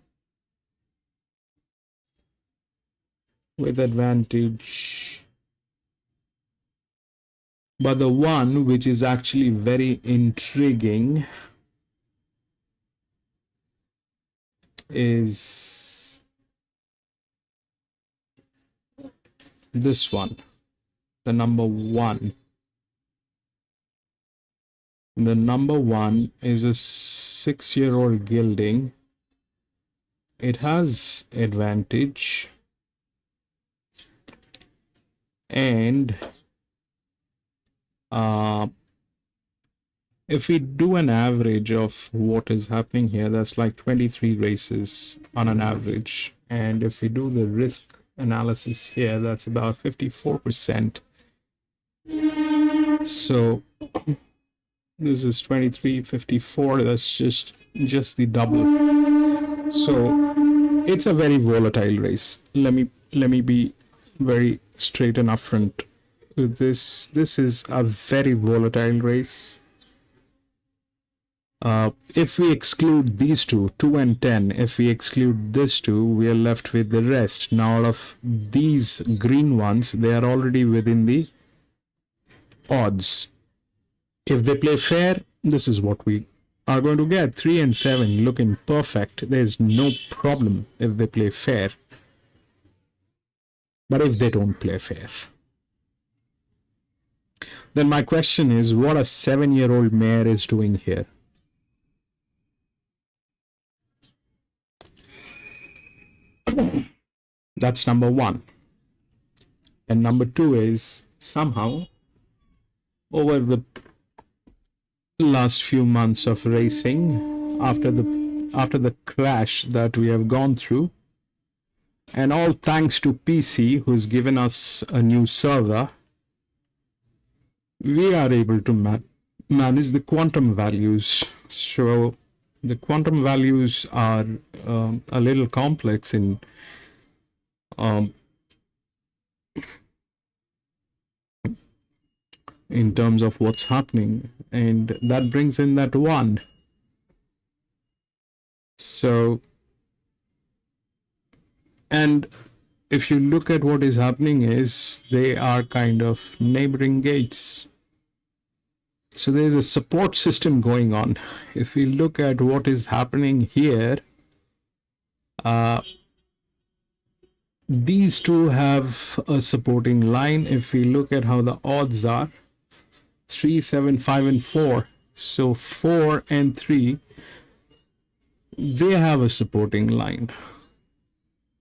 with advantage. But the one which is actually very intriguing is this one, the number 1. The number 1 is a 6-year-old gelding. It has advantage, and if we do an average of what is happening here, that's like 23 races on an average. And if we do the risk analysis here, that's about 54%. So this is 23, 54, that's just the double. So it's a very volatile race. Let me be very straight and upfront with this. This is a very volatile race. If we exclude these two, 2 and 10, if we exclude this two, we are left with the rest. Now, out of these green ones, they are already within the odds. If they play fair, this is what we are going to get. 3 and 7 looking perfect. There's no problem if they play fair. But if they don't play fair, then my question is, what a 7-year-old mare is doing here. That's number 1. And number 2 is, somehow over the last few months of racing, after the crash that we have gone through, and all thanks to PC, who's given us a new server, we are able to manage the quantum values. So the quantum values are a little complex in terms of what's happening, and that brings in that 1. So, and if you look at what is happening is, they are kind of neighboring gates. So there's a support system going on. If we look at what is happening here, These two have a supporting line. If we look at how the odds are, 3, 7, 5, and 4. So 4 and 3, they have a supporting line.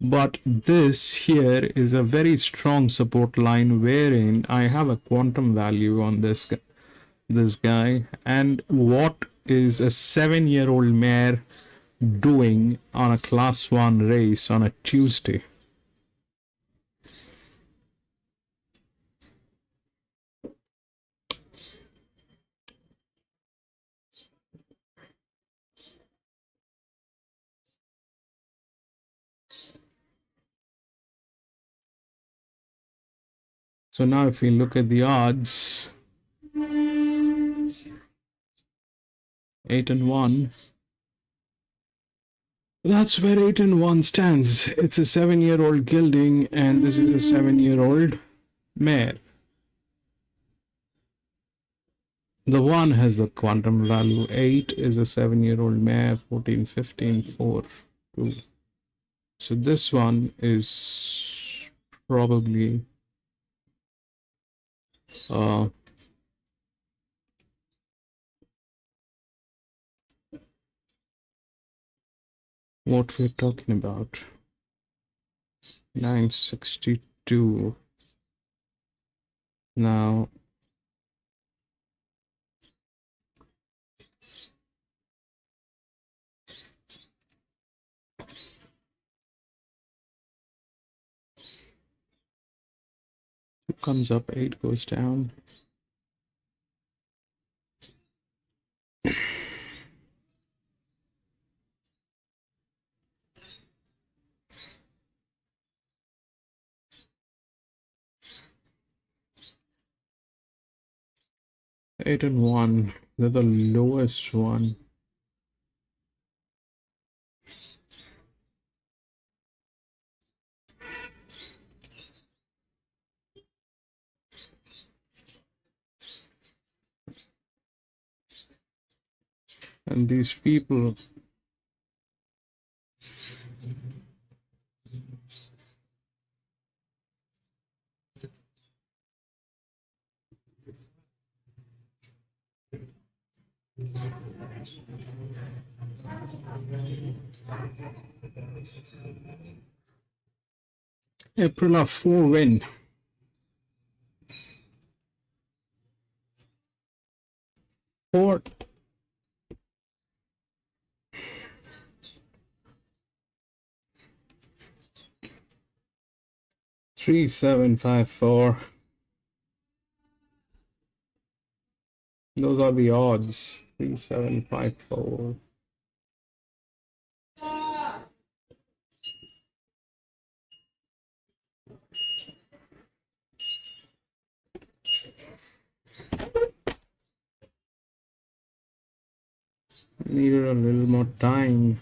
But this here is a very strong support line wherein I have a quantum value on this guy. And what is a 7-year-old mare doing on a class 1 race on a Tuesday? So now if we look at the odds, 8 and 1. That's where 8 and 1 stands. It's a 7-year-old gelding, and this is a 7-year-old mare. The 1 has the quantum value. 8 is a 7-year-old mare. 14, 15, 4, 2. So this one is probably what we're talking about. 962. Now it comes up, 8 goes down. Eight and 1. They're the lowest one. And these people, April of 4 win. 4. Three, 7, 5, 4. Those are the odds. 3, 7, 5, 4. Needed a little more time.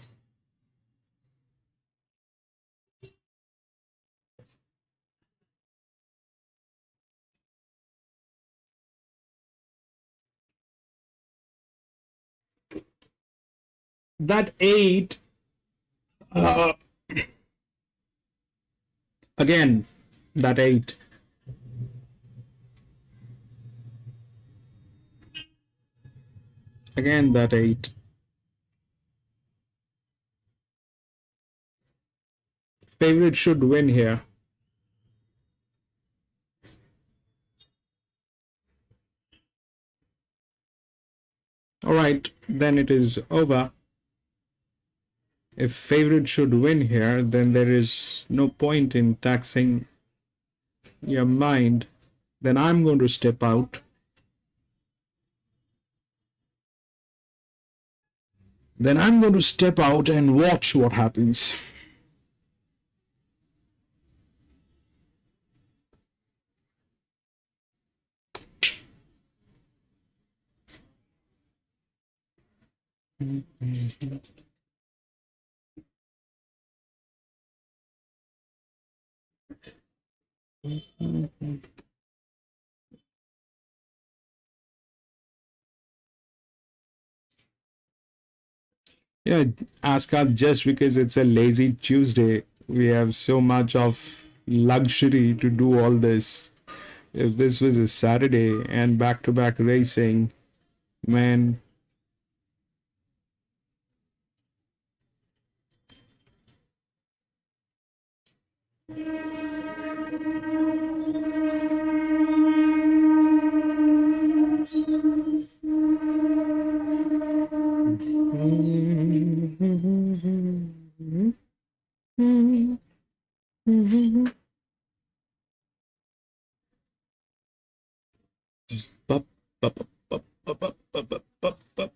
That 8, again, that 8. Again, that 8. Favorite should win here. All right, then it is over. If favorite should win here, then there is no point in taxing your mind. Then I'm going to step out. Then I'm going to step out and watch what happens. Yeah, Askar, just because it's a lazy Tuesday, we have so much of luxury to do all this. If this was a Saturday and back to back racing, man. Bup, bup, bup, bup, bup, bup, bup, bup, bup.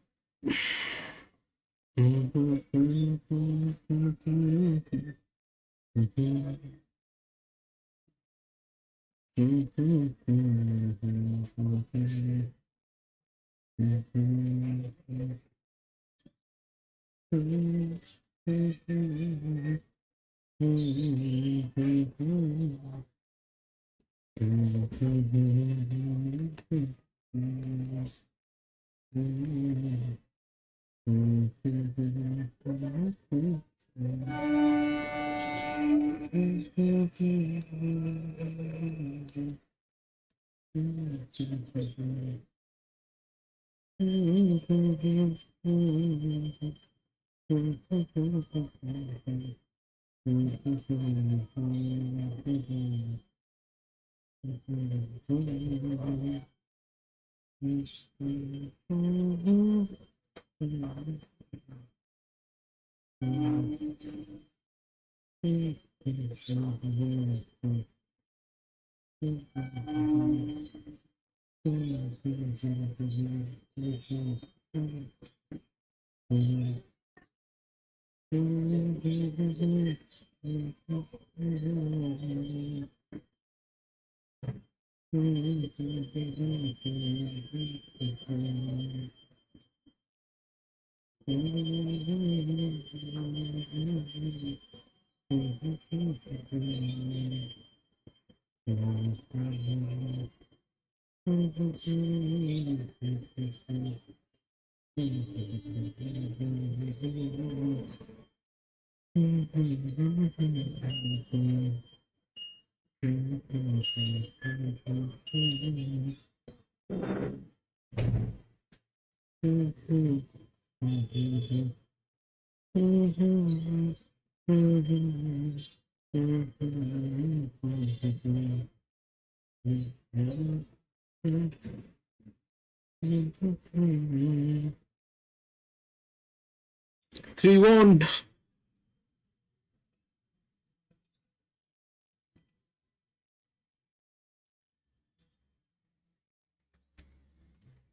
Three won.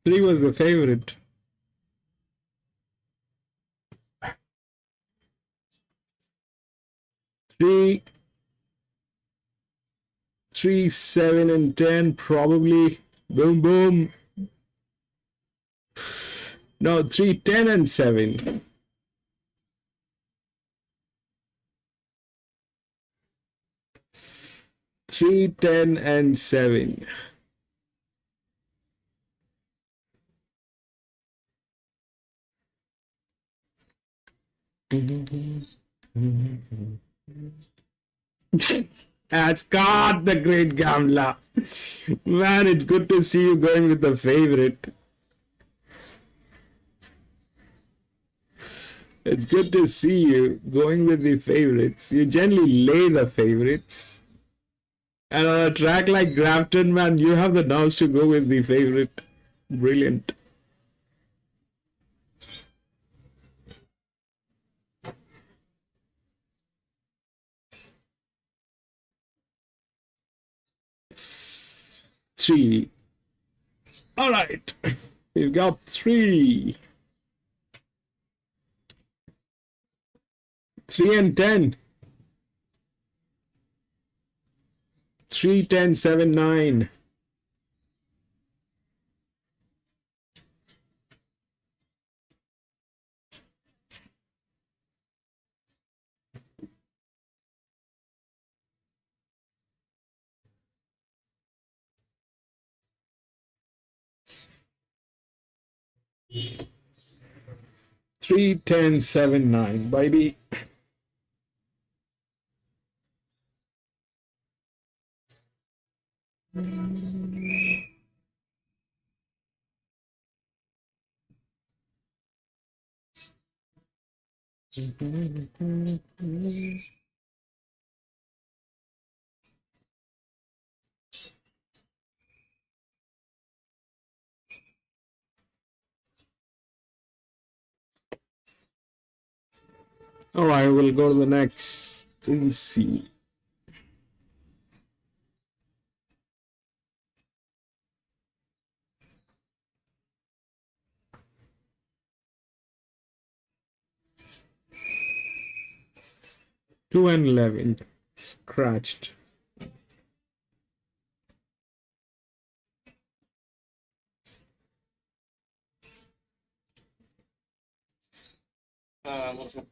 Three was the favorite. Three, 3, 7, and 10 probably. Boom, boom. No, 3, 10, and 7. 3, 10, and 7. Scott, the great gambler. Man, it's good to see you going with the favorite. It's good to see you going with the favorites. You generally lay the favorites. And on a track like Grafton, man, you have the nerves to go with the favorite. Brilliant. Three. All right. We've got 3. 3 and 10. 3, 10, 7, 9. 3:10.79, baby. All right, we'll go to the next CC. Two and 11 scratched. What's up?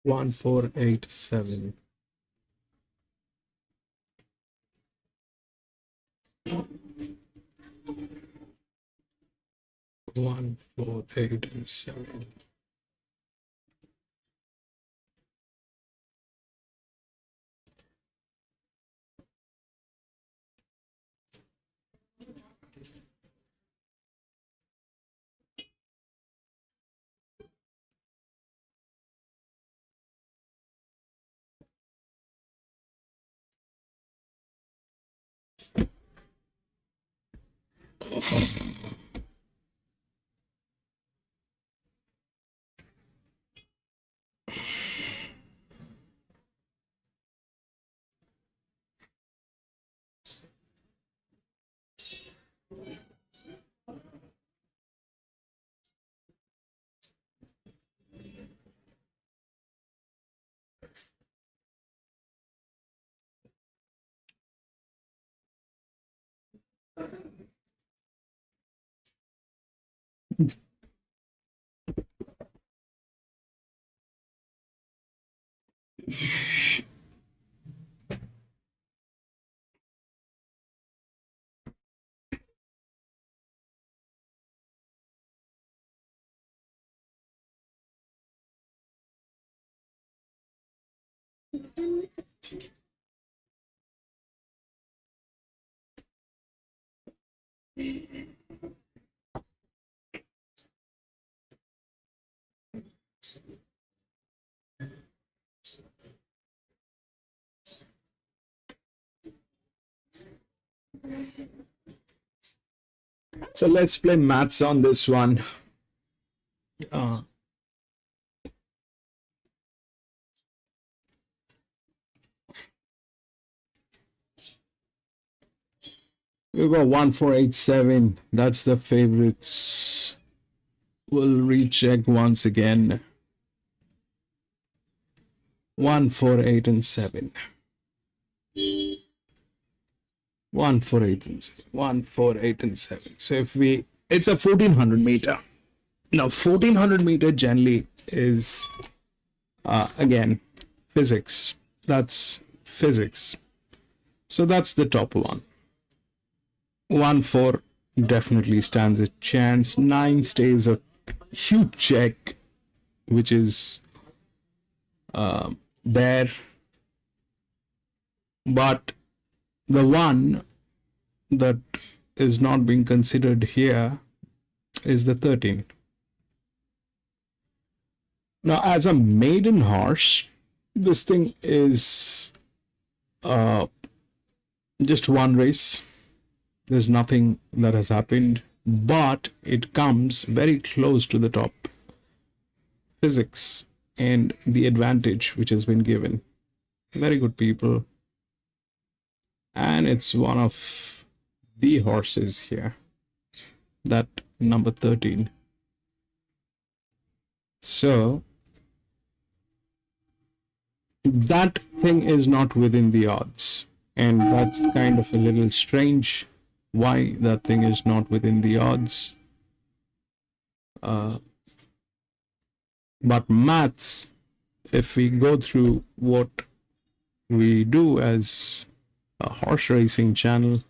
1487. One, 4, 8, and 7. So let's play maths on this one. We've got 1487. That's the favorites. We'll recheck once again. 1, 4, 8, and 7. 1, 4, 8, and 7. 1, 4, 8, and 7. So if we, it's a 1400 meter. Now 1400 meter generally is again physics. That's physics. So that's the top one. 1, 4 definitely stands a chance. 9 stays a huge check, which is there. But the one that is not being considered here is the 13. Now, as a maiden horse, this thing is just one race. There's nothing that has happened, but it comes very close to the top physics and the advantage which has been given. Very good people. And it's one of the horses here, that number 13. So that thing is not within the odds, and that's kind of a little strange why that thing is not within the odds. But maths, if we go through what we do as a horse racing channel,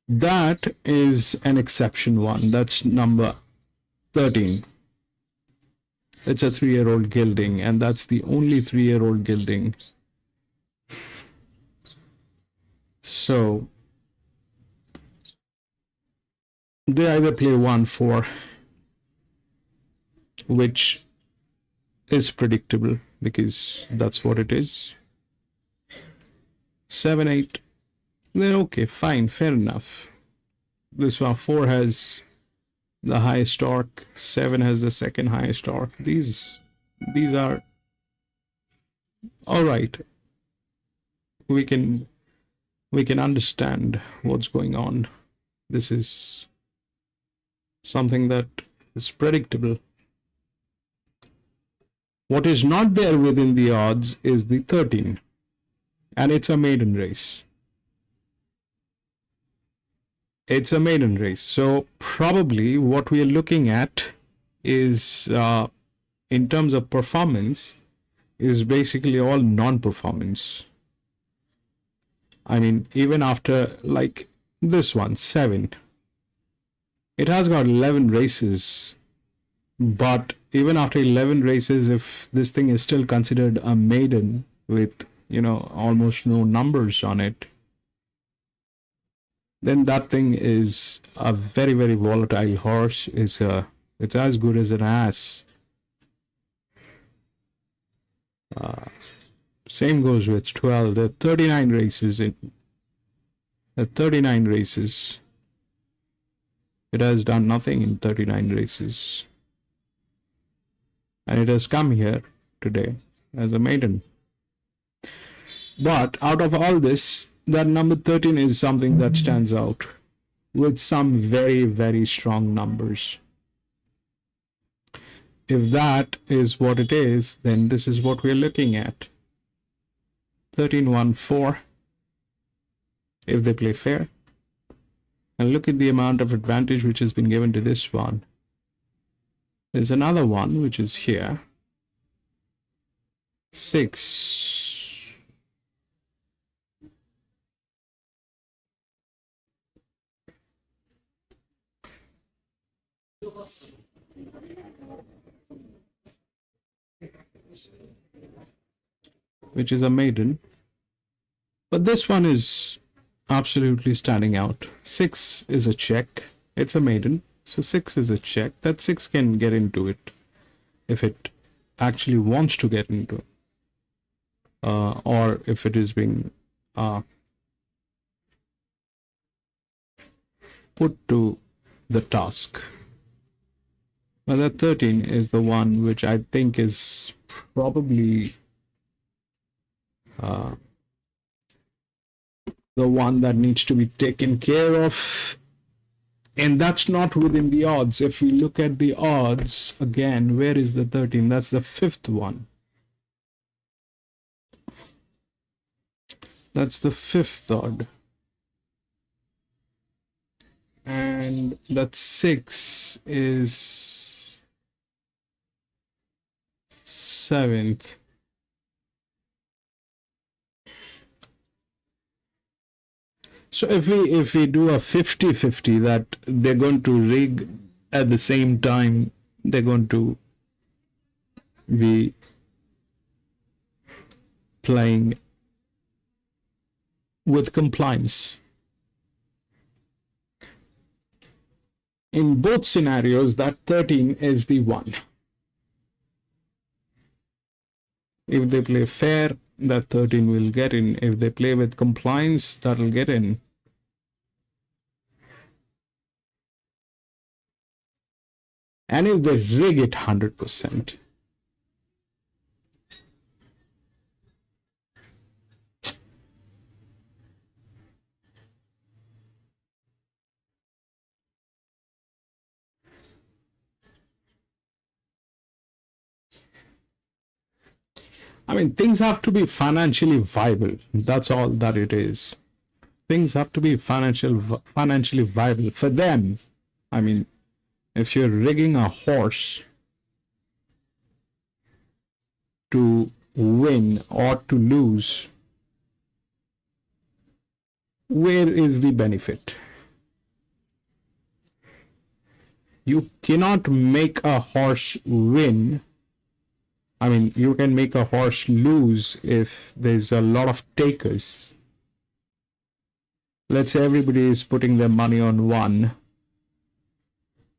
that is an exception one. That's number 13. It's a 3-year-old gelding, and that's the only 3-year-old gelding. So they either play 1, 4, which is predictable because that's what it is. 7, 8, then okay, fine, fair enough. This one 4 has the highest torque, 7 has the second highest torque. These are all right. We can understand what's going on. This is something that is predictable. What is not there within the odds is the 13, and it's a maiden race. It's a maiden race. So probably what we are looking at is, in terms of performance, is basically all non-performance. I mean, even after, like this one, 7, it has got 11 races, but even after 11 races, if this thing is still considered a maiden with, you know, almost no numbers on it, then that thing is a very, very volatile horse. It's as good as an ass. Same goes with 12. There are 39 races in. There are 39 races. It has done nothing in 39 races, and it has come here today as a maiden. But out of all this, that number 13 is something that stands out with some very, very strong numbers. If that is what it is, then this is what we're looking at. 13, 1, 4. if they play fair. And look at the amount of advantage which has been given to this one. There's another one which is here. 6. Which is a maiden. But this one is absolutely standing out. 6 is a check. It's a maiden. So 6 is a check. That 6 can get into it if it actually wants to get into it. Or if it is being put to the task. But that 13 is the one which I think is probably the one that needs to be taken care of, and that's not within the odds. If we look at the odds again, where is the 13? That's the 5th one. That's the 5th odd, and that 6 is 7th. So if we do a 50-50 that they're going to rig at the same time, they're going to be playing with compliance. In both scenarios, that 13 is the one. If they play fair, that 13 will get in. If they play with compliance, that'll get in. And if they rig it 100%, I mean, things have to be financially viable. That's all that it is. Things have to be financially viable for them. I mean, if you're rigging a horse to win or to lose, where is the benefit? You cannot make a horse win. I mean, you can make a horse lose if there's a lot of takers. Let's say everybody is putting their money on 1,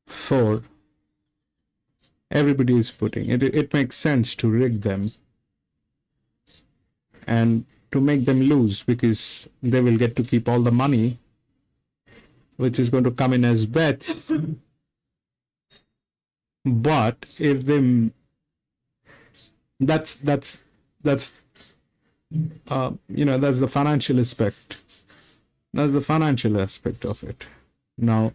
4. Everybody is putting it. It makes sense to rig them and to make them lose, because they will get to keep all the money, which is going to come in as bets. But if they, that's you know, that's the financial aspect. That's the financial aspect of it. Now,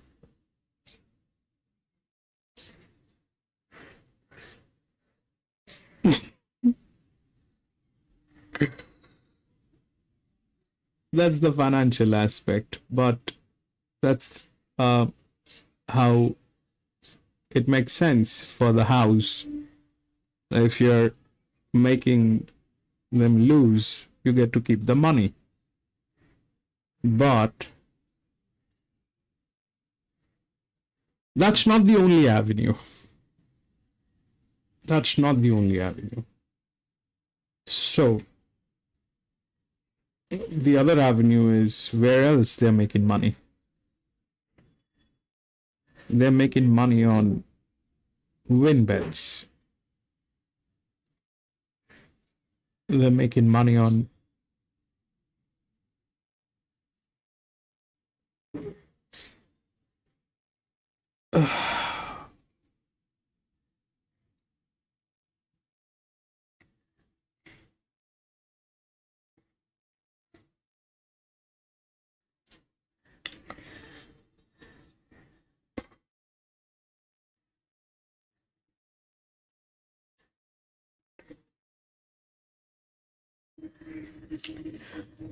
that's the financial aspect, but that's how it makes sense for the house. If you're making them lose, you get to keep the money. But that's not the only avenue. That's not the only avenue. So the other avenue is where else they're making money. They're making money on win bets. They're making money on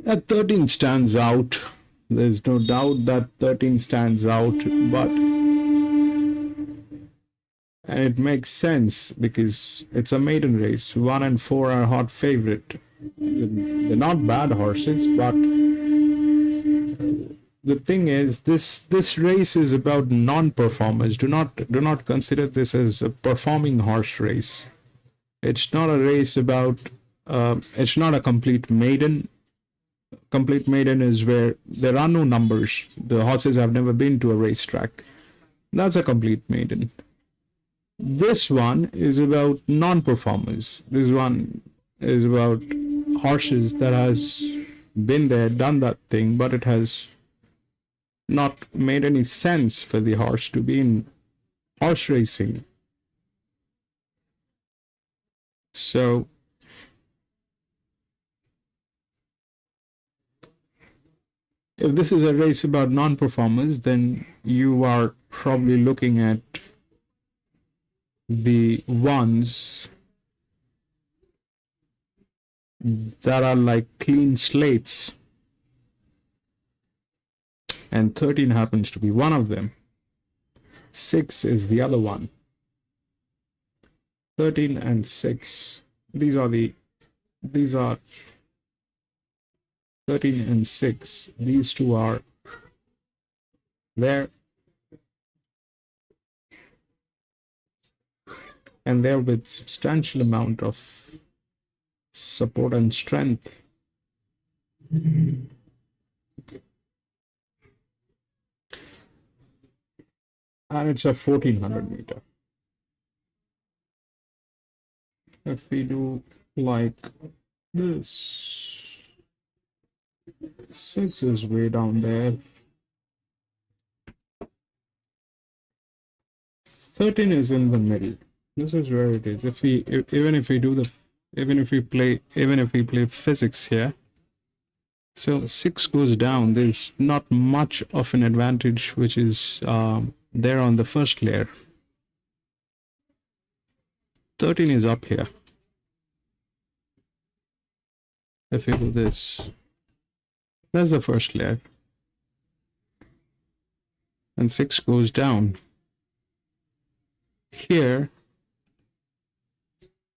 that 13 stands out There's no doubt that 13 stands out, but and it makes sense because it's a maiden race. 1 and 4 are hot favorite. They're not bad horses, but the thing is, this race is about non-performers. Do not consider this as a performing horse race. It's not a race about. It's not a complete maiden. Complete maiden is where there are no numbers. The horses have never been to a racetrack. That's a complete maiden. This one is about non-performers. This one is about horses that has been there, done that thing, but it has not made any sense for the horse to be in horse racing. So if this is a race about non-performers, then you are probably looking at the ones that are like clean slates, and 13 happens to be one of them. 6 is the other one. 13 and 6, these are 13 and 6, these two are there, and they're with substantial amount of support and strength. And it's a 1400 meter. If we do like this, 6 is way down there. 13 is in the middle. This is where it is. Even if we play physics here, so 6 goes down. There's not much of an advantage which is there on the first layer. 13 is up here. If we do this, that's the first layer, and 6 goes down. Here,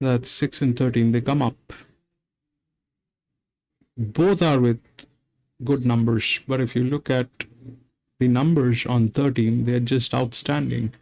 that's 6 and 13, they come up. Both are with good numbers, but if you look at the numbers on 13, they're just outstanding.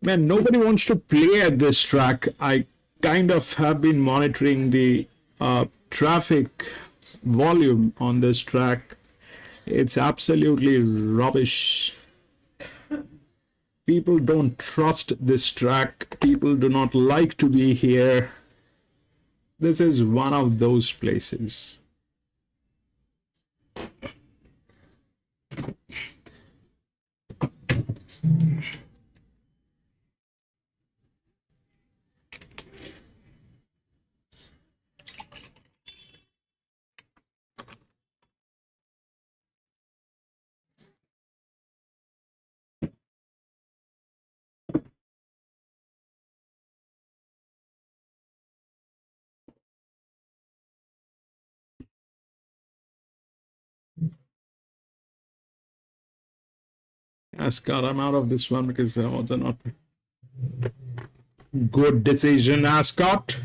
Man, nobody wants to play at this track. I kind of have been monitoring the traffic volume on this track. It's absolutely rubbish. People don't trust this track. People do not like to be here. This is one of those places. Ascot, I'm out of this one because that was a not good decision, Ascot.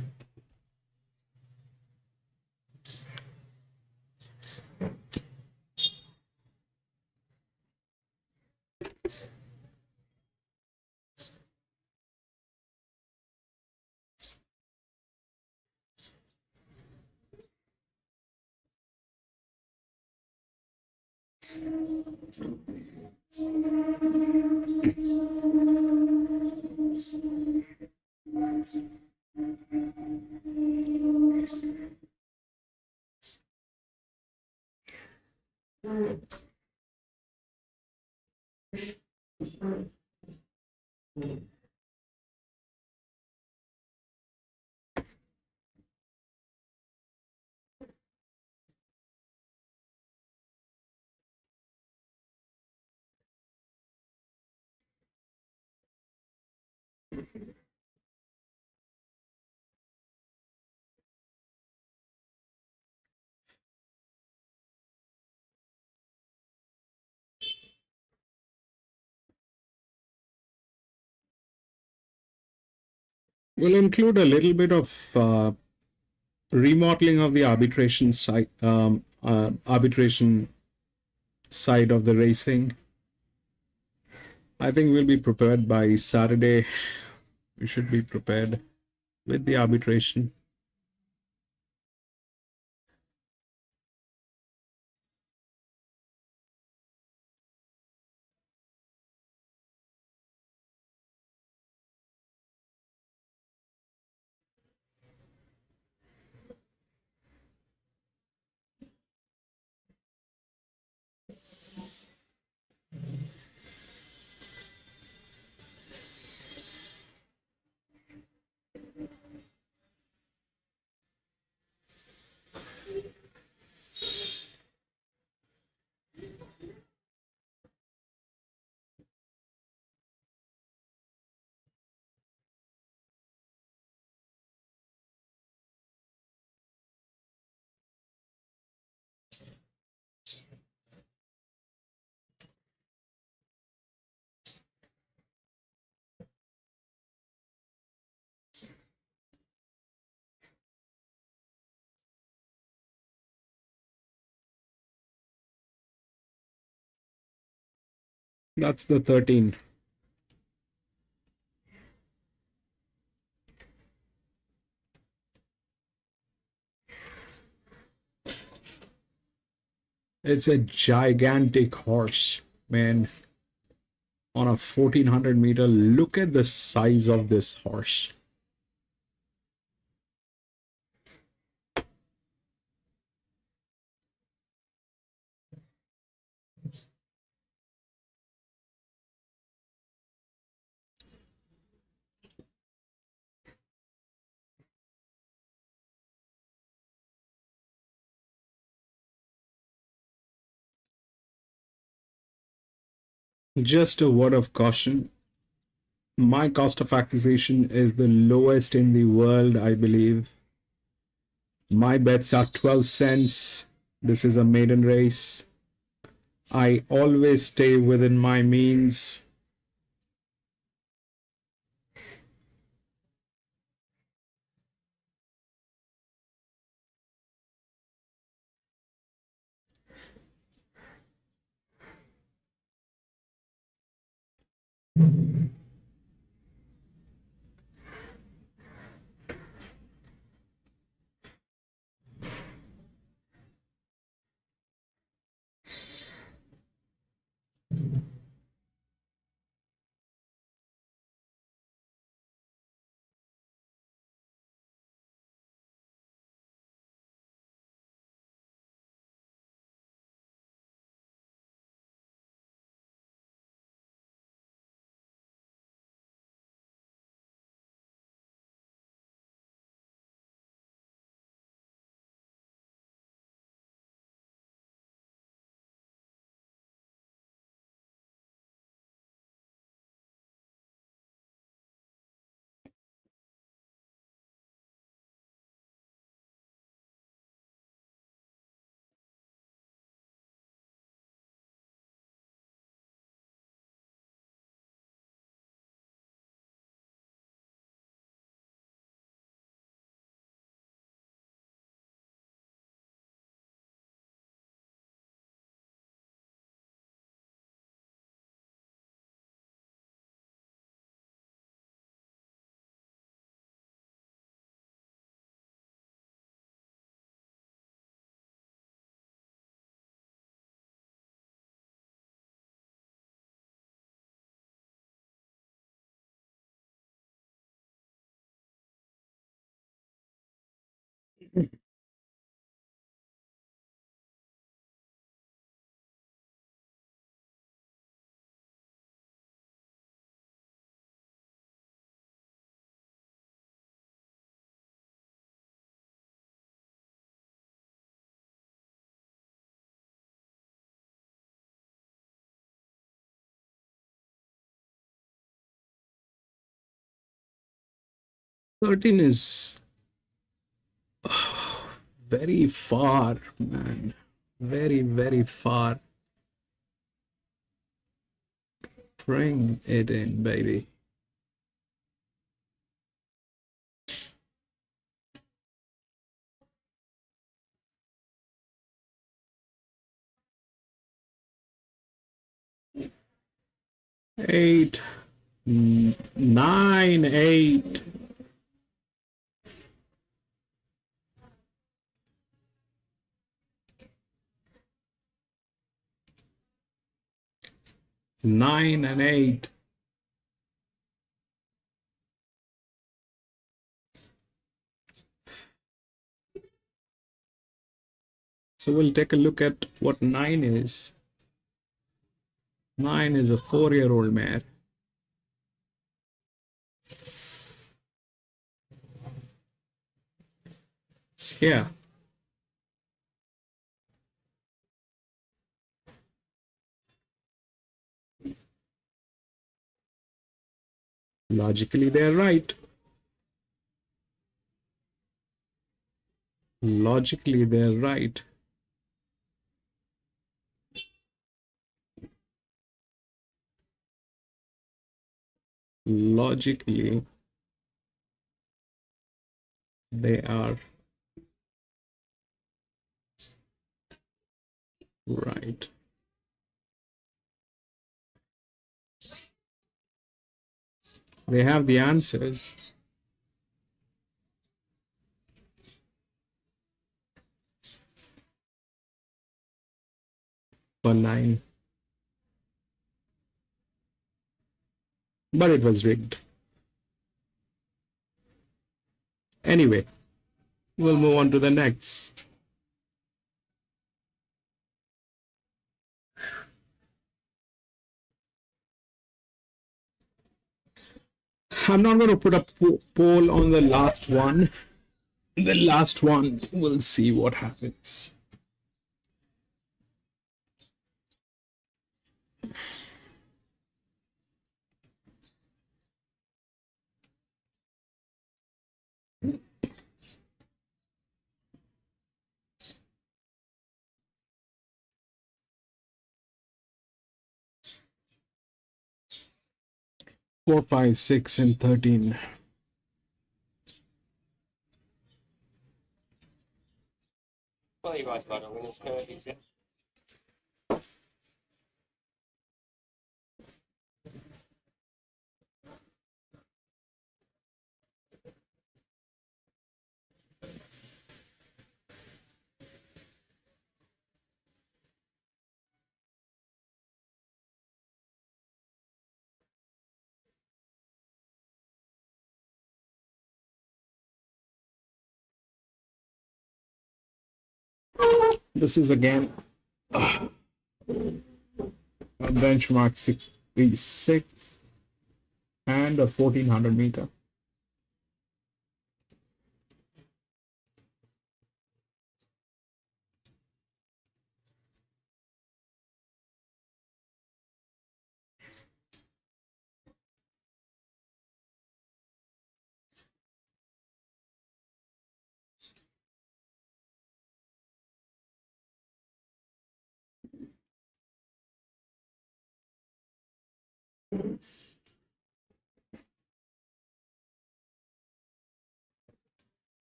We'll include a little bit of remodeling of the arbitration side of the racing. I think we'll be prepared by Saturday. We should be prepared with the arbitration. That's the 13. It's a gigantic horse, man. On a 1400-meter, look at the size of this horse. Just a word of caution. My cost of acquisition is the lowest in the world, I believe. My bets are 12 cents. This is a maiden race. I always stay within my means. 13 is very far, man. Very, very far. Bring it in, baby. Eight, 9, 8. Nine and 8. So we'll take a look at what 9 is. 9 is a 4-year-old mare. It's here. Logically, they're right. Logically, they're right. Logically, they are right. They have the answers. For 9. But it was rigged. Anyway, we'll move on to the next. I'm not going to put a poll on the last one. The last one, we'll see what happens. Four, 5, 6, and 13. Well, you guys like a winner's curve, is it? This is again a benchmark 66 and a 1400 meter.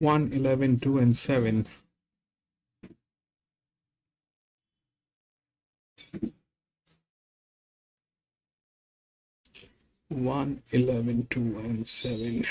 1, 11, 2, and 7. One, 11, 2, and 7.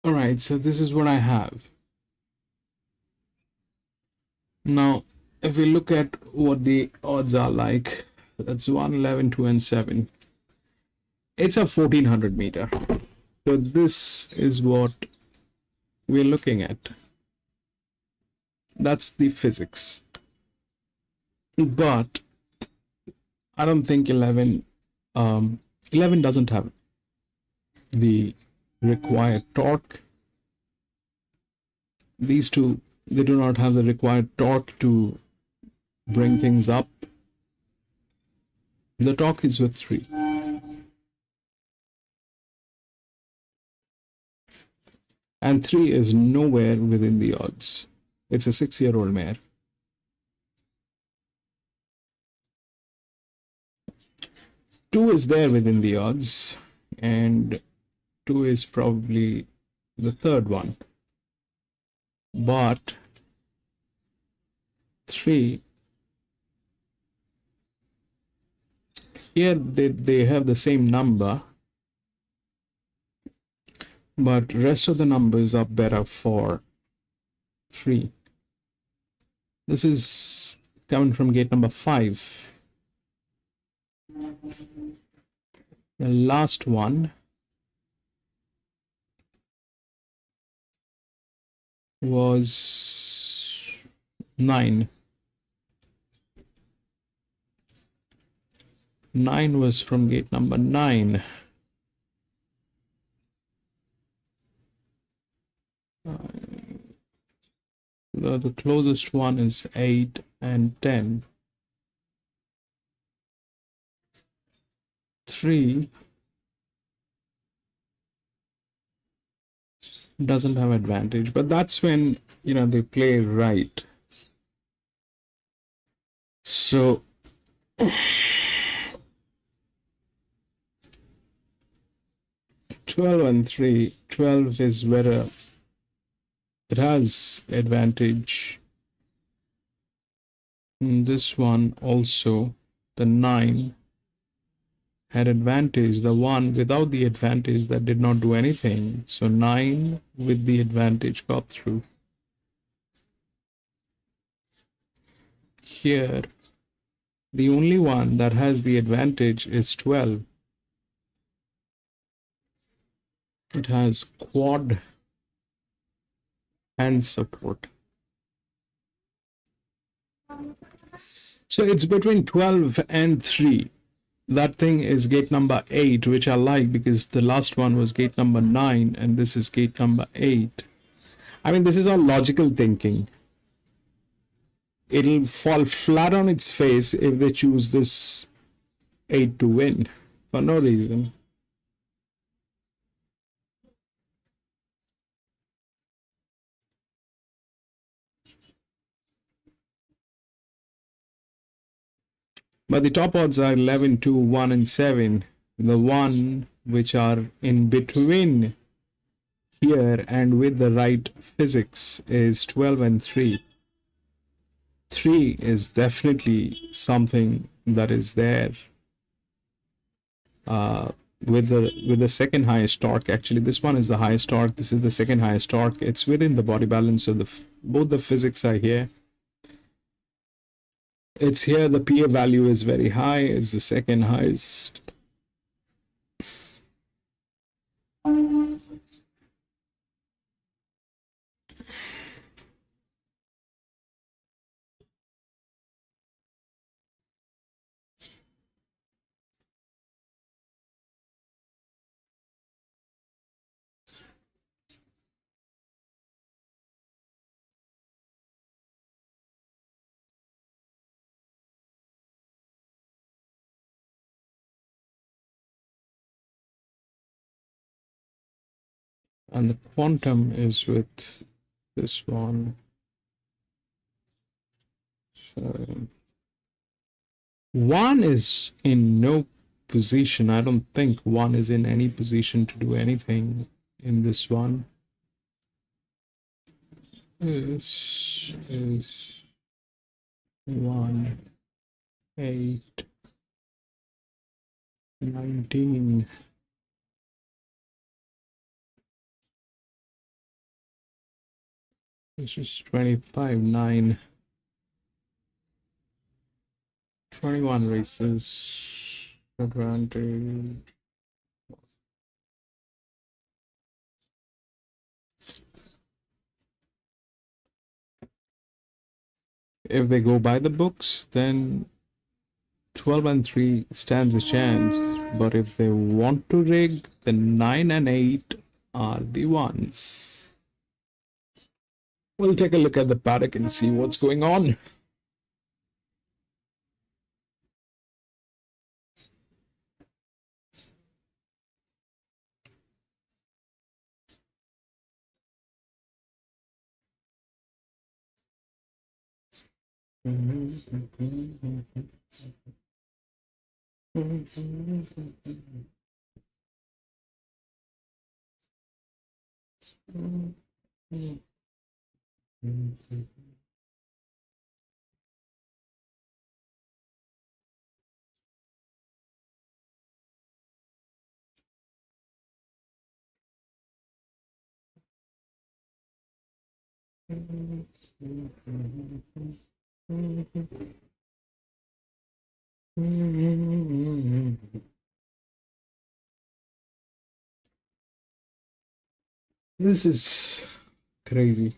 All right, so this is what I have. Now, if we look at what the odds are like, that's 1, 11, 2, and 7. It's a 1400 meter. So this is what we're looking at. That's the physics. But I don't think 11 doesn't have the required torque. These two, they do not have the required torque to bring things up. The torque is with 3. And 3 is nowhere within the odds. It's a 6-year-old mare. 2 is there within the odds, and 2 is probably the third one. But 3, here they have the same number, but rest of the numbers are better for 3. This is coming from gate number 5. The last one was 9. 9 was from gate number 9. The closest one is 8 and 10. 3 doesn't have advantage, but that's when, you know, they play right. So 12 and 3. 12 is where it has advantage. And this one also, the 9 had advantage. The one without the advantage that did not do anything. So 9 with the advantage got through. Here, the only one that has the advantage is 12. It has quad hand support. So it's between 12 and 3. That thing is gate number 8, which I like because the last one was gate number 9 and this is gate number 8. I mean, this is all logical thinking. It'll fall flat on its face if they choose this 8 to win for no reason. But the top odds are 11, 2, 1, and 7. The one which are in between here and with the right physics is 12 and 3. 3 is definitely something that is there with the second highest torque. Actually, this one is the highest torque. This is the second highest torque. It's within the body balance, so both the physics are here. It's here, the PA value is very high, it's the second highest. And the quantum is with this one. So 1 is in no position. I don't think 1 is in any position to do anything in this one. This is 1, 8, 19. This is 25, 9, 21 races, advantage. If they go by the books, then 12 and 3 stands a chance. But if they want to rig, then 9 and 8 are the ones. We'll take a look at the paddock and see what's going on. This is crazy.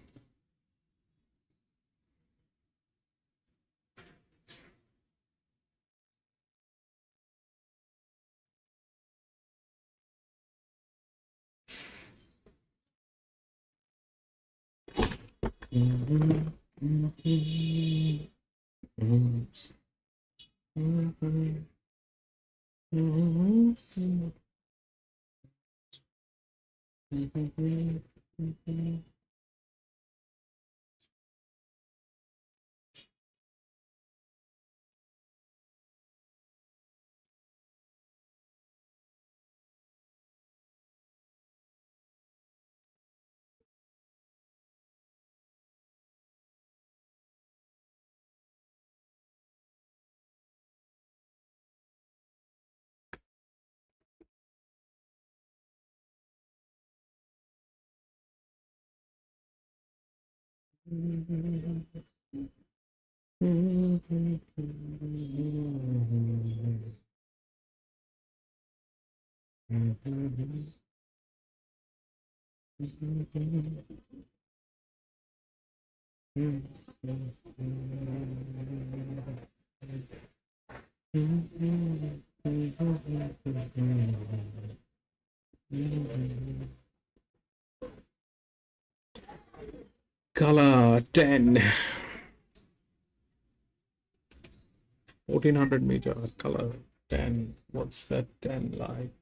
Color 10. 1400 meter, color 10. What's that 10 like?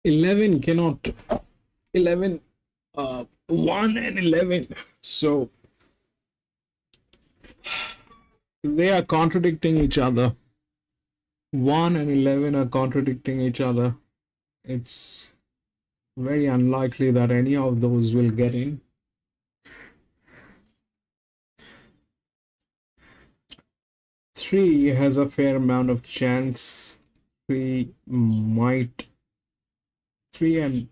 11 cannot 11 1 and 11, so they are contradicting each other. 1 and 11 are contradicting each other. It's very unlikely that any of those will get in. 3 has a fair amount of chance. 3 might 3 and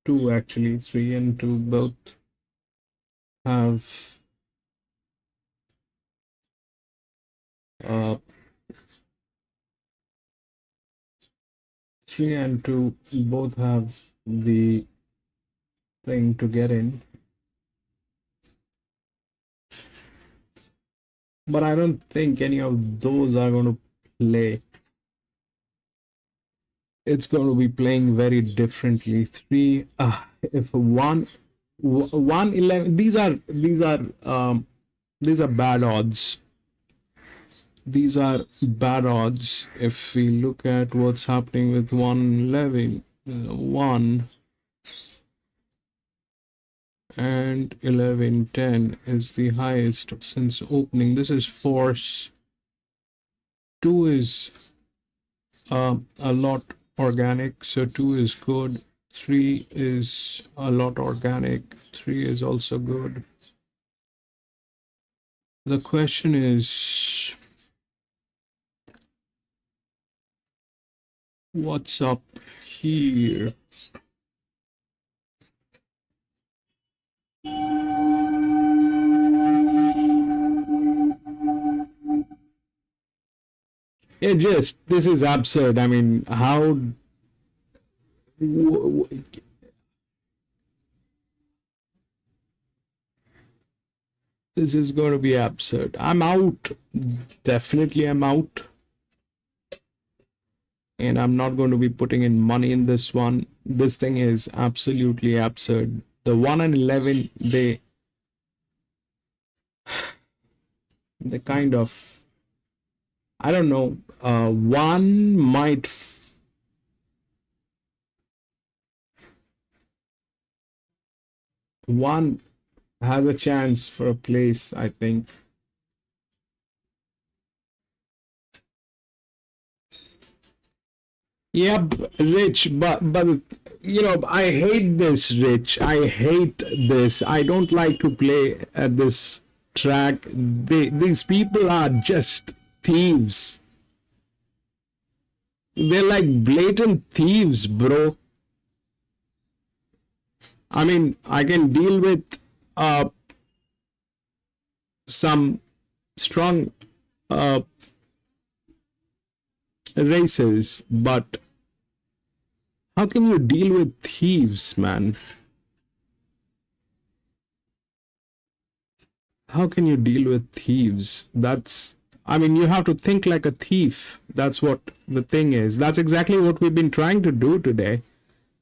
2, actually 3 and 2 both have 3 and 2 both have the thing to get in, but I don't think any of those are going to play. It's going to be playing very differently. 3 if 1 11, these are bad odds. These are bad odds. If we look at what's happening with 111, 1 and 1110 is the highest since opening. This is force. 2 is a lot organic, so 2 is good. 3 is a lot organic. 3 is also good. The question is, what's up here? This is absurd. I mean, how this is going to be absurd. I'm out. Definitely I'm out. And I'm not going to be putting in money in this one. This thing is absolutely absurd. The 1 and 11, they kind of I don't know. One might. One has a chance for a place, I think. Yep, Rich, but you know, I hate this, Rich. I hate this. I don't like to play at this track. These people are just thieves. They're like blatant thieves, bro. I mean, I can deal with some strong races, but how can you deal with thieves, man? How can you deal with thieves? I mean, you have to think like a thief. That's what the thing is. That's exactly what we've been trying to do today.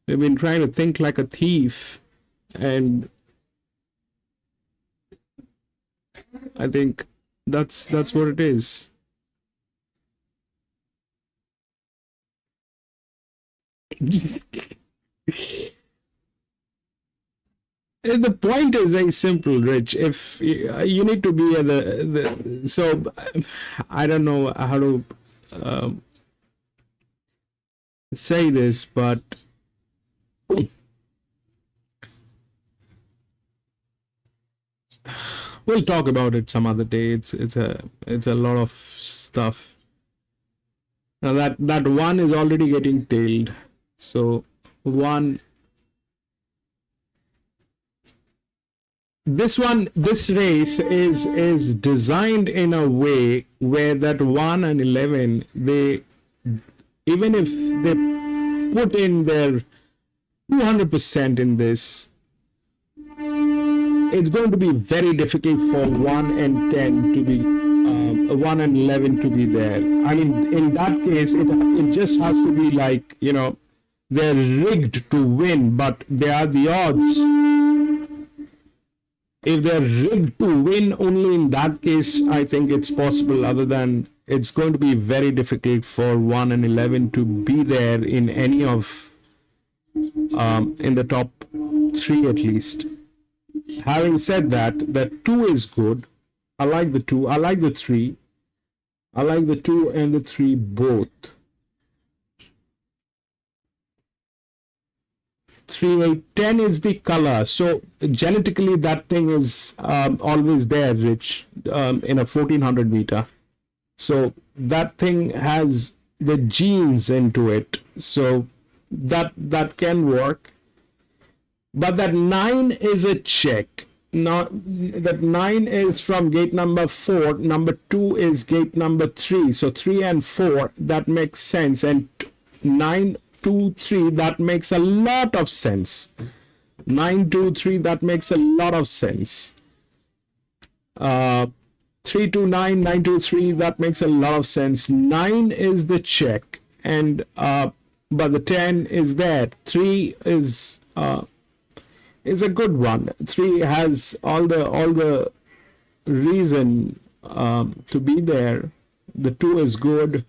We've been trying to think like a thief, and I think that's what it is. The point is very simple, Rich. If you need to be at so I don't know how to say this, but we'll talk about it some other day. It's a lot of stuff. Now that one is already getting tailed. So this race is designed in a way where that 1 and 11, they, even if they put in their 200% in this, it's going to be very difficult for 1 and 10 to be 1 and 11 to be there. I mean, in that case, it just has to be like, you know, they're rigged to win, but they are the odds. If they're rigged to win, only in that case, I think it's possible. Other than, it's going to be very difficult for 1 and 11 to be there in any of, in the top 3 at least. Having said that, the 2 is good. I like the 2. I like the 3. I like the 2 and the 3 both. 10 is the color, so genetically that thing is always there, Rich, in a 1400 meter. So that thing has the genes into it, so that can work. But that 9 is a check. Now that 9 is from gate number 4. Number 2 is gate number 3. So 3 and 4, that makes sense. And 9, 2, 3, that makes a lot of sense. 9, 2, 3, that makes a lot of sense. 3, 2, 9, 9, 2, 3, that makes a lot of sense. 9 is the check, and but the 10 is there. 3 is a good one. 3 has all the reason to be there. The 2 is good.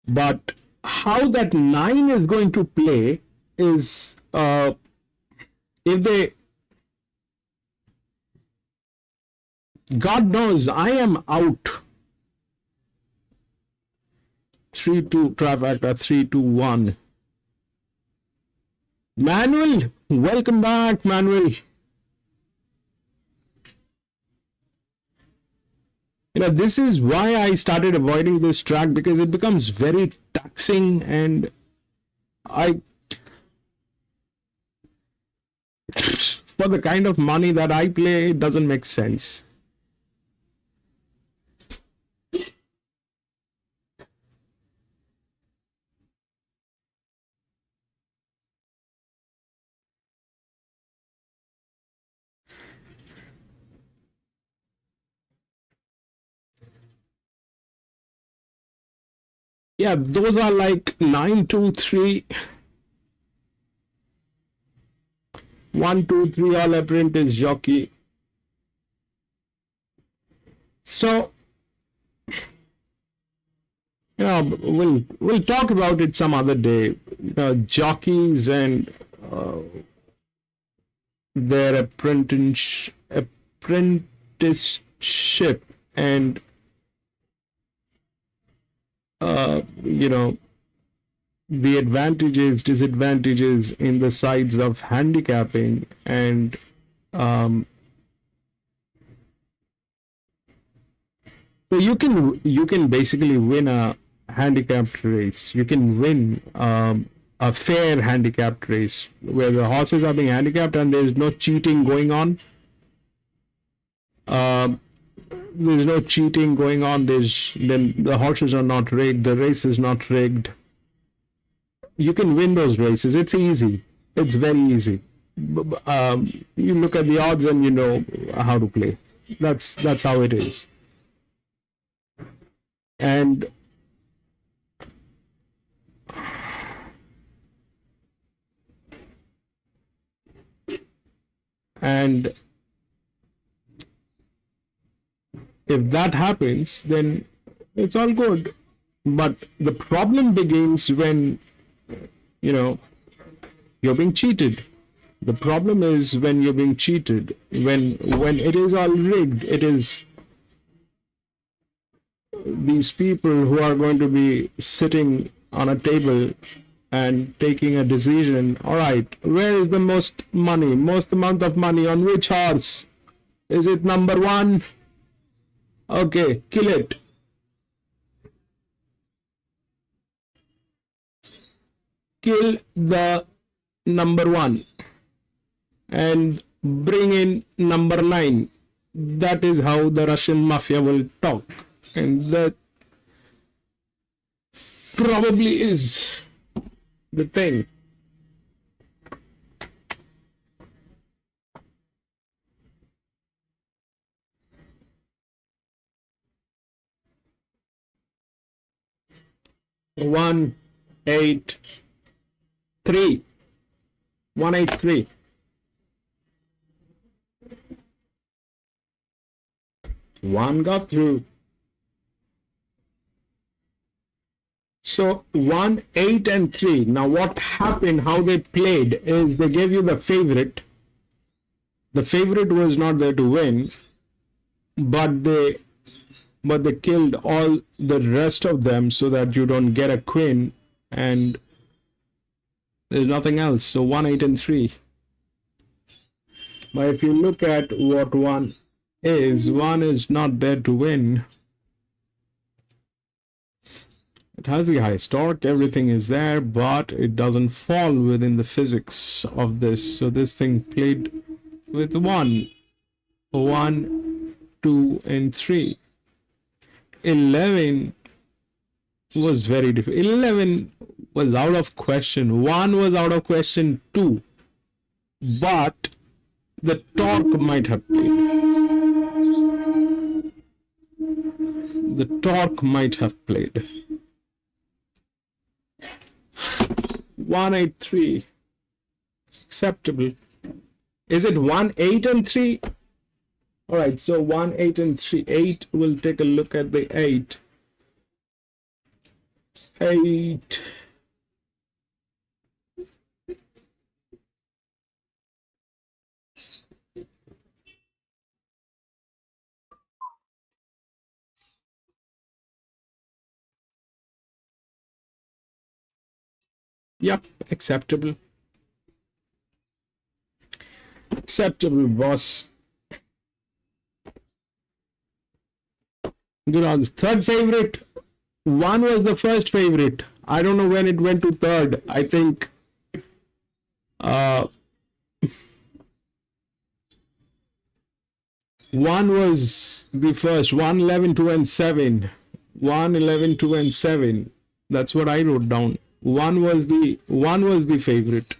But how that 9 is going to play is if they, God knows, I am out. 3-2 trifecta, 3-2-1. Manuel, welcome back, Manuel. You know, this is why I started avoiding this track, because it becomes very taxing, and for the kind of money that I play, it doesn't make sense. Yeah, those are like 9, 2, 3. 1, 2, 3, all apprentice jockey. So we'll talk about it some other day. Jockeys and their apprenticeship and the advantages, disadvantages in the sides of handicapping, and so you can basically win a handicapped race. You can win a fair handicapped race where the horses are being handicapped and there's no cheating going on. There's no cheating going on. Then the horses are not rigged. The race is not rigged. You can win those races. It's easy. It's very easy. You look at the odds and you know how to play. That's how it is. And if that happens, then it's all good. But the problem begins when you're being cheated. The problem is when you're being cheated. When it is all rigged, it is these people who are going to be sitting on a table and taking a decision. All right, where is the most amount of money on which horse? Is it number 1? Okay, kill it. Kill the number 1 and bring in number 9. That is how the Russian mafia will talk. And that probably is the thing. One, 8, 3. 183. One got through. So 1, 8, and 3. Now what happened, how they played, is they gave you the favorite. The favorite was not there to win, but they killed all the rest of them so that you don't get a queen, and there's nothing else. So 1, 8, and 3. But if you look at what 1 is not there to win. It has the highest torque, everything is there, but it doesn't fall within the physics of this. So this thing played with 1, 2, and 3. 11 was very difficult. 11 was out of question. 1 was out of question too. But the torque might have played. The torque might have played. 183. Acceptable. Is it 1, 8, and 3? Alright, so 1, 8, and 3. 8, we'll take a look at the 8. 8. Yep, acceptable. Acceptable, boss. Good odds. Third favorite. 1 was the first favorite. I don't know when it went to third. I think 1 was the first. 1, 11, 2, and 7. 1, 11, 2, and 7. That's what I wrote down. 1 was the favorite.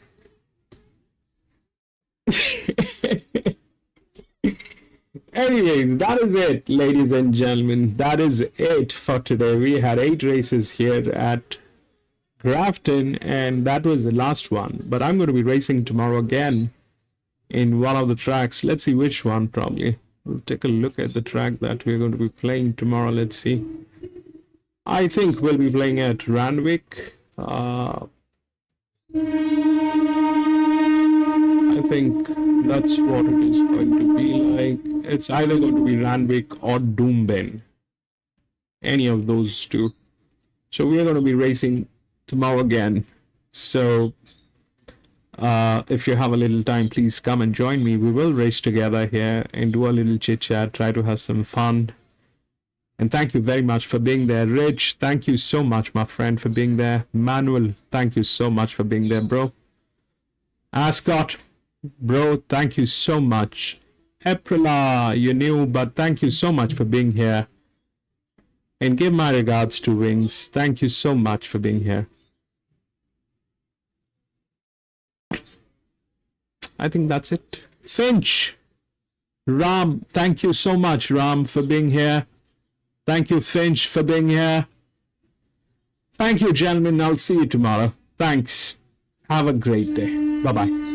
Anyways, that is it, ladies and gentlemen. That is it for today. We had 8 races here at Grafton, and that was the last one. But I'm going to be racing tomorrow again in one of the tracks. Let's see which one, probably. We'll take a look at the track that we're going to be playing tomorrow. Let's see. I think we'll be playing at Randwick. I think that's what it is going to be like. It's either going to be Randwick or Doomben. Any of those two. So we are going to be racing tomorrow again. So if you have a little time, please come and join me. We will race together here and do a little chit chat, try to have some fun. And thank you very much for being there. Rich, thank you so much, my friend, for being there. Manuel, thank you so much for being there, bro. Ascot, bro, thank you so much. Aprila, you're new, but thank you so much for being here. And give my regards to Wings. Thank you so much for being here. I think that's it. Finch, Ram, thank you so much, Ram, for being here. Thank you, Finch, for being here. Thank you, gentlemen. I'll see you tomorrow. Thanks. Have a great day. Bye-bye.